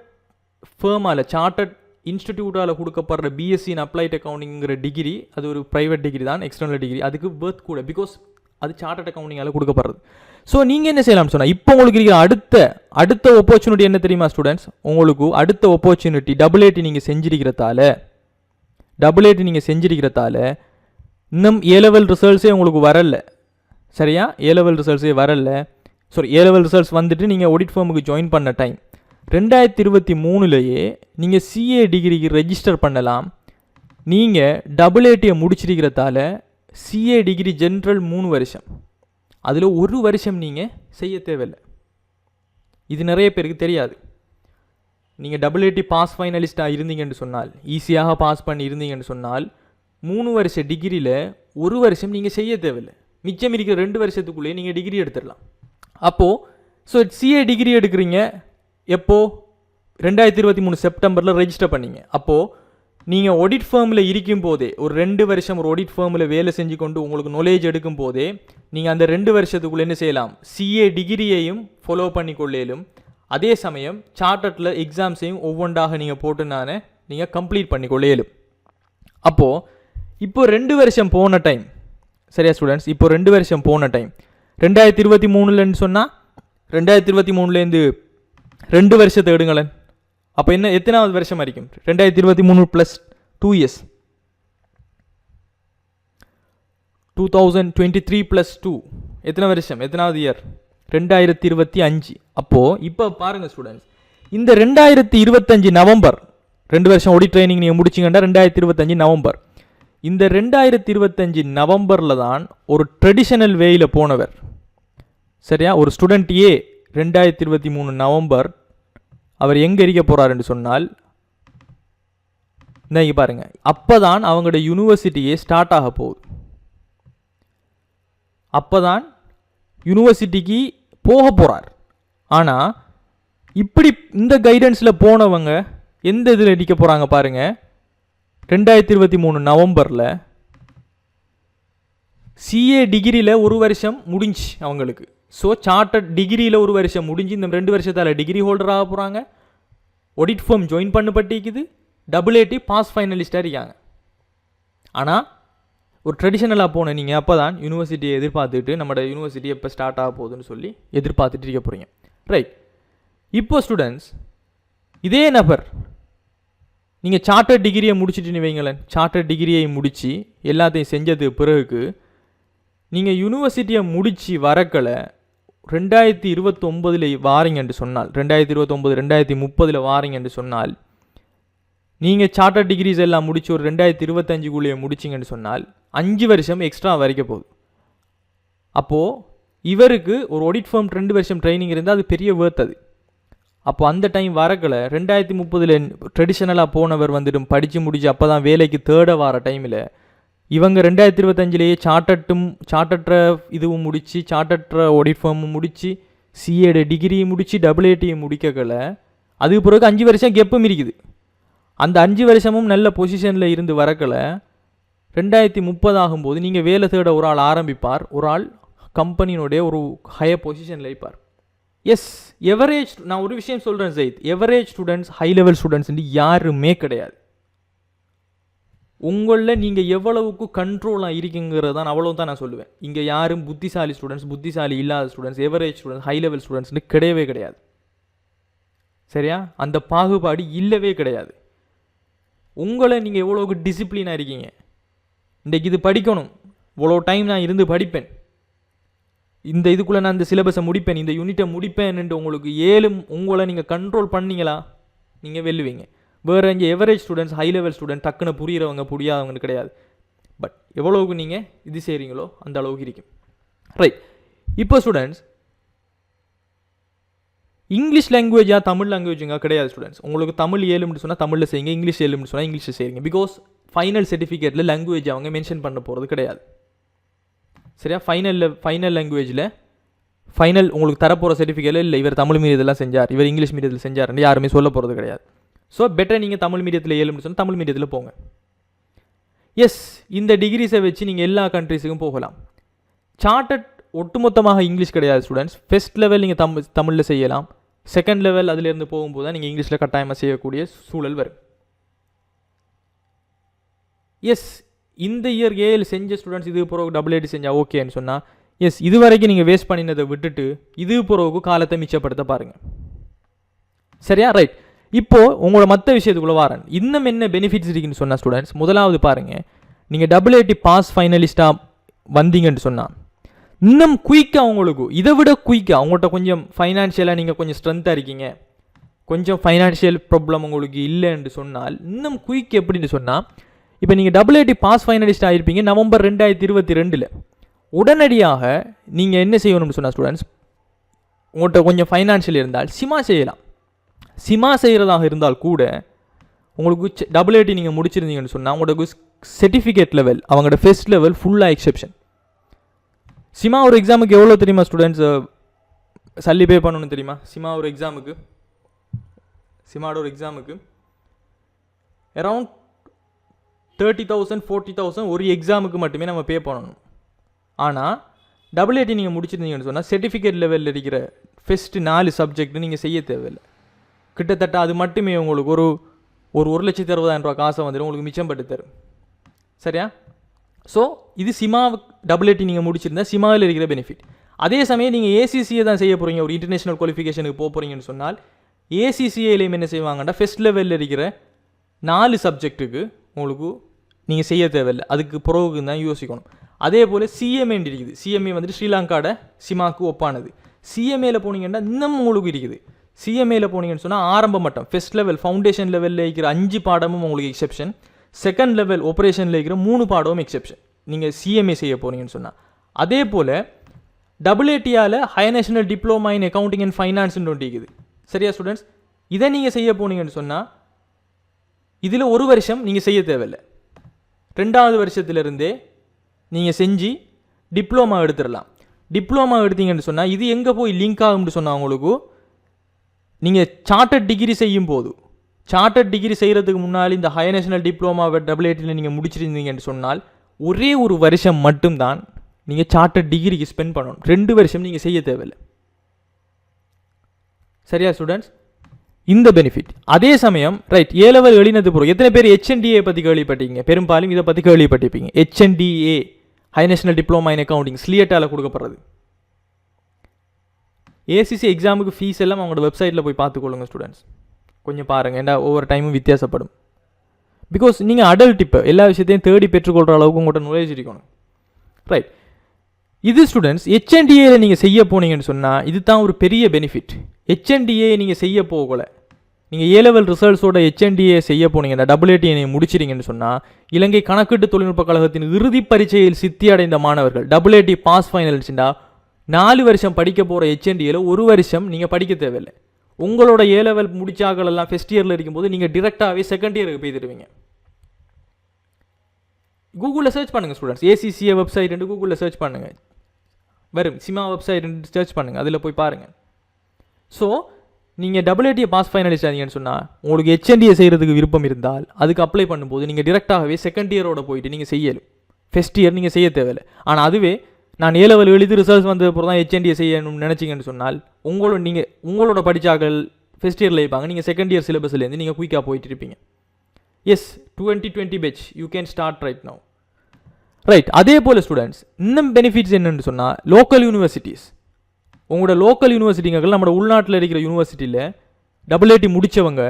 ஃபேமால் சார்ட்டட் இன்ஸ்டிடியூட்டால் கொடுக்கப்படுற பிஎஸ்சி இன் அப்ளைட் அக்கௌண்டிங்கிற டிகிரி, அது ஒரு ப்ரைவேட் டிகிரி தான், எக்ஸ்டர்னல் டிகிரி, அதுக்கு வேர்த் கூட, பிகாஸ் அது சார்ட்டட் அக்கௌண்டிங்கால் கொடுக்கப்படுறது. ஸோ நீங்கள் என்ன செய்யலாம்னு சொன்னால், இப்போ உங்களுக்கு இருக்கிற அடுத்த ஆப்பர்ச்சுனிட்டி என்ன தெரியுமா ஸ்டூடெண்ட்ஸ்? உங்களுக்கு அடுத்த ஆப்பர்ச்சுனிட்டி AAT நீங்கள் செஞ்சிருக்கிறதால இன்னும் A-level ரிசல்ட்ஸே உங்களுக்கு வரல. சரியா? A-level ரிசல்ட்ஸே வரல. A-level ரிசல்ட்ஸ் வந்துட்டு நீங்கள் ஆடிட் ஃபார்முக்கு ஜாயின் பண்ண டைம் 2023லேயே நீங்கள் CA டிகிரிக்கு ரெஜிஸ்டர் பண்ணலாம். நீங்கள் AATயை முடிச்சிருக்கிறதால CA டிகிரி ஜென்ரல் 3 வருஷம், அதில் 1 வருஷம் நீங்கள் செய்ய தேவையில்லை. இது நிறைய பேருக்கு தெரியாது. நீங்கள் AAT பாஸ் ஃபைனலிஸ்ட்டாக இருந்தீங்கன்னு சொன்னால், ஈஸியாக பாஸ் பண்ணி இருந்தீங்கன்னு சொன்னால் 3 வருஷ டிகிரியில் 1 வருஷம் நீங்கள் செய்ய தேவையில்லை. மிச்சம் இருக்கிற 2 வருஷத்துக்குள்ளேயே நீங்கள் டிகிரி எடுத்துடலாம். அப்போது CA டிகிரி எடுக்கிறீங்க எப்போ? 2023 செப்டம்பரில் ரெஜிஸ்டர் பண்ணீங்க. அப்போது நீங்கள் ஆடிட் ஃபேர்மில் இருக்கும் போதே, ஒரு 2 வருஷம் ஒரு ஆடிட் ஃபேர்மில் வேலை செஞ்சு கொண்டு உங்களுக்கு நாலேஜ் எடுக்கும் போதே நீங்கள் அந்த 2 வருஷத்துக்குள்ளே என்ன செய்யலாம்? CA டிகிரியையும் ஃபாலோ பண்ணி கொள்ளேலும், அதே சமயம் சார்ட்டர்டில் எக்ஸாம்ஸையும் ஒவ்வொன்றாக நீங்கள் போட்டு நீங்கள் கம்ப்ளீட் பண்ணி கொள்ளேலும். அப்போது இப்போ 2 வருஷம் போன டைம், சரியா ஸ்டூடெண்ட்ஸ்? இப்போ 2 வருஷம் போன டைம் 2023லன்னு சொன்னால் 2023லேருந்து 2 வருஷத்தை எடுங்களேன். அப்போ என்ன, எத்தனாவது வருஷம் வரைக்கும்? 2023 + 2 years, 2023 + 2 எத்தனை வருஷம்? எத்தனாவது இயர்? 2025. அப்போது இப்போ பாருங்கள் ஸ்டூடெண்ட்ஸ், இந்த 2025 நவம்பர், 2 வருஷம் ஆடிட் ட்ரைனிங் நீங்கள் முடிச்சிங்கன்னா 2025 நவம்பர், இந்த 2025 நவம்பரில் தான் ஒரு ட்ரெடிஷனல் வேயில் போனவர். சரியா? ஒரு ஸ்டூடெண்ட் 2023 நவம்பர் அவர் எங்கே இருக்க போகிறாருன்னு சொன்னால், இங்கே பாருங்கள், அப்போ தான் அவங்களோட யூனிவர்சிட்டியே ஸ்டார்ட் ஆக போகுது. அப்போ தான் யூனிவர்சிட்டிக்கு போக போகிறார். ஆனால் இப்படி இந்த கைடன்ஸில் போனவங்க எந்த இதில் அடிக்க போகிறாங்க பாருங்கள். 2023 நவம்பரில் CA டிகிரியில் 1 வருஷம் முடிஞ்சு அவங்களுக்கு. ஸோ சார்ட்டட் டிகிரியில் 1 வருஷம் முடிஞ்சு இந்த 2 வருஷத்தால் டிகிரி ஹோல்டர் ஆக போகிறாங்க. ஆடிட் ஃபார்ம் ஜாயின் பண்ணப்பட்டிருக்குது. AAT பாஸ் ஃபைனலிஸ்டாக இருக்காங்க. ஆனால் ஒரு ட்ரெடிஷ்னலாக போன நீங்கள் அப்போ தான் யூனிவர்சிட்டியை எதிர்பார்த்துட்டு, நம்மளோட யூனிவர்சிட்டி எப்போ ஸ்டார்ட் ஆக போகுதுன்னு சொல்லி எதிர்பார்த்துட்டு இருக்க போகிறீங்க. ரைட். இப்போ ஸ்டூடெண்ட்ஸ், இதே நபர் நீங்கள் சார்ட்டட் டிகிரியை முடிச்சுட்டு வைங்களேன், சார்ட்டட் டிகிரியை முடித்து எல்லாத்தையும் செஞ்சது பிறகு நீங்கள் யூனிவர்சிட்டியை முடித்து வரக்களை 2029 வாரீங்கன்னு சொன்னால், 2029 2030 வாரீங்கன்னு சொன்னால், நீங்கள் சார்ட்டட் டிகிரிஸ் எல்லாம் முடித்து ஒரு 2025 முடிச்சிங்கன்னு சொன்னால் 5 வருஷம் எக்ஸ்ட்ரா வரைக்க போகுது. அப்போது இவருக்கு ஒரு ஆடிட் ஃபார்ம் 2 வருஷம் ட்ரைனிங் இருந்தால் அது பெரிய வேர்த். அது அப்போ அந்த டைம் வரக்கலை 2030 ட்ரெடிஷ்னலாக போனவர் வந்துடும் படித்து முடிச்சு அப்போ தான் வேலைக்கு தேட வர டைமில் இவங்க 2025லேயே சார்ட்டற்ற இதுவும் முடித்து, சார்ட்டற்ற ஆடிட் ஃபார்மும் முடித்து, CA டிகிரியும் முடித்து, AATயும் முடிக்கலை. அதுக்கு பிறகு 5 வருஷம் கெப்பும் இருக்குது. அந்த 5 வருஷமும் நல்ல பொசிஷனில் இருந்து வரக்கலை 2030 ஆகும்போது நீங்கள் வேலை தேட ஒரு ஆள் ஆரம்பிப்பார், ஒரு ஆள் கம்பெனியினுடைய ஒரு ஹையர் பொசிஷனில் இருப்பார். எஸ், எவரேஜ், நான் ஒரு விஷயம் சொல்கிறேன் Zaid, average students, high level students யாருமே கிடையாது. உங்களில் நீங்கள் எவ்வளவுக்கு கண்ட்ரோலாக இருக்குங்கிறது தான், அவ்வளோ தான் நான் சொல்லுவேன். இங்கே யாரும் புத்திசாலி ஸ்டூடெண்ட்ஸ், புத்திசாலி இல்லாத students, average students, high level ஸ்டூடெண்ட்ஸ்னு கிடையவே கிடையாது. சரியா? அந்த பாகுபாடு இல்லவே கிடையாது. உங்களை நீங்கள் எவ்வளோக்கு டிசிப்ளினாக இருக்கீங்க, இன்றைக்கு இது படிக்கணும், இவ்வளோ டைம் நான் இருந்து படிப்பேன், இந்த இதுக்குள்ளே நான் இந்த சிலபஸை முடிப்பேன், இந்த யூனிட்டை முடிப்பேன்ட்டு உங்களுக்கு உங்களை நீங்கள் கண்ட்ரோல் பண்ணிங்களா, நீங்கள் வெல்லுவீங்க. வேறு இங்கே average students, high level student, டக்குன்னு புரிகிறவங்க புரியாதவங்க கிடையாது. பட் எவ்வளோவுக்கு நீங்கள் இது செய்கிறீங்களோ அந்த அளவுக்கு இருக்கும். ரைட். இப்போ ஸ்டூடெண்ட்ஸ், இங்கிலீஷ் லாங்குவேஜா தமிழ் லாங்குவேஜுங்க கிடையாது ஸ்டூடெண்ட்ஸ். உங்களுக்கு தமிழ் ஏழும்னு சொன்னால் தமிழில் செய்யுங்க, இங்கிலீஷ் ஏழும்னு சொன்னால் இங்கிலீஷில் செய்யுங்க. பிகாஸ் ஃபைனல் சர்டிஃபிகேட்டில் லாங்குவேஜ் அவங்க மென்ஷன் பண்ண போகிறது கிடையாது. சரியா? ஃபைனல் லாங்குவேஜில் உங்களுக்கு தரப்போகிற சர்டிஃபிகேட்டில் இல்லை இவர் தமிழ் மீடியத்தில் செஞ்சார், இவர் இங்கிலீஷ் மீடியத்தில் செஞ்சார்ன்னு யாருமே சொல்ல போகிறது கிடையாது. ஸோ பெட்டர் நீங்கள் தமிழ் மீடியத்தில் ஏழும்னு சொன்னால் தமிழ் மீடியத்தில் போங்க. எஸ், இந்த டிகிரிஸை வச்சு நீங்கள் எல்லா கண்ட்ரீஸுக்கும் போகலாம். சார்ட்டட் ஒட்டுமொத்தமாக இங்கிலீஷ் கிடையாது ஸ்டூடெண்ட்ஸ். ஃபர்ஸ்ட் லெவல் நீங்கள் தமிழில் செய்யலாம். செகண்ட் லெவல் அதிலேருந்து போகும்போது தான் நீங்கள் இங்கிலீஷில் கட்டாயமாக செய்யக்கூடிய சூழல் வரும். எஸ், இந்த இயர் ஏஎல் செஞ்ச ஸ்டூடெண்ட்ஸ் இது பிறகு டபுள் செஞ்சால் ஓகேன்னு சொன்னால் எஸ், இது வரைக்கும் நீங்கள் வேஸ்ட் பண்ணினதை விட்டுட்டு இது பிறகு காலத்தை மிச்சப்படுத்த பாருங்கள். சரியா? ரைட். இப்போது உங்களோட மற்ற விஷயத்துக்குள்ளே வரேன். இன்னும் என்ன பெனிஃபிட்ஸ் இருக்குன்னு சொன்னால் ஸ்டூடெண்ட்ஸ், முதலாவது பாருங்கள், நீங்கள் டபுள் பாஸ் ஃபைனலிஸ்ட்டாக வந்தீங்கன்னு சொன்னால் இன்னும் குயிக்காக உங்களுக்கு இதை விட குயிக்காக அவங்கள்ட்ட கொஞ்சம் ஃபைனான்ஷியலாக நீங்கள் கொஞ்சம் ஸ்ட்ரென்த்தாக இருக்கீங்க, கொஞ்சம் ஃபைனான்ஷியல் ப்ராப்ளம் உங்களுக்கு இல்லைன்னு சொன்னால் இன்னும் குயிக் எப்படின்னு சொன்னால், இப்போ நீங்கள் டபுள் பாஸ் ஃபைனலிஸ்ட் ஆகிருப்பீங்க நவம்பர் 2022. உடனடியாக நீங்கள் என்ன செய்யணும்னு சொன்னால் ஸ்டூடெண்ட்ஸ், உங்கள்கிட்ட கொஞ்சம் ஃபைனான்ஷியல் இருந்தால் சிமா செய்யலாம். சிமா செய்கிறதாக இருந்தால் கூட உங்களுக்கு டபுள் நீங்கள் முடிச்சிருந்தீங்கன்னு சொன்னால் உங்களுக்கு சர்டிஃபிகேட் லெவல் அவங்களோட ஃபர்ஸ்ட் லெவல் ஃபுல்லாக எக்ஸெப்ஷன். சிமா ஒரு எக்ஸாமுக்கு எவ்வளோ தெரியுமா ஸ்டூடெண்ட்ஸ் சல்லி பே பண்ணணும்னு தெரியுமா? சிமாவோட ஒரு எக்ஸாமுக்கு அரவுண்ட் 30,000 40,000 ஒரு எக்ஸாமுக்கு மட்டுமே நம்ம பே பண்ணணும். ஆனால் டபுள் நீங்கள் முடிச்சிருந்தீங்கன்னு சொன்னால் சர்டிஃபிகேட் லெவலில் இருக்கிற ஃபஸ்ட்டு 4 சப்ஜெக்ட் நீங்கள் செய்ய தேவையில்லை. கிட்டத்தட்ட அது மட்டுமே உங்களுக்கு ஒரு 1,60,000 ரூபா காசை வந்துடும், உங்களுக்கு மிச்சம் பட்டு தரும். சரியா? ஸோ இது சிமா டபுள் நீங்கள் முடிச்சிருந்தா சிமாவில் இருக்கிற பெனிஃபிட். அதே சமயம் நீங்கள் ஏசிசியை தான் செய்ய போகிறீங்க, ஒரு இன்டர்நேஷனல் குவாலிஃபிகேஷனுக்கு போக போகிறீங்கன்னு சொன்னால் ஏசிசிஏலையும் என்ன செய்வாங்கன்னா ஃபஸ்ட் லெவலில் இருக்கிற 4 சப்ஜெக்ட்டுக்கு உங்களுக்கு நீங்கள் செய்ய தேவையில்லை, அதுக்கு பிறகு தான் யோசிக்கணும். அதே போல் சிஎம்ஏ இருக்குது. சிஎம்ஏ வந்துட்டு ஸ்ரீலங்காவோட சிமாக்கு ஒப்பானது. சிஎம்ஏல போனீங்கன்னா இன்னும் உங்களுக்கு இருக்குது. சிஎம்ஏல போனீங்கன்னு சொன்னால் ஆரம்ப மட்டம் ஃபர்ஸ்ட் லெவல் ஃபவுண்டேஷன் லெவலில் இருக்கிற 5 பாடமும் உங்களுக்கு எக்ஸெப்ஷன், செகண்ட் லெவல் ஆப்ரேஷனில் இருக்கிற 3 பாடமும் எக்ஸெப்ஷன் நீங்கள் சிஎம்ஏ செய்ய போனீங்கன்னு சொன்னால். அதே போல் double higher national diploma in accounting and ஃபைனான்ஸ்னு ஒன்று இருக்குது. சரியா ஸ்டூடெண்ட்ஸ்? இதை நீங்கள் செய்ய போனீங்கன்னு சொன்னால் இதில் 1 வருஷம் நீங்கள் செய்ய தேவையில்லை. 2வது வருஷத்துலேருந்தே நீங்கள் செஞ்சு டிப்ளமா எடுத்துடலாம். டிப்ளமா எடுத்தீங்கன்னு சொன்னால் இது எங்கே போய் லிங்க் ஆகும்னு சொன்னால் உங்களுக்கு நீங்கள் சார்ட்டர்ட் டிகிரி செய்யும் போது, சார்ட்டர்ட் டிகிரி செய்கிறதுக்கு முன்னாடி இந்த ஹையர் நேஷனல் டிப்ளமாவை டபுள் நீங்கள் முடிச்சிருந்தீங்கன்னு சொன்னால் ஒரே ஒரு வருஷம் மட்டும்தான் நீங்கள் சார்ட்டர்ட் டிகிரிக்கு ஸ்பெண்ட் பண்ணணும். 2 வருஷம் நீங்கள் செய்ய தேவையில்லை. சரியா ஸ்டூடெண்ட்ஸ்? இந்த பெனிஃபிட். அதே சமயம் ரைட், ஏ லெவல் எழுதினது பிறகு எத்தனை பேர் HNDA பற்றி கேள்விப்பட்டீங்க? பெரும்பாலும் இதை பற்றி கேள்விப்பட்டிருப்பீங்க. HNDA higher national diploma in accounting ஸ்லியட்டால் கொடுக்கப்படுறது. ஏசிசி எக்ஸாமுக்கு ஃபீஸ் எல்லாம் அவங்களோட வெப்சைட்டில் போய் பார்த்துக்கொள்ளுங்க ஸ்டூடெண்ட்ஸ். கொஞ்சம் பாருங்கள், ஏன்னா ஒவ்வொரு டைமும் வித்தியாசப்படும். பிகாஸ் நீங்கள் அடல்ட் இப்போ எல்லா விஷயத்தையும் தேடி பெற்றுக்கொள்கிற அளவுக்கு உங்கள்கிட்ட நாலேஜ் இருக்கணும். ரைட், இது ஸ்டூடெண்ட்ஸ் HNDA நீங்கள் செய்ய போனீங்கன்னு சொன்னால் இது தான் ஒரு பெரிய பெனிஃபிட். HNDA நீங்கள் செய்ய போகலை, நீங்கள் ஏ லெவல் ரிசல்ட்ஸோட HNDA செய்ய போனீங்கன்னா டபுள் நீங்கள் முடிச்சிருங்கன்னு சொன்னால் இலங்கை கணக்கீட்டு தொழில்நுட்ப கழகத்தின் இறுதி பரீட்சையில் சித்தி அடைந்த மாணவர்கள் டபுள் பாஸ் ஃபைனல்ஸ்டா 4 வருஷம் படிக்க போகிற HNDAல 1 வருஷம் நீங்கள் படிக்க தேவையில்லை. உங்களோட ஏ லெவல் முடிச்சாக்களெல்லாம் ஃபஸ்ட் இயரில் இருக்கும்போது நீங்கள் டிரெக்டாகவே செகண்ட் இயருக்கு போய் தருவீங்க. கூகுளில் சர்ச் பண்ணுங்கள் ஸ்டூடெண்ட்ஸ், ACCA வெப்சைட் கூகுளில் சர்ச் பண்ணுங்கள், வரும். சிமா வெப்சைட் சர்ச் பண்ணுங்கள், அதில் போய் பாருங்கள். ஸோ நீங்கள் டபுள் பாஸ் ஃபைனலிஸ்ட் ஆனீங்கன்னு சொன்னால் உங்களுக்கு HNDA செய்கிறதுக்கு விருப்பம் இருந்தால் அதுக்கு அப்ளை பண்ணும்போது நீங்கள் டிரெக்டாகவே செகண்ட் இயரோட போயிட்டு நீங்கள் செய்யலும். ஃபஸ்ட் இயர் நீங்கள் செய்ய தேவையில்லை. ஆனால் அதுவே நான் ஏ லெவல் எழுதி ரிசல்ட்ஸ் வந்த அப்புறம் தான் HNDA செய்யணும்னு நினச்சிங்கன்னு சொன்னால் உங்களோட படித்தாக்கள் ஃபஸ்ட் இயரில் இருப்பாங்க, நீங்கள் செகண்ட் இயர் சிலபஸ்லேருந்து நீங்கள் குயிக்காக போயிட்டு இருப்பீங்க. Yes, 2020 batch you can start right now. Right, அதே போல் ஸ்டூடெண்ட்ஸ் இன்னும் பெனிஃபிட்ஸ் என்னென்னு சொன்னால் லோக்கல் யூனிவர்சிட்டிஸ், உங்களோட லோக்கல் யூனிவர்சிட்டிங்கள் நம்ம உள்நாட்டில் இருக்கிற யூனிவர்சிட்டியில் டபுள் முடித்தவங்க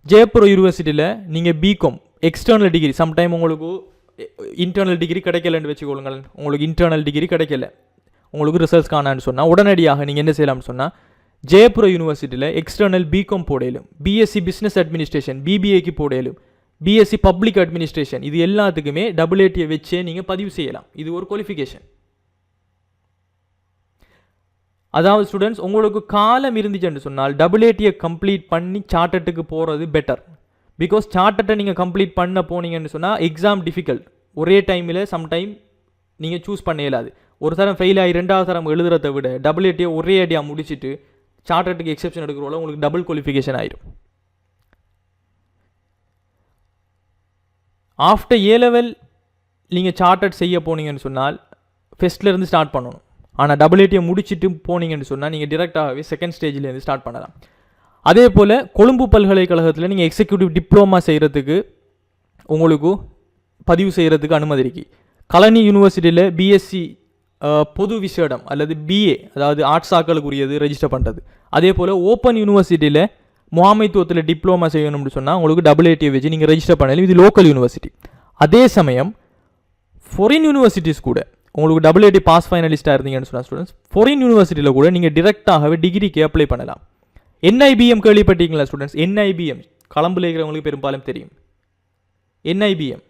ஜெயப்புரம் யூனிவர்சிட்டியில் நீங்கள் பிகாம் எக்ஸ்டர்னல் டிகிரி, சம்டைம் உங்களுக்கு இன்டர்னல் டிகிரி கிடைக்கலன்னு வச்சுக்கொள்ளுங்கள், உங்களுக்கு இன்டர்னல் டிகிரி கிடைக்கல, உங்களுக்கு ரிசல்ட்ஸ் காணான்னு சொன்னால் உடனடியாக நீங்கள் என்ன செய்யலாம்னு சொன்னால் ஜெயப்புரம் யூனிவர்சிட்டியில் எக்ஸ்டர்னல் பிகாம் போடையிலும், பிஎஸ்சி பிஸ்னஸ் அட்மினிஸ்ட்ரேஷன் பிபிஏக்கு போடையிலும், பிஎஸ்சி பப்ளிக் அட்மினிஸ்ட்ரேஷன் இது எல்லாத்துக்குமே டபுள் வச்சே நீங்கள் பதிவு செய்யலாம். இது ஒரு குவாலிஃபிகேஷன். அதாவது ஸ்டூடெண்ட்ஸ் உங்களுக்கு காலம் இருந்துச்சுன்னு சொன்னால் டபுள் கம்ப்ளீட் பண்ணி சார்ட்டர்ட்டுக்கு போகிறது பெட்டர். பிகாஸ் சார்ட்டர்ட்டை நீங்கள் கம்ப்ளீட் பண்ண போனீங்கன்னு சொன்னால் எக்ஸாம் டிஃபிகல்ட், ஒரே டைமில் சம்டைம் நீங்கள் சூஸ் பண்ண இயலாது. ஒரு தரம் ஃபெயில் ஆகி 2வது தரம் எழுதுறதை விட டபுள் ஒரே ஐடியா முடிச்சுட்டு சார்ட்டர்ட்டுக்கு எக்ஸெப்ஷன் எடுக்கிறோம், உங்களுக்கு டபுள் குவாலிஃபிகேஷன் ஆயிடும். ஆஃப்டர் ஏ லெவல் நீங்கள் சார்ட்டர்ட் செய்ய போனீங்கன்னு சொன்னால் ஃபஸ்ட்லேருந்து ஸ்டார்ட் பண்ணணும். ஆனால் டபிள்யூடியை முடிச்சுட்டு போனீங்கன்னு சொன்னால் நீங்கள் டிரெக்டாகவே செகண்ட் ஸ்டேஜ்லேருந்து ஸ்டார்ட் பண்ணலாம். அதே போல் கொழும்பு பல்கலைக்கழகத்தில் நீங்கள் எக்ஸிக்யூட்டிவ் டிப்ளமா செய்கிறதுக்கு உங்களுக்கு பதிவு செய்கிறதுக்கு அனுமதி இருக்கு. கலனி யூனிவர்சிட்டியில் பிஎஸ்சி பொது விசேடம் அல்லது பிஏ அதாவது ஆர்ட்ஸ் ஆக்களுக்குரியது ரெஜிஸ்டர் பண்ணுறது. அதே போல் ஓப்பன் யூனிவர்சிட்டியில் முகாமைத்துவத்தில் டிப்ளமா செய்யணும்னு சொன்னால் உங்களுக்கு டபிள்யூடியை வச்சு நீங்கள் ரெஜிஸ்டர் பண்ணலாம். இது லோக்கல் யூனிவர்சிட்டி. அதே சமயம் ஃபாரின் யூனிவர்சிட்டிஸ் கூட உங்களுக்கு டபிள்யூடி பாஸ் ஃபைனலிஸ்ட்டாக இருந்தீங்கன்னு சொன்னால் ஸ்டூடெண்ட்ஸ் ஃபாரின் யூனிவர்சிட்டியில் கூட நீங்கள் டிரெக்டாகவே டிகிரிக்கு அப்ளை பண்ணலாம். என்ஐபிஎம் கேள்விப்பட்டீங்களா ஸ்டூடெண்ட்ஸ்? என்ஐபிஎம் களம்பில் இருக்கிறவங்களுக்கு பெரும்பாலும் தெரியும். NIPM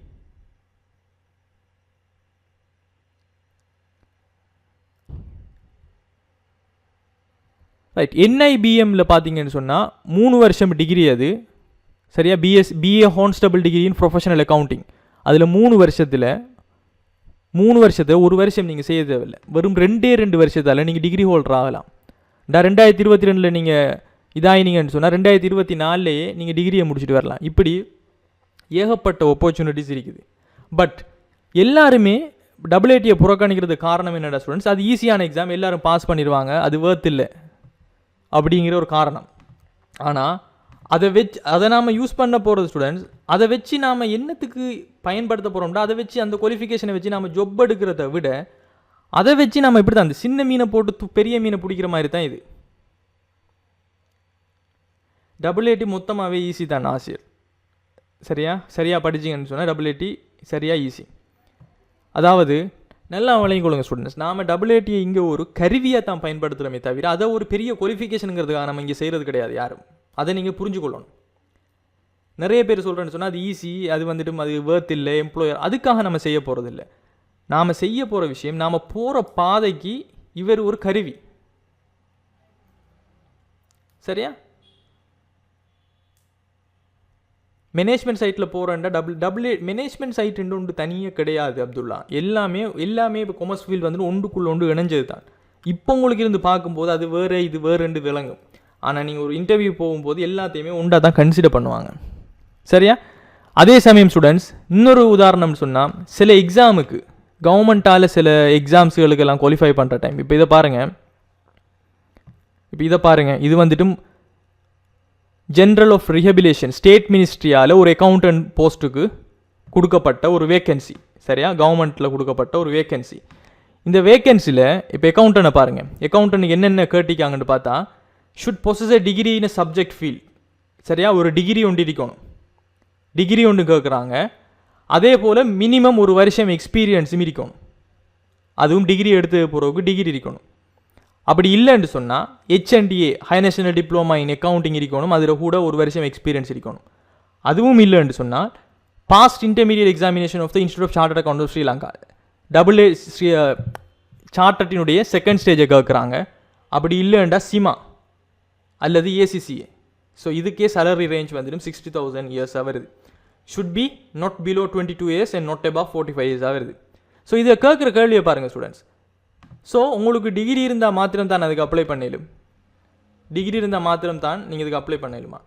right. என்ஐபிஎம்மில் பார்த்தீங்கன்னு சொன்னால் 3 வருஷம் டிகிரி அது சரியா. பிஏ ஹான்ஸ்டபிள் டிகிரி இன் ப்ரொஃபஷனல் அக்கௌண்டிங். அதில் 3 வருஷத்தில் 1 வருஷம் நீங்கள் செய்ய தேவையில்லை. வெறும் 2 வருஷத்தால் நீங்கள் டிகிரி ஹோல்டர் ஆகலாம். 2022 நீங்கள் இதாகினீங்கன்னு சொன்னால் 2024 நீங்கள் டிகிரியை முடிச்சுட்டு வரலாம். இப்படி ஏகப்பட்ட ஆப்பர்ச்சுனிட்டிஸ் இருக்குது. பட் எல்லாருமே டபிள்யூடியை புறக்கணிக்கிறது காரணம் என்னடா ஸ்டூடெண்ட்ஸ்? அது ஈஸியான எக்ஸாம், எல்லோரும் பாஸ் பண்ணிடுவாங்க, அது வேர்த் இல்லை அப்படிங்கிற ஒரு காரணம். ஆனால் அதை நாம் யூஸ் பண்ண போகிறது ஸ்டூடெண்ட்ஸ், அதை வச்சு நாம் என்னத்துக்கு பயன்படுத்த போகிறோம்னா அதை வச்சு அந்த குவாலிஃபிகேஷனை வச்சு நாம் ஜொப் எடுக்கிறத விட அதை வச்சு நம்ம இப்படி தான் அந்த சின்ன மீனை போட்டு பெரிய மீனை பிடிக்கிற மாதிரி தான் இது. டபிள்யூடி மொத்தமாகவே ஈஸி தான் ஆசிரியர். சரியாக படிச்சிங்கன்னு சொன்னால் டபிள்யூடி சரியாக ஈஸி. அதாவது நல்லா விளங்கி கொள்ளுங்க ஸ்டூடெண்ட்ஸ், நாம் டபிள்யூடியை இங்கே ஒரு கருவியாக தான் பயன்படுத்துகிறோமே தவிர அதை ஒரு பெரிய குவாலிஃபிகேஷனுங்கிறதுக்காக நம்ம இங்கே செய்கிறது கிடையாது யாரும். அதை நீங்கள் புரிஞ்சுக்கொள்ளணும். நிறைய பேர் சொல்கிறேன்னு சொன்னால் அது ஈஸி, அது வந்துட்டு அது வேர்த் இல்லை, எம்ப்ளாயர், அதுக்காக நம்ம செய்ய போகிறது இல்லை. நாம் செய்ய போகிற விஷயம், நாம் போகிற பாதைக்கு இவர் ஒரு கருவி. சரியா? மேனேஜ்மெண்ட் சைட்டில் போகிறேன்டா மேனேஜ்மெண்ட் சைட்டுன்னு ஒன்று தனியாக கிடையாது அப்துல்லா. எல்லாமே இப்போ கொமர்ஸ் ஃபீல்டு வந்துட்டு ஒன்றுக்குள்ளே இணைஞ்சது தான். இப்போ உங்களுக்கு இருந்து பார்க்கும்போது அது வேறு இது வேறுண்டு விளங்கும். ஆனால் நீங்கள் ஒரு இன்டர்வியூ போகும்போது எல்லாத்தையுமே ஒன்றா தான் கன்சிடர் பண்ணுவாங்க. சரியா? அதே சமயம் ஸ்டூடெண்ட்ஸ் இன்னொரு உதாரணம்னு சொன்னால் சில எக்ஸாமுக்கு கவர்மெண்ட்டால் சில எக்ஸாம்ஸுகளுக்கெல்லாம் குவாலிஃபை பண்ணுற டைம் இப்போ இதை பாருங்கள். இது வந்துட்டு ஜென்ரல் ஆஃப் ரிஹபிலேஷன் ஸ்டேட் மினிஸ்ட்ரியால் ஒரு அக்கௌண்டன்ட் போஸ்ட்டுக்கு கொடுக்கப்பட்ட ஒரு வேக்கன்சி. சரியா? கவர்மெண்ட்டில் கொடுக்கப்பட்ட ஒரு வேக்கன்சி. இந்த வேக்கன்சியில் இப்போ அக்கௌண்டனை பாருங்கள். அக்கௌண்டனுக்கு என்னென்ன கேட்டிக்காங்கன்னு பார்த்தா should possess a degree in a subject field. சரியா? ஒரு டிகிரி ஒன்று இருக்கணும். டிகிரி ஒன்று கேட்குறாங்க. அதே போல் மினிமம் 1 வருஷம் எக்ஸ்பீரியன்ஸும் இருக்கணும். அதுவும் டிகிரி எடுத்து போகிறவங்க டிகிரி இருக்கணும். அப்படி இல்லைன்னு சொன்னால் HNDA high national diploma in accounting இருக்கணும். அதில் கூட 1 வருஷம் எக்ஸ்பீரியன்ஸ் இருக்கணும். அதுவும் இல்லைன்னு சொன்னால் passed intermediate examination of the institute of chartered account of Sri Lanka சார்ட்டர்ட்டினுடைய செகண்ட் ஸ்டேஜை கேட்குறாங்க. அப்படி இல்லைண்டா சிமா அல்லது ACCA. ஸோ இதுக்கே சேலரி ரேஞ்ச் வந்துடும் 60,000 இயர்ஸாக வருது. Should be not below 22 years and not above 45 இயர்ஸாக வருது. ஸோ இதை கேட்குற கேள்வியை பாருங்கள் ஸ்டூடெண்ட்ஸ். ஸோ உங்களுக்கு டிகிரி இருந்தால் மாத்திரம் தான் அதுக்கு அப்ளை பண்ணிடும். டிகிரி இருந்தால் மாத்திரம் தான் நீங்கள் இதுக்கு அப்ளை பண்ணிடுமா?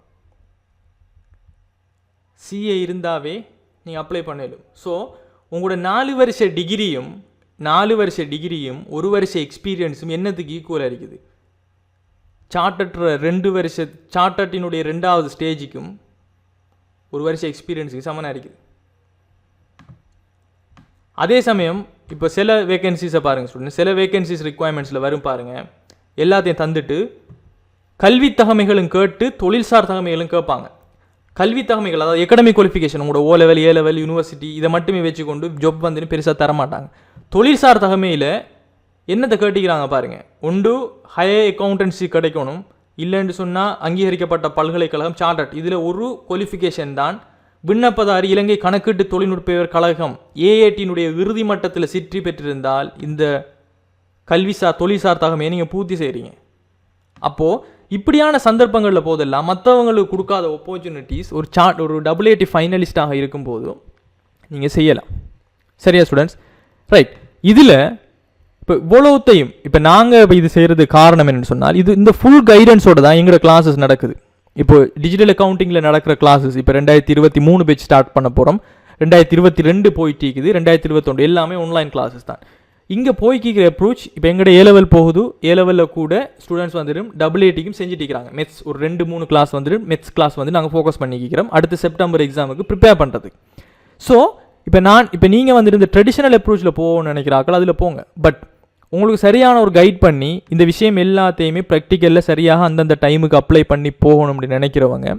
CA இருந்தாவே நீங்கள் அப்ளை பண்ணிடும். ஸோ உங்களோட 4 வருஷ டிகிரியும் 1 வருஷ எக்ஸ்பீரியன்ஸும் என்னத்துக்கு ஈக்குவலாக இருக்குது? சார்ட்டர்ட்டினுடைய 2வது ஸ்டேஜுக்கும் 1 வருஷ எக்ஸ்பீரியன்ஸுக்கு சமனாக இருக்குது. அதே சமயம் இப்போ சில வேகன்சிஸை பாருங்கள் ஸ்டூடெண்ட், சில வேகன்சிஸ் ரிக்குவயர்மெண்ட்ஸில் வரும் பாருங்கள். எல்லாத்தையும் தந்துட்டு கல்வி தகமைகளும் கேட்டு தொழில்சார் தகமைகளும் கேட்பாங்க. கல்வி தகமைகள் அதாவது எக்கடமிக் குவாலிஃபிகேஷன் உங்களோட O level A level university இதை மட்டுமே வச்சுக்கொண்டு ஜாப் வந்து பெருசாக தரமாட்டாங்க. தொழில்சார் தகமையில் என்னத்தை கேட்டிக்கிறாங்க பாருங்கள். ஒன்று ஹையர் அக்கௌண்டன்சி கிடைக்கணும், இல்லைன்னு சொன்னால் அங்கீகரிக்கப்பட்ட பல்கலைக்கழகம் சார்ட்டர்ட். இதில் ஒரு குவாலிஃபிகேஷன் தான் விண்ணப்பதாரி இலங்கை கணக்கீட்டு தொழில்நுட்ப கழகம் AAT-னுடைய இறுதி மட்டத்தில் சிற்றி பெற்றிருந்தால் இந்த தொழில்சார் தகமையை நீங்கள் பூர்த்தி செய்கிறீங்க. அப்போது இப்படியான சந்தர்ப்பங்களில் போதெல்லாம் மற்றவங்களுக்கு கொடுக்காத ஆப்பர்ச்சுனிட்டிஸ் ஒரு WAT ஃபைனலிஸ்டாக இருக்கும்போது நீங்கள் செய்யலாம். சரியா ஸ்டூடெண்ட்ஸ்? ரைட். இதில் இப்போ இவ்வளோத்தையும் இப்போ நாங்கள் இது செய்கிறது காரணம் என்னென்னு சொன்னால் இந்த ஃபுல் கைடன்ஸோடு தான் எங்களோட கிளாஸஸ் நடக்குது. இப்போ டிஜிட்டல் அக்கௌண்டிங்கில் நடக்கிற கிளாஸஸ் இப்போ 2023 பேட்ச் ஸ்டார்ட் பண்ண போகிறோம். 2022 போயிட்டு இருக்குது, 2021 எல்லாமே ஆன்லைன் கிளாஸஸ் தான். இங்கே போய்க்கிற அப்ரோச் இப்போ எங்கள்ட ஏ லெவல் போகுது, ஏ லெவலில் கூட ஸ்டூடெண்ட்ஸ் வந்துடும் டபுள் ஏடிக்கும் செஞ்சுட்டிருக்கிறாங்க. மெத்ஸ் ஒரு 2-3 கிளாஸ் வந்துடும், மெத்ஸ் கிளாஸ் வந்து நாங்கள் ஃபோக்கஸ் பண்ணிக்கிறோம் அடுத்த செப்டம்பர் எக்ஸாமுக்கு ப்ரிப்பேர் பண்ணுறதுக்கு. ஸோ இப்போ நீங்கள் வந்துட்டு இந்த ட்ரெடிஷ்னல் அப்ரோச்சில் போகணும்னு நினைக்கிறாக்கள் அதில் போங்க. பட் உங்களுக்கு சரியான ஒரு கைட் பண்ணி இந்த விஷயம் எல்லாத்தையுமே ப்ராக்டிக்கலில் சரியாக அந்தந்த டைமுக்கு அப்ளை பண்ணி போகணும் அப்படின்னு நினைக்கிறவங்க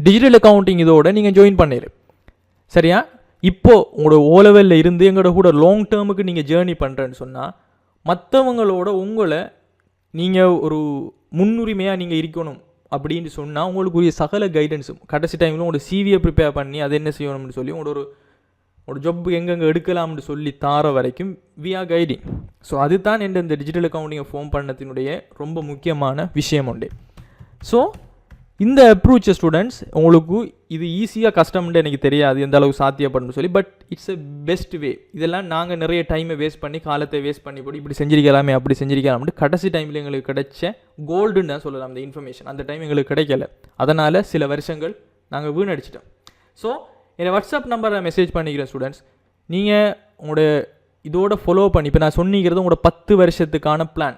டிஜிட்டல் அக்கௌண்டிங் இதோட நீங்கள் ஜாயின் பண்ணிடு. சரியா? இப்போது உங்களோட ஓ லெவலில் இருந்து எங்களோட கூட லாங் டேர்முக்கு நீங்கள் ஜேர்னி பண்ணுறேன்னு சொன்னால் மற்றவங்களோட உங்களை நீங்கள் ஒரு முன்னுரிமையாக நீங்கள் இருக்கணும் அப்படின்னு சொன்னால் உங்களுக்குரிய சகல கைடன்ஸும் கடைசி டைமில் உங்களோட சிவியை ப்ரிப்பேர் பண்ணி அதை என்ன செய்யணும்னு சொல்லி உங்களோட ஒரு ஜப் எங்கெங்கே எடுக்கலாம்னு சொல்லி தார வரைக்கும் வி ஆர் கைடிங். ஸோ அதுதான் இந்த டிஜிட்டல் அக்கௌண்டிங்கை ஃபார்ம் பண்ணத்தினுடைய ரொம்ப முக்கியமான விஷயம் உண்டு. ஸோ இந்த அப்ரோச் ஸ்டூடெண்ட்ஸ் உங்களுக்கு இது ஈஸியாக கஷ்டம்னு எனக்கு தெரியாது எந்த அளவுக்கு சாத்தியப்படணும்னு சொல்லி, but it's a best way. இதெல்லாம் நாங்கள் நிறைய டைமை வேஸ்ட் பண்ணி காலத்தை வேஸ்ட் பண்ணி போட்டு இப்படி செஞ்சிருக்கலாமே அப்படி செஞ்சிருக்கலாம்னு கடைசி டைமில் எங்களுக்கு கிடைச்ச கோல்டுன்னு தான் சொல்லலாம் அந்த இன்ஃபர்மேஷன். அந்த டைம் எங்களுக்கு கிடைக்கல, அதனால் சில வருஷங்கள் நாங்கள் வீணடிச்சிட்டோம். ஸோ என்னை வாட்ஸ்அப் நம்பரை மெசேஜ் பண்ணிக்கிறேன் ஸ்டூடெண்ட்ஸ், நீங்கள் உங்களோட இதோட ஃபாலோ பண்ணி இப்போ நான் சொன்னிக்கிறது உங்களோட 10 வருஷத்துக்கான பிளான்.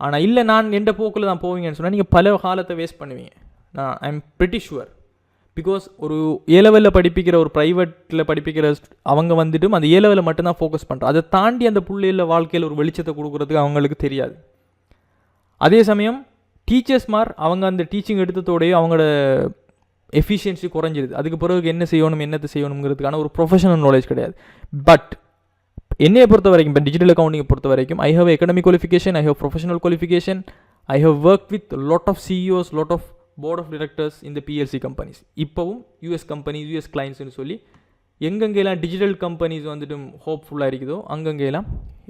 ஆனால் இல்லை நான் எந்த போக்கில் தான் போவீங்கன்னு சொன்னால் நீங்கள் பல காலத்தை வேஸ்ட் பண்ணுவீங்க. நான் I am pretty sure. Because ஒரு ஏ லெவலில் படிப்பிக்கிற ஒரு ப்ரைவேட்டில் படிப்பிக்கிற அவங்க வந்துட்டு அந்த ஏ லெவலில் மட்டும்தான் ஃபோக்கஸ் பண்ணுறோம். அதை தாண்டி அந்த பிள்ளைகள வாழ்க்கையில் ஒரு வெளிச்சத்தை கொடுக்குறதுக்கு அவங்களுக்கு தெரியாது. அதே சமயம் டீச்சர்ஸ்மார் அவங்க அந்த டீச்சிங் எடுத்ததோடையே அவங்களோட எஃபிஷியன்சி குறைஞ்சிருது. அதுக்கு பிறகு என்ன செய்யணும் என்னத்தை செய்யணுங்கிறதுக்கான ஒரு ப்ரொஃபஷனல் நாலேஜ் கிடையாது. பட் என்னையை பொறுத்த வரைக்கும் இப்போ டிஜிட்டல் அக்கௌண்டிங்கை பொறுத்த வரைக்கும் I have economic qualification, I have professional qualification, I have work with lot of CEOs, lot of board of directors இந்த பிஎல்சி கம்பெனிஸ். இப்போவும் யூஎஸ் கம்பெனிஸ், யூஎஸ் கிளைண்ட்ஸ்னு சொல்லி எங்கெங்கெல்லாம் டிஜிட்டல் கம்பெனிஸ் வந்துட்டு ஹோப்ஃபுல்லாக இருக்குதோ அங்கங்கெல்லாம்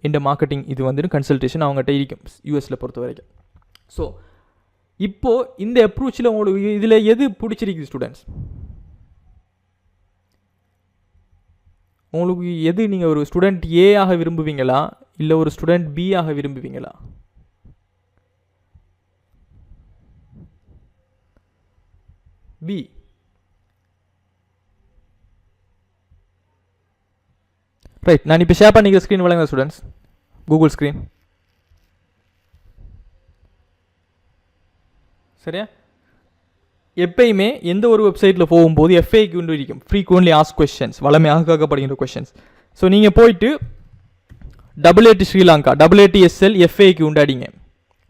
இந்த மார்க்கெட்டிங் இது வந்துட்டு கன்சல்டேஷன் அவங்ககிட்ட இருக்கும் யூஎஸில் பொறுத்த வரைக்கும். ஸோ இப்போது இந்த அப்ரோச்சில் உங்களுக்கு இதில் எது பிடிச்சிருக்கு ஸ்டூடெண்ட்ஸ்? உங்களுக்கு எது நீங்கள் ஒரு ஸ்டூடெண்ட் ஏ ஆக விரும்புவீங்களா இல்லை ஒரு ஸ்டூடெண்ட் பி ஆக விரும்புவீங்களா? பி. ரைட், நான் இப்போ ஷேர் பண்ணிக்கிற ஸ்க்ரீன் வழங்க ஸ்டூடெண்ட்ஸ், கூகுள் ஸ்க்ரீன். சரியா? எப்பயுமே எந்த ஒரு வெப்சைட்டில் போகும்போது எஃப்ஏக்யூ இருக்கும், ஃப்ரீக்வென்ட்லி ஆஸ்க் கொஸ்டின்ஸ், வளமையாக கேட்கப்படுகிற கொஸ்டின்ஸ். ஸோ நீங்கள் போயிட்டு WAT ஸ்ரீலங்கா, WATSL எஃப்ஏக்யூ அடிங்க.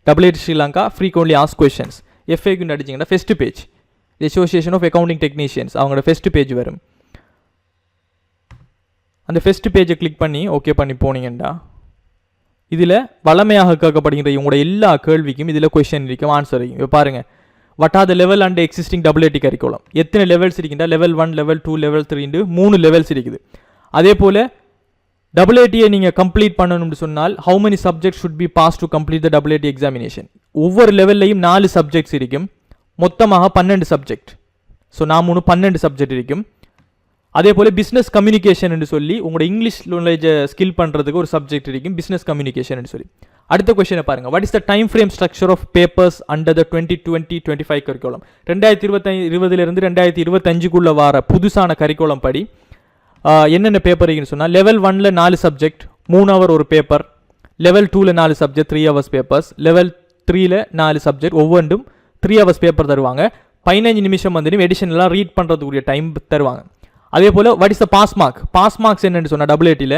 WAT Sri Lanka frequently asked questions FAQ அடிச்சிங்கன்னா first page association of accounting technicians அவங்களோட ஃபஸ்ட்டு பேஜ் வரும். அந்த ஃபஸ்ட்டு பேஜை கிளிக் பண்ணி ஓகே பண்ணி போனீங்கன்னா இதில் வளமையாக கேட்கப்படுகின்ற உங்களோட எல்லா கேள்விக்கும் இதில் கொஸ்டின் இருக்கும், ஆன்சர் இருக்கும். இப்போ பாருங்கள், what are the level and existing WAT curriculum, எத்தனை லெவல்ஸ் இருக்கின்றா, லெவல் 1, லெவல் 2, லெவல் 3 3 லெவல்ஸ் இருக்குது. அதே போல் WAT-ஐ நீங்கள் கம்ப்ளீட் பண்ணணும்னு சொன்னால் how many subjects should be passed to complete the WAT examination. ஒவ்வொரு லெவல்லையும் 4 சப்ஜெக்ட்ஸ் இருக்கும், மொத்தமாக 12 சப்ஜெக்ட். ஸோ நான் 12 சப்ஜெக்ட் இருக்கும். அதே போல் பிஸ்னஸ் கம்யூனிகேஷன் என்று சொல்லி உங்களோட இங்கிலீஷ் நாலேஜை ஸ்கில் பண்ணுறதுக்கு ஒரு சப்ஜெக்ட் இருக்கும், பிஸ்னஸ் கம்யூனிகேஷன் சொல்லி. அடுத்த கொஸ்டினை பாருங்கள், what is the time frame structure of papers under the 2020-25 curriculum. 2020 2025 வர புதுசான கரிக்குலம் படி என்னென்ன பேப்பர் இருக்குன்னு சொன்னால் லெவல் 1ல் 4 சப்ஜெக்ட் 3 ஹவர் ஒரு பேப்பர், லெவல் 2ல் 4 சப்ஜெக்ட் 3 ஹவர்ஸ் பேப்பர்ஸ், லெவல் 3ல் 4 சப்ஜெக்ட் ஒவ்வொன்றும் 3 ஹவர்ஸ் பேப்பர் தருவாங்க. 15 நிமிஷம் வந்துட்டு எடிஷனலாக ரீட் பண்ணுறதுக்குரிய டைம் தருவாங்க. அதே போல் what is the pass mark, pass marks என்னென்னு சொன்னால் WAT-ல்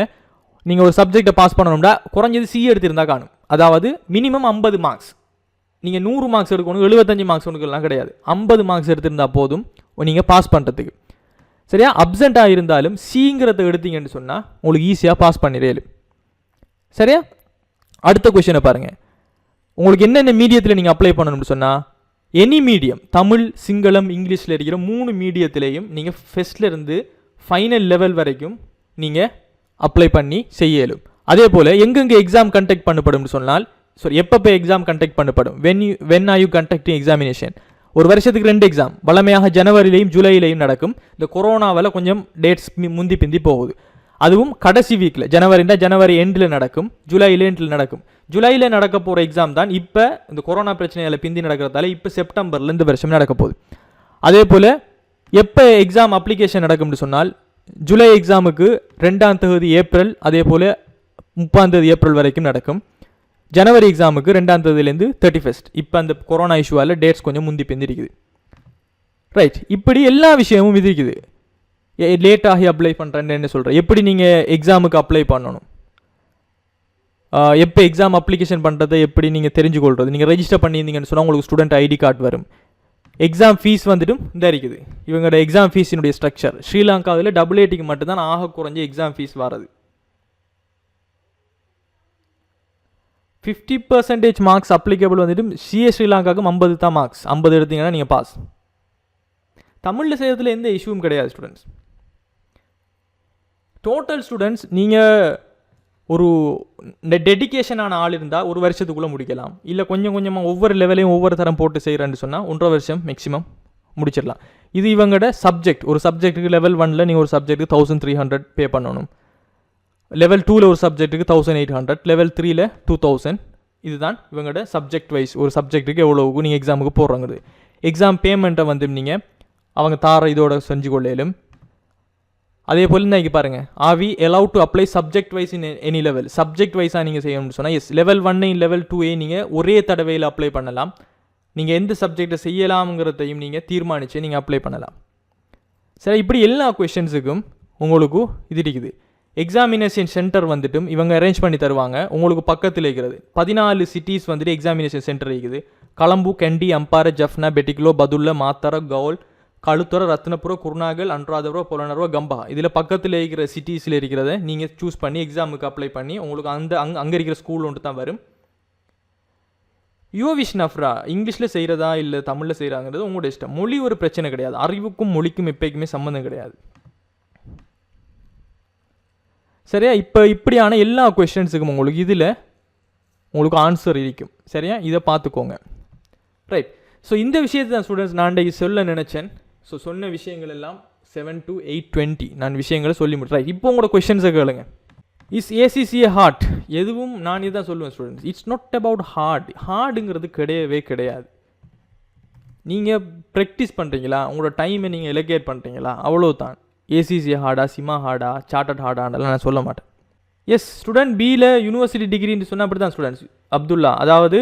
நீங்கள் ஒரு சப்ஜெக்டை பாஸ் பண்ணணும்னா குறைஞ்சது சி எடுத்திருந்தால் காணும். அதாவது மினிமம் 50 மார்க்ஸ். நீங்கள் 100 மார்க்ஸ் எடுக்கணும், 75 மார்க்ஸ் ஒன்றுக்கெல்லாம் கிடையாது, 50 மார்க்ஸ் எடுத்திருந்தால் போதும் நீங்கள் பாஸ் பண்ணுறதுக்கு. சரியா? அப்சென்ட்டாக இருந்தாலும் சிங்கிறத எடுத்தீங்கன்னு சொன்னால் உங்களுக்கு ஈஸியாக பாஸ் பண்ணிடல. சரியா? அடுத்த கொஸ்டினை பாருங்கள், உங்களுக்கு என்னென்ன மீடியத்தில் நீங்கள் அப்ளை பண்ணணும்னு சொன்னால் எனி மீடியம், தமிழ், சிங்களம், இங்கிலீஷில் இருக்கிற 3 மீடியத்திலையும் நீங்கள் ஃபஸ்ட்லேருந்து ஃபைனல் லெவல் வரைக்கும் நீங்கள் அப்ளை பண்ணி செய்யலும். அதே போல் எங்கெங்கே எக்ஸாம் கண்டக்ட் பண்ணப்படும் சொன்னால் எப்போ எக்ஸாம் கண்டக்ட் பண்ணப்படும், வென் ஆர் யூ கண்டக்டிங் எக்ஸாமினேஷன். ஒரு வருஷத்துக்கு 2 எக்ஸாம், வளமையாக ஜனவரிலையும் ஜூலைலையும் நடக்கும். இந்த கொரோனாவில் கொஞ்சம் டேட்ஸ் முந்தி பிந்தி போகுது. அதுவும் கடைசி வீக்கில், ஜனவரி எண்டில் நடக்கும், ஜூலையில் எண்டில் நடக்கும். ஜூலையில் நடக்க போகிற எக்ஸாம் தான் இப்போ இந்த கொரோனா பிரச்சனையில் பிந்தி நடக்கிறதால இப்போ செப்டம்பரில் இந்த வருஷம் நடக்க போகுது. அதே போல் எப்போ எக்ஸாம் அப்ளிகேஷன் நடக்கும்னு சொன்னால் ஜூலை எக்ஸாமுக்கு 2ஆம் தேதி ஏப்ரல், அதே போல் 30 ஏப்ரல் வரைக்கும் நடக்கும். ஜனவரி எக்ஸாமுக்கு 2 31. இப்போ அந்த கொரோனா இஷ்யூவால் டேட்ஸ் கொஞ்சம் முந்தி பெந்திருக்குது. ரைட், இப்படி எல்லா விஷயமும் இது இருக்குது. லேட்டாகி அப்ளை பண்ணுறேன்னு என்ன சொல்கிறேன், எப்படி நீங்கள் எக்ஸாமுக்கு அப்ளை பண்ணணும், எப்போ எக்ஸாம் அப்ளிகேஷன் பண்ணுறதை எப்படி நீங்கள் தெரிஞ்சுக்கொள்வது, நீங்கள் ரெஜிஸ்டர் பண்ணியிருந்தீங்கன்னு சொன்னால் உங்களுக்கு ஸ்டூடெண்ட் ஐடி கார்டு வரும். எக்ஸாம் ஃபீஸ் வந்துட்டும் இந்த இருக்குது. இவங்களோட எக்ஸாம் ஃபீஸினுடைய ஸ்ட்ரக்சர் ஸ்ரீலங்காவில் AATக்கு மட்டும்தான் ஆக குறைஞ்ச எக்ஸாம் ஃபீஸ் வர்றது. 50% மார்க்ஸ் அப்ளிகபிள் வந்துட்டு சிஏ ஸ்ரீலங்காவுக்கு 50 தான் மார்க்ஸ். 50 எடுத்தீங்கன்னா நீங்கள் பாஸ். தமிழில் செய்கிறதுல எந்த இஷ்யூவும் கிடையாது ஸ்டூடெண்ட்ஸ். டோட்டல் ஸ்டூடெண்ட்ஸ் நீங்கள் ஒரு டெடிக்கேஷனான ஆள் இருந்தால் ஒரு வருஷத்துக்குள்ளே முடிக்கலாம். இல்லை கொஞ்சம் கொஞ்சமாக ஒவ்வொரு லெவலையும் ஒவ்வொரு தரம் போட்டு செய்கிறேன்னு சொன்னால் 1.5 வருஷம் மேக்ஸிமம் முடிச்சிடலாம். இது இவங்களோட சப்ஜெக்ட். ஒரு சப்ஜெக்ட்டுக்கு லெவல் 1ல் நீங்கள் ஒரு சப்ஜெக்ட்டுக்கு 1300 பே பண்ணணும். லெவல் 2ல் ஒரு சப்ஜெக்ட்டுக்கு 1800, லெவல் 3ல் 2000. இதுதான் இவங்களோட சப்ஜெக்ட் வைஸ். ஒரு சப்ஜெக்ட்டுக்கு எவ்வளோவுக்கு நீங்கள் எக்ஸாமுக்கு போடுறாங்கிறது. எக்ஸாம் பேமெண்ட்டை வந்து நீங்கள் அவங்க தார இதோட செஞ்சு கொள்ளையிலும். அதே போல் இன்றைக்கி பாருங்கள், are we allowed to apply subject wise in any level. Subject வைஸாக நீங்கள் செய்யணும்னு சொன்னால் எஸ், லெவல் 1 லெவல் 2 நீங்கள் ஒரே தடவையில் அப்ளை பண்ணலாம். நீங்கள் எந்த சப்ஜெக்டை செய்யலாம்ங்கிறதையும் நீங்கள் தீர்மானித்து நீங்கள் அப்ளை பண்ணலாம். சரி, இப்படி எல்லா கொஷின்ஸுக்கும் உங்களுக்கு இது இருக்குது. எக்ஸாமினேஷன் சென்டர் வந்துட்டும் இவங்க அரேஞ்ச் பண்ணி தருவாங்க. உங்களுக்கு பக்கத்தில் இருக்கிறது 14 சிட்டிஸ் வந்துட்டு எக்ஸாமினேஷன் சென்டர் இருக்குது. கலம்பு, கண்டி, அம்பாறை, ஜஃப்னா, பெட்டிக்குலோ, பதுல்ல, மாத்தர, கவுல், கழுத்துறை, ரத்னபுரம், குருநாகல், அன்றாதபுரம், பொலனருவா, கம்பா. இதில் பக்கத்தில் இருக்கிற சிட்டிஸில் இருக்கிறத நீங்கள் சூஸ் பண்ணி எக்ஸாமுக்கு அப்ளை பண்ணி உங்களுக்கு அங்கே இருக்கிற ஸ்கூல் ஒன்று தான் வரும். யோவிஷ்னஃப்ரா இங்கிலீஷில் செய்கிறதா இல்லை தமிழில் செய்கிறாங்கிறது உங்களோட இஷ்டம். மொழி ஒரு பிரச்சனை கிடையாது. அறிவுக்கும் மொழிக்கும் எப்போக்குமே சம்மந்தம் கிடையாது. சரியா? இப்போ இப்படியான எல்லா கொஸ்டின்ஸுக்கும் உங்களுக்கு ஆன்சர் இருக்கும். சரியா? இதை பார்த்துக்கோங்க. ரைட். ஸோ இந்த விஷயத்தை தான் ஸ்டூடெண்ட்ஸ் நான் சொல்ல நினச்சேன். ஸோ சொன்ன விஷயங்கள் எல்லாம் 7 to 8:20 நான் விஷயங்களை சொல்லி முடிச்சேன். இப்போ உங்களோட கொஸ்டின்ஸை கேளுங்க. Is ACCA hard? எதுவும் நான் இதான் சொல்லுவேன் ஸ்டூடெண்ட்ஸ், இட்ஸ் நாட் அபவுட் ஹார்டுங்கிறது கிடையவே கிடையாது. நீங்கள் ப்ராக்டிஸ் பண்ணுறீங்களா, உங்களோட டைமை நீங்கள் எலோகேட் பண்ணுறீங்களா, அவ்வளோதான். ஏசிசிஏ ஹார்டா, சிமா ஹார்டா, சார்ட்டட் ஹார்டாண்டெல்லாம் நான் சொல்ல மாட்டேன். எஸ், ஸ்டூடெண்ட் பியில் யூனிவர்சிட்டி டிகிரின்னு சொன்னால் அப்படி தான் ஸ்டூடெண்ட்ஸ். அப்துல்லா, அதாவது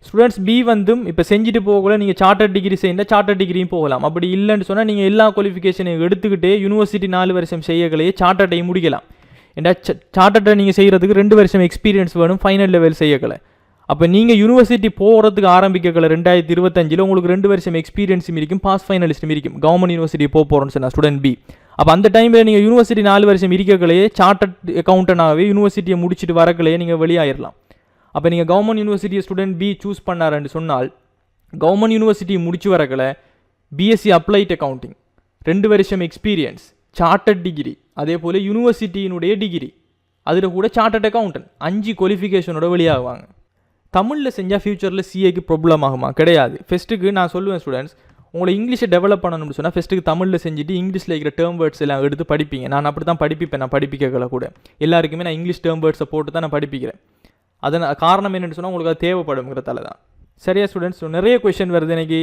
ஸ்டூடெண்ட்ஸ் பி வந்தும் இப்போ செஞ்சுட்டு போகல, நீங்கள் சார்ட்டர் டிகிரி செய்ய சார்ட்டர் டிகிரியும் போகலாம். அப்படி இல்லைன்னு சொன்னால் நீங்கள் எல்லா குவாலிஃபிகேஷனையும் எடுத்துக்கிட்டே யூனிவர்சிட்டி 4 வருஷம் செய்யக்கலையே சார்ட்டர்டையும் முடிக்கலாம். ஏன்னா சார்ட்டர்டை நீங்கள் செய்கிறதுக்கு 2 வருஷம் எக்ஸ்பீரியன்ஸ் வேணும் ஃபைனல் லெவல் செய்யக்கலை. அப்போ நீங்கள் யூனிவர்சிட்டி போகிறதுக்கு ஆரம்பிக்கல 2025 உங்களுக்கு 2 வருஷம் எக்ஸ்பீரியன்ஸும் இருக்கும், பாஸ் ஃபைனலிஸ்ட்டும் இருக்கும். கவர்மெண்ட் யூனிவர்சிட்டி போகிறோன்னு சொன்னால் ஸ்டூடெண்ட் பி. அப்போ அந்த டைமில் நீங்கள் யூனிவர்சிட்டி 4 வருஷம் இருக்கக்கலையே சார்ட்டர்ட் அக்கௌண்டனாகவே யூனிவர்சிட்டியை முடிச்சுட்டு வரக்கலையே நீங்கள் வெளியாயிடலாம். அப்போ நீங்கள் கவர்மெண்ட் யூனிவர்சிட்டியை ஸ்டூடெண்ட் பி சூஸ் பண்ணாருன்னு சொன்னால் கவர்மெண்ட் யூனிவர்சிட்டி முடிச்சு வரக்கலை பிஎஸ்சி அப்ளைட் அக்கௌண்டிங் 2 வருஷம் எக்ஸ்பீரியன்ஸ், சார்ட்டர்ட் டிகிரி, அதே போல் யூனிவர்சிட்டியினுடைய டிகிரி, அதில் கூட சார்ட்டர்ட் அக்கௌண்டன்ட் 5 குவாலிஃபிகேஷனோட வெளியாகுவாங்க. தமிழில் செஞ்சால் ஃப்யூச்சரில் சிஏக்கு ப்ராப்ளம் ஆகுமா? கிடையாது. ஃபஸ்ட்டுக்கு நான் சொல்லுவேன் ஸ்டூடெண்ட்ஸ், உங்களை இங்கிலீஷை டெவலப் பண்ணணும்னு சொன்னால் ஃபஸ்ட்டுக்கு தமிழில் செஞ்சுட்டு இங்கிலீஷில் இருக்கிற டேர்ம் வேர்ட்ஸ் எல்லாம் எடுத்து படிப்பீங்க. நான் அப்படி தான் படிப்பேன். நான் படிப்பிக்கல கூட எல்லாருக்குமே நான் இங்கிலீஷ் டேர்ம் வேர்ட்ஸை போட்டு தான் நான் படிப்பிக்கிறேன். அதன் காரணம் என்னென்னு சொன்னால் உங்களுக்கு அது தேவைப்படுங்கிறதால தான். சரியா ஸ்டூடெண்ட்ஸ்? நிறைய கொஷின் வருது எனக்கு.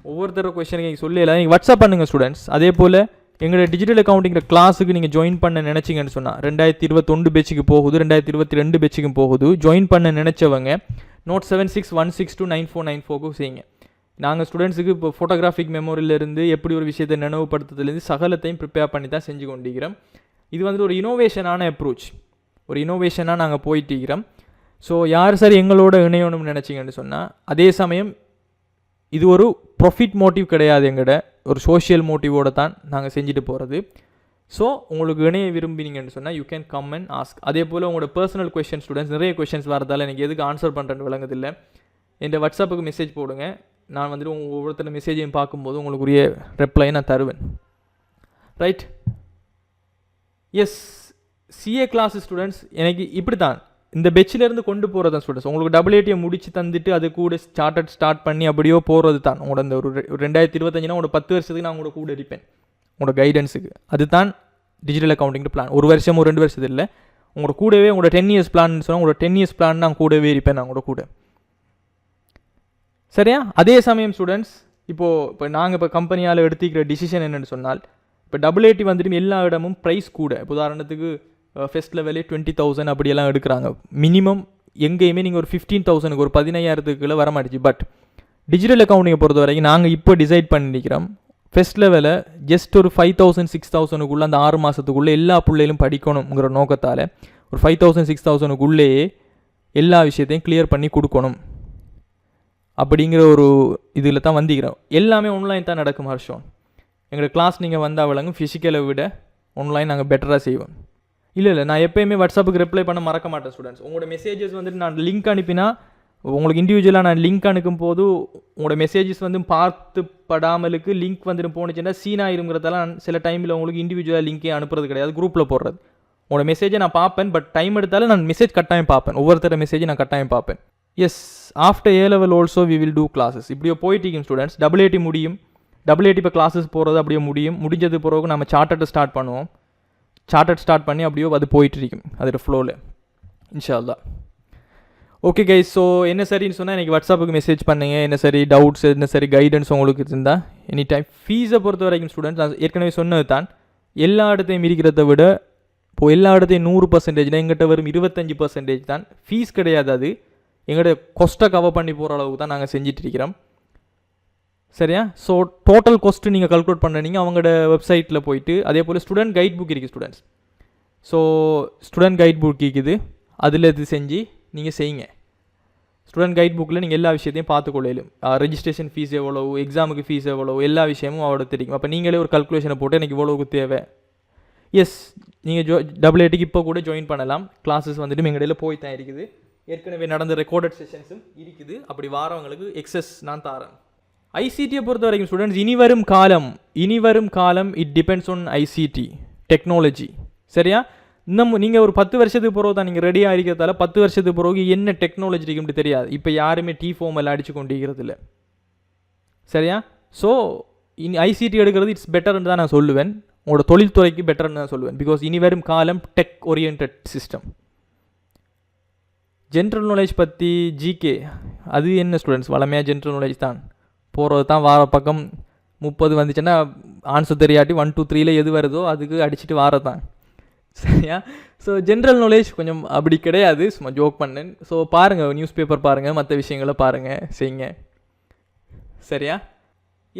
ஒவ்வொருத்தர கொஷனுக்கு நீங்கள் சொல்லல, நீங்கள் வாட்ஸ்அப் பண்ணுங்கள் ஸ்டூடெண்ட்ஸ். அதே போல் எங்களோட டிஜிட்டல் அக்கௌண்டிங்கிற கிளாஸுக்கு நீங்கள் ஜாயின் பண்ண நினச்சிங்கன்னு சொன்னால் 2021 பேட்சுக்கு போகுது, 2022 பேட்சுக்கும் போகுது. ஜாயின் பண்ண நினச்சவங்க நோட் 7616299494க்கு செய்யுங்க. நாங்கள் ஸ்டூடெண்ட்ஸுக்கு இப்போ ஃபோட்டோகிராஃபிக் மெமோரியிலேருந்து எப்படி ஒரு விஷயத்தை நினைவுபடுத்துறதுலேருந்து சகலத்தையும் ப்ரிப்பேர் பண்ணி தான் செஞ்சு கொண்டிருக்கிறோம். இது வந்துட்டு ஒரு இனோவேஷனான அப்ரோச், ஒரு இனோவேஷனாக நாங்கள் போயிட்டுக்கிறோம். ஸோ யார் சார் எங்களோட இணையணும்னு நினச்சிங்கன்னு சொன்னால், அதே சமயம் இது ஒரு ப்ராஃபிட் மோட்டிவ் கிடையாது, எங்கள்ட ஒரு சோஷியல் மோட்டிவோடு தான் நாங்கள் செஞ்சுட்டு போகிறது. ஸோ உங்களுக்கு இணைய விரும்பினீங்கன்னு சொன்னால் you can come and ask. அதே போல் உங்களோட பர்சனல் கொஷின் ஸ்டூடெண்ட்ஸ், நிறைய கொஷின்ஸ் வரதால் எனக்கு எதுக்கு ஆன்சர் பண்ணுறேன்னு விளங்குதில்லை. என் வாட்ஸ்அப்புக்கு மெசேஜ் போடுங்க. நான் வந்துட்டு ஒவ்வொருத்தர மெசேஜையும் பார்க்கும்போது உங்களுக்குரிய ரிப்ளை நான் தருவேன். Right? Yes, CA class students எனக்கு இப்படி தான் இந்த பெச்சிலேருந்து கொண்டு போகிறது தான் ஸ்டூடெண்ட்ஸ். உங்களுக்கு AATயை முடிச்சு தந்துட்டு அது கூட ஸ்டார்ட் பண்ணி அப்படியோ போகிறது தான். உங்களோட இந்த ஒரு 2025 உங்களோட 10 வருஷத்துக்கு நான் உங்களோட கூட இருப்பேன், உங்களோட கைடன்ஸுக்கு. அதுதான் டிஜிட்டல் அக்கௌண்டிங் பிளான். 1 வருஷம் 2 வருஷத்து இல்லை, உங்களோட கூடவே உங்களோட 10 இயர்ஸ் பிளான் சொன்னால் உங்களோட 10 இயர்ஸ் பிளான் நான் கூடவே இருப்பேன், நான் உங்களோட கூட. சரியா? அதே சமயம் ஸ்டூடெண்ட்ஸ், இப்போ நாங்கள் இப்போ கம்பெனியால் எடுத்துக்கிற டிசிஷன் என்னென்னு சொன்னால், இப்போ AAT வந்துட்டு எல்லா இடமும் ப்ரைஸ் கூட. இப்போ உதாரணத்துக்கு ஃபெஸ்ட் லெவலே 20,000 அப்படியெல்லாம் எடுக்கிறாங்க. மினிமம் எங்கேயுமே நீங்கள் ஒரு 15,000 ஒரு 15,000 வர மாட்டேச்சு. பட் டிஜிட்டல் அக்கௌண்டிங்கை பொறுத்த வரைக்கும் நாங்கள் இப்போ டிசைட் பண்ணிக்கிறோம் ஃபெஸ்ட் லெவலில் ஜஸ்ட் ஒரு 5,000 6,000 அந்த 6 மாதத்துக்குள்ளே எல்லா பிள்ளைகளும் படிக்கணுங்கிற நோக்கத்தால் ஒரு 5,000 6,000 எல்லா விஷயத்தையும் கிளியர் பண்ணி கொடுக்கணும் அப்படிங்கிற ஒரு இதில் தான் வந்திக்கிறோம். எல்லாமே ஆன்லைன் தான் நடக்கும் ஹர்ஷோன். எங்களோட கிளாஸ் நீங்கள் வந்தால் வழங்கும் ஃபிசிக்கலை விட ஆன்லைன் நாங்கள் பெட்டராக செய்வோம். இல்லை நான் எப்போயுமே வாட்ஸ்அப்புக்கு ரிப்ளை பண்ண மறக்க மாட்டேன் ஸ்டூடெண்ட்ஸ். உங்களோட மெசேஜஸ் வந்துட்டு நான் லிங்க் அனுப்பினா உங்களுக்கு இண்டிவிஜுவலாக நான் லிங்க் அனுப்பும் போது உங்களோட மெசேஜஸ் வந்து பார்த்து படாமலுக்கு லிங்க் வந்துட்டு போணுச்சுன்னா சீனாயிருங்கிறதெல்லாம் சில டைமில் உங்களுக்கு இண்டிவிஜுவலாக லிங்கே அனுப்புறது கிடையாது, குரூப்பில் போடுறது. உங்களோட மெசேஜை நான் பார்ப்பேன், பட் டைம் எடுத்தாலும் நான் மெசேஜ் கட்டாயம் பார்ப்பேன், ஒவ்வொருத்தர மெசேஜை நான் கட்டாயம் பார்ப்பேன். Yes, after A level also we will do classes. இப்படியோ போயிட்டு ஸ்டூடெண்ட்ஸ் AAT முடியும். AAT இப்போ கிளாஸஸ் போகிறது அப்படியே முடிஞ்சது பிறகு நம்ம சார்ட்டர்ட்டை ஸ்டார்ட் பண்ணுவோம். சார்ட்டர்ட் ஸ்டார்ட் பண்ணி அப்படியோ அது போயிட்டு இருக்கும் அதோட ஃப்ளோவில் இன்ஷா அல்லாஹ். ஓகே கைஸ், ஸோ என்ன சரின்னு சொன்னால் எனக்கு வாட்ஸ்அப்புக்கு மெசேஜ் பண்ணுங்கள். என்ன சரி டவுட்ஸ், என்ன சரி கைடன்ஸ் உங்களுக்கு இருந்தால் எனி டைம். ஃபீஸை பொறுத்த வரைக்கும் ஸ்டூடெண்ட்ஸ் நான் ஏற்கனவே சொன்னது தான், எல்லா இடத்தையும் இருக்கிறத விட இப்போது எல்லா இடத்தையும் 100%, எங்கிட்ட வரும் 25% தான் ஃபீஸ் கிடையாது. அது எங்கள்கிட்ட கொஸ்ட்டை கவர் பண்ணி போகிற அளவுக்கு தான் நாங்கள் செஞ்சுட்டு இருக்கிறோம். சரியா? ஸோ டோட்டல் காஸ்ட்டு நீங்கள் கல்குலேட் பண்ணுறீங்க அவங்களோட வெப்சைட்டில் போயிட்டு. அதே போல் ஸ்டூடெண்ட் கைட் புக் இருக்குது students. So student guide book இருக்குது, அதில் இது செஞ்சு நீங்கள் செய்யுங்க. ஸ்டூடெண்ட் கைட் புக்கில் நீங்கள் எல்லா விஷயத்தையும் பார்த்துக்கொள்ளும். ரெஜிஸ்ட்ரேஷன் ஃபீஸ் எவ்வளோ, எக்ஸாமுக்கு ஃபீஸ் எவ்வளோ, எல்லா விஷயமும் அவரோட தெரியும். அப்போ நீங்களே ஒரு கல்குலேஷனை போட்டு எனக்கு இவ்வளோக்கு தேவை. எஸ், நீங்கள் AATக்கு இப்போ கூட ஜாயின் பண்ணலாம். கிளாஸஸ் வந்துட்டு எங்கள் இடையில போய் தான் இருக்குது. ஏற்கனவே நடந்த ரெக்கார்டட் செஷன்ஸும் இருக்குது. அப்படி வாரவங்களுக்கு எக்ஸஸ் நான் தரேன். ஐசிடியை பொறுத்த வரைக்கும் ஸ்டூடெண்ட்ஸ் இனி வரும் காலம் it depends on ICT technology. சரியா? நீங்கள் ஒரு 10 வருஷத்துக்கு பிறகு தான் நீங்கள் ரெடியாக இருக்கிறதால 10 வருஷத்துக்கு பிறகு என்ன டெக்னாலஜி இருக்குன்னு தெரியாது. இப்போ யாருமே T4 எல்லாம் அடித்து கொண்டிருக்கிறது இல்லை. சரியா? ஸோ ஐசிடி எடுக்கிறது இட்ஸ் பெட்டர்னு தான் நான் சொல்லுவேன். உங்களோட தொழில்துறைக்கு பெட்டர்னு தான் சொல்லுவேன். பிகாஸ் இனி வரும் காலம் tech orient system. General knowledge பற்றி ஜிகே அது என்ன ஸ்டூடெண்ட்ஸ், வளமையாக ஜென்ரல் நாலேஜ் தான் போகிறது தான். வார பக்கம் 30 வந்துச்சுன்னா ஆன்சர் தெரியாட்டி 1 2 3ல் எது வருதோ அதுக்கு அடிச்சுட்டு வாரதான். சரியா? ஸோ ஜென்ரல் நாலேஜ் கொஞ்சம் அப்படி கிடையாது, சும்மா ஜோக் பண்ணேன். ஸோ பாருங்கள், நியூஸ் பேப்பர் பாருங்கள், மற்ற விஷயங்களை பாருங்கள், செய்யுங்க. சரியா?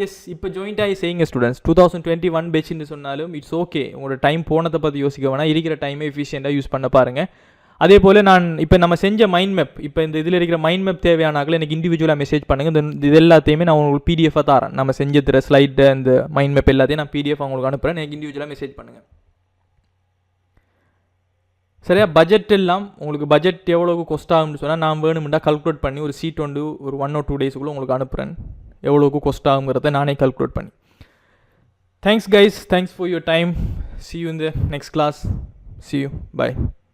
எஸ், இப்போ ஜாயிண்ட் ஆகி செய்யுங்க ஸ்டூடெண்ட்ஸ். 2021 பேட்ச்னு சொன்னாலும் இட்ஸ் ஓகே. உங்களோட டைம் போனதை பற்றி யோசிக்க வேணாம், இருக்கிற டைமை எஃபிஷியண்ட்டாக யூஸ் பண்ண பாருங்கள். அதே போல் நான் இப்போ நம்ம செஞ்ச மைண்ட் மேப், இப்போ இந்த இதில் இருக்கிற மைண்ட் மேப் தேவையானாக்கள் எனக்கு இண்டிவிஜுவலாக மெசேஜ் பண்ணுங்கள். இது எல்லாத்தையுமே நான் உங்களுக்கு PDF தரேன். நம்ம செஞ்ச ஸ்லைடு இந்த மைண்ட் மேப் எல்லாத்தையும் நான் PDF உங்களுக்கு அனுப்புகிறேன். எனக்கு இண்டிவிஜுவலாக மெசேஜ் பண்ணுங்கள். சரியா? பட்ஜெட் எல்லாம் உங்களுக்கு பட்ஜெட் எவ்வளோக்கு கொஸ்ட் ஆகும்னு சொன்னால் நான் வேணும்னா கல்குலேட் பண்ணி ஒரு சீட் வந்து ஒரு 1 or 2 டேஸுக்குள்ளே உங்களுக்கு அனுப்புகிறேன். எவ்வளோக்கு கொஸ்ட் ஆகுங்கிறத நானே கல்குலேட் பண்ணி. Thanks guys, thanks for your time. See you in the next class. See you. Bye.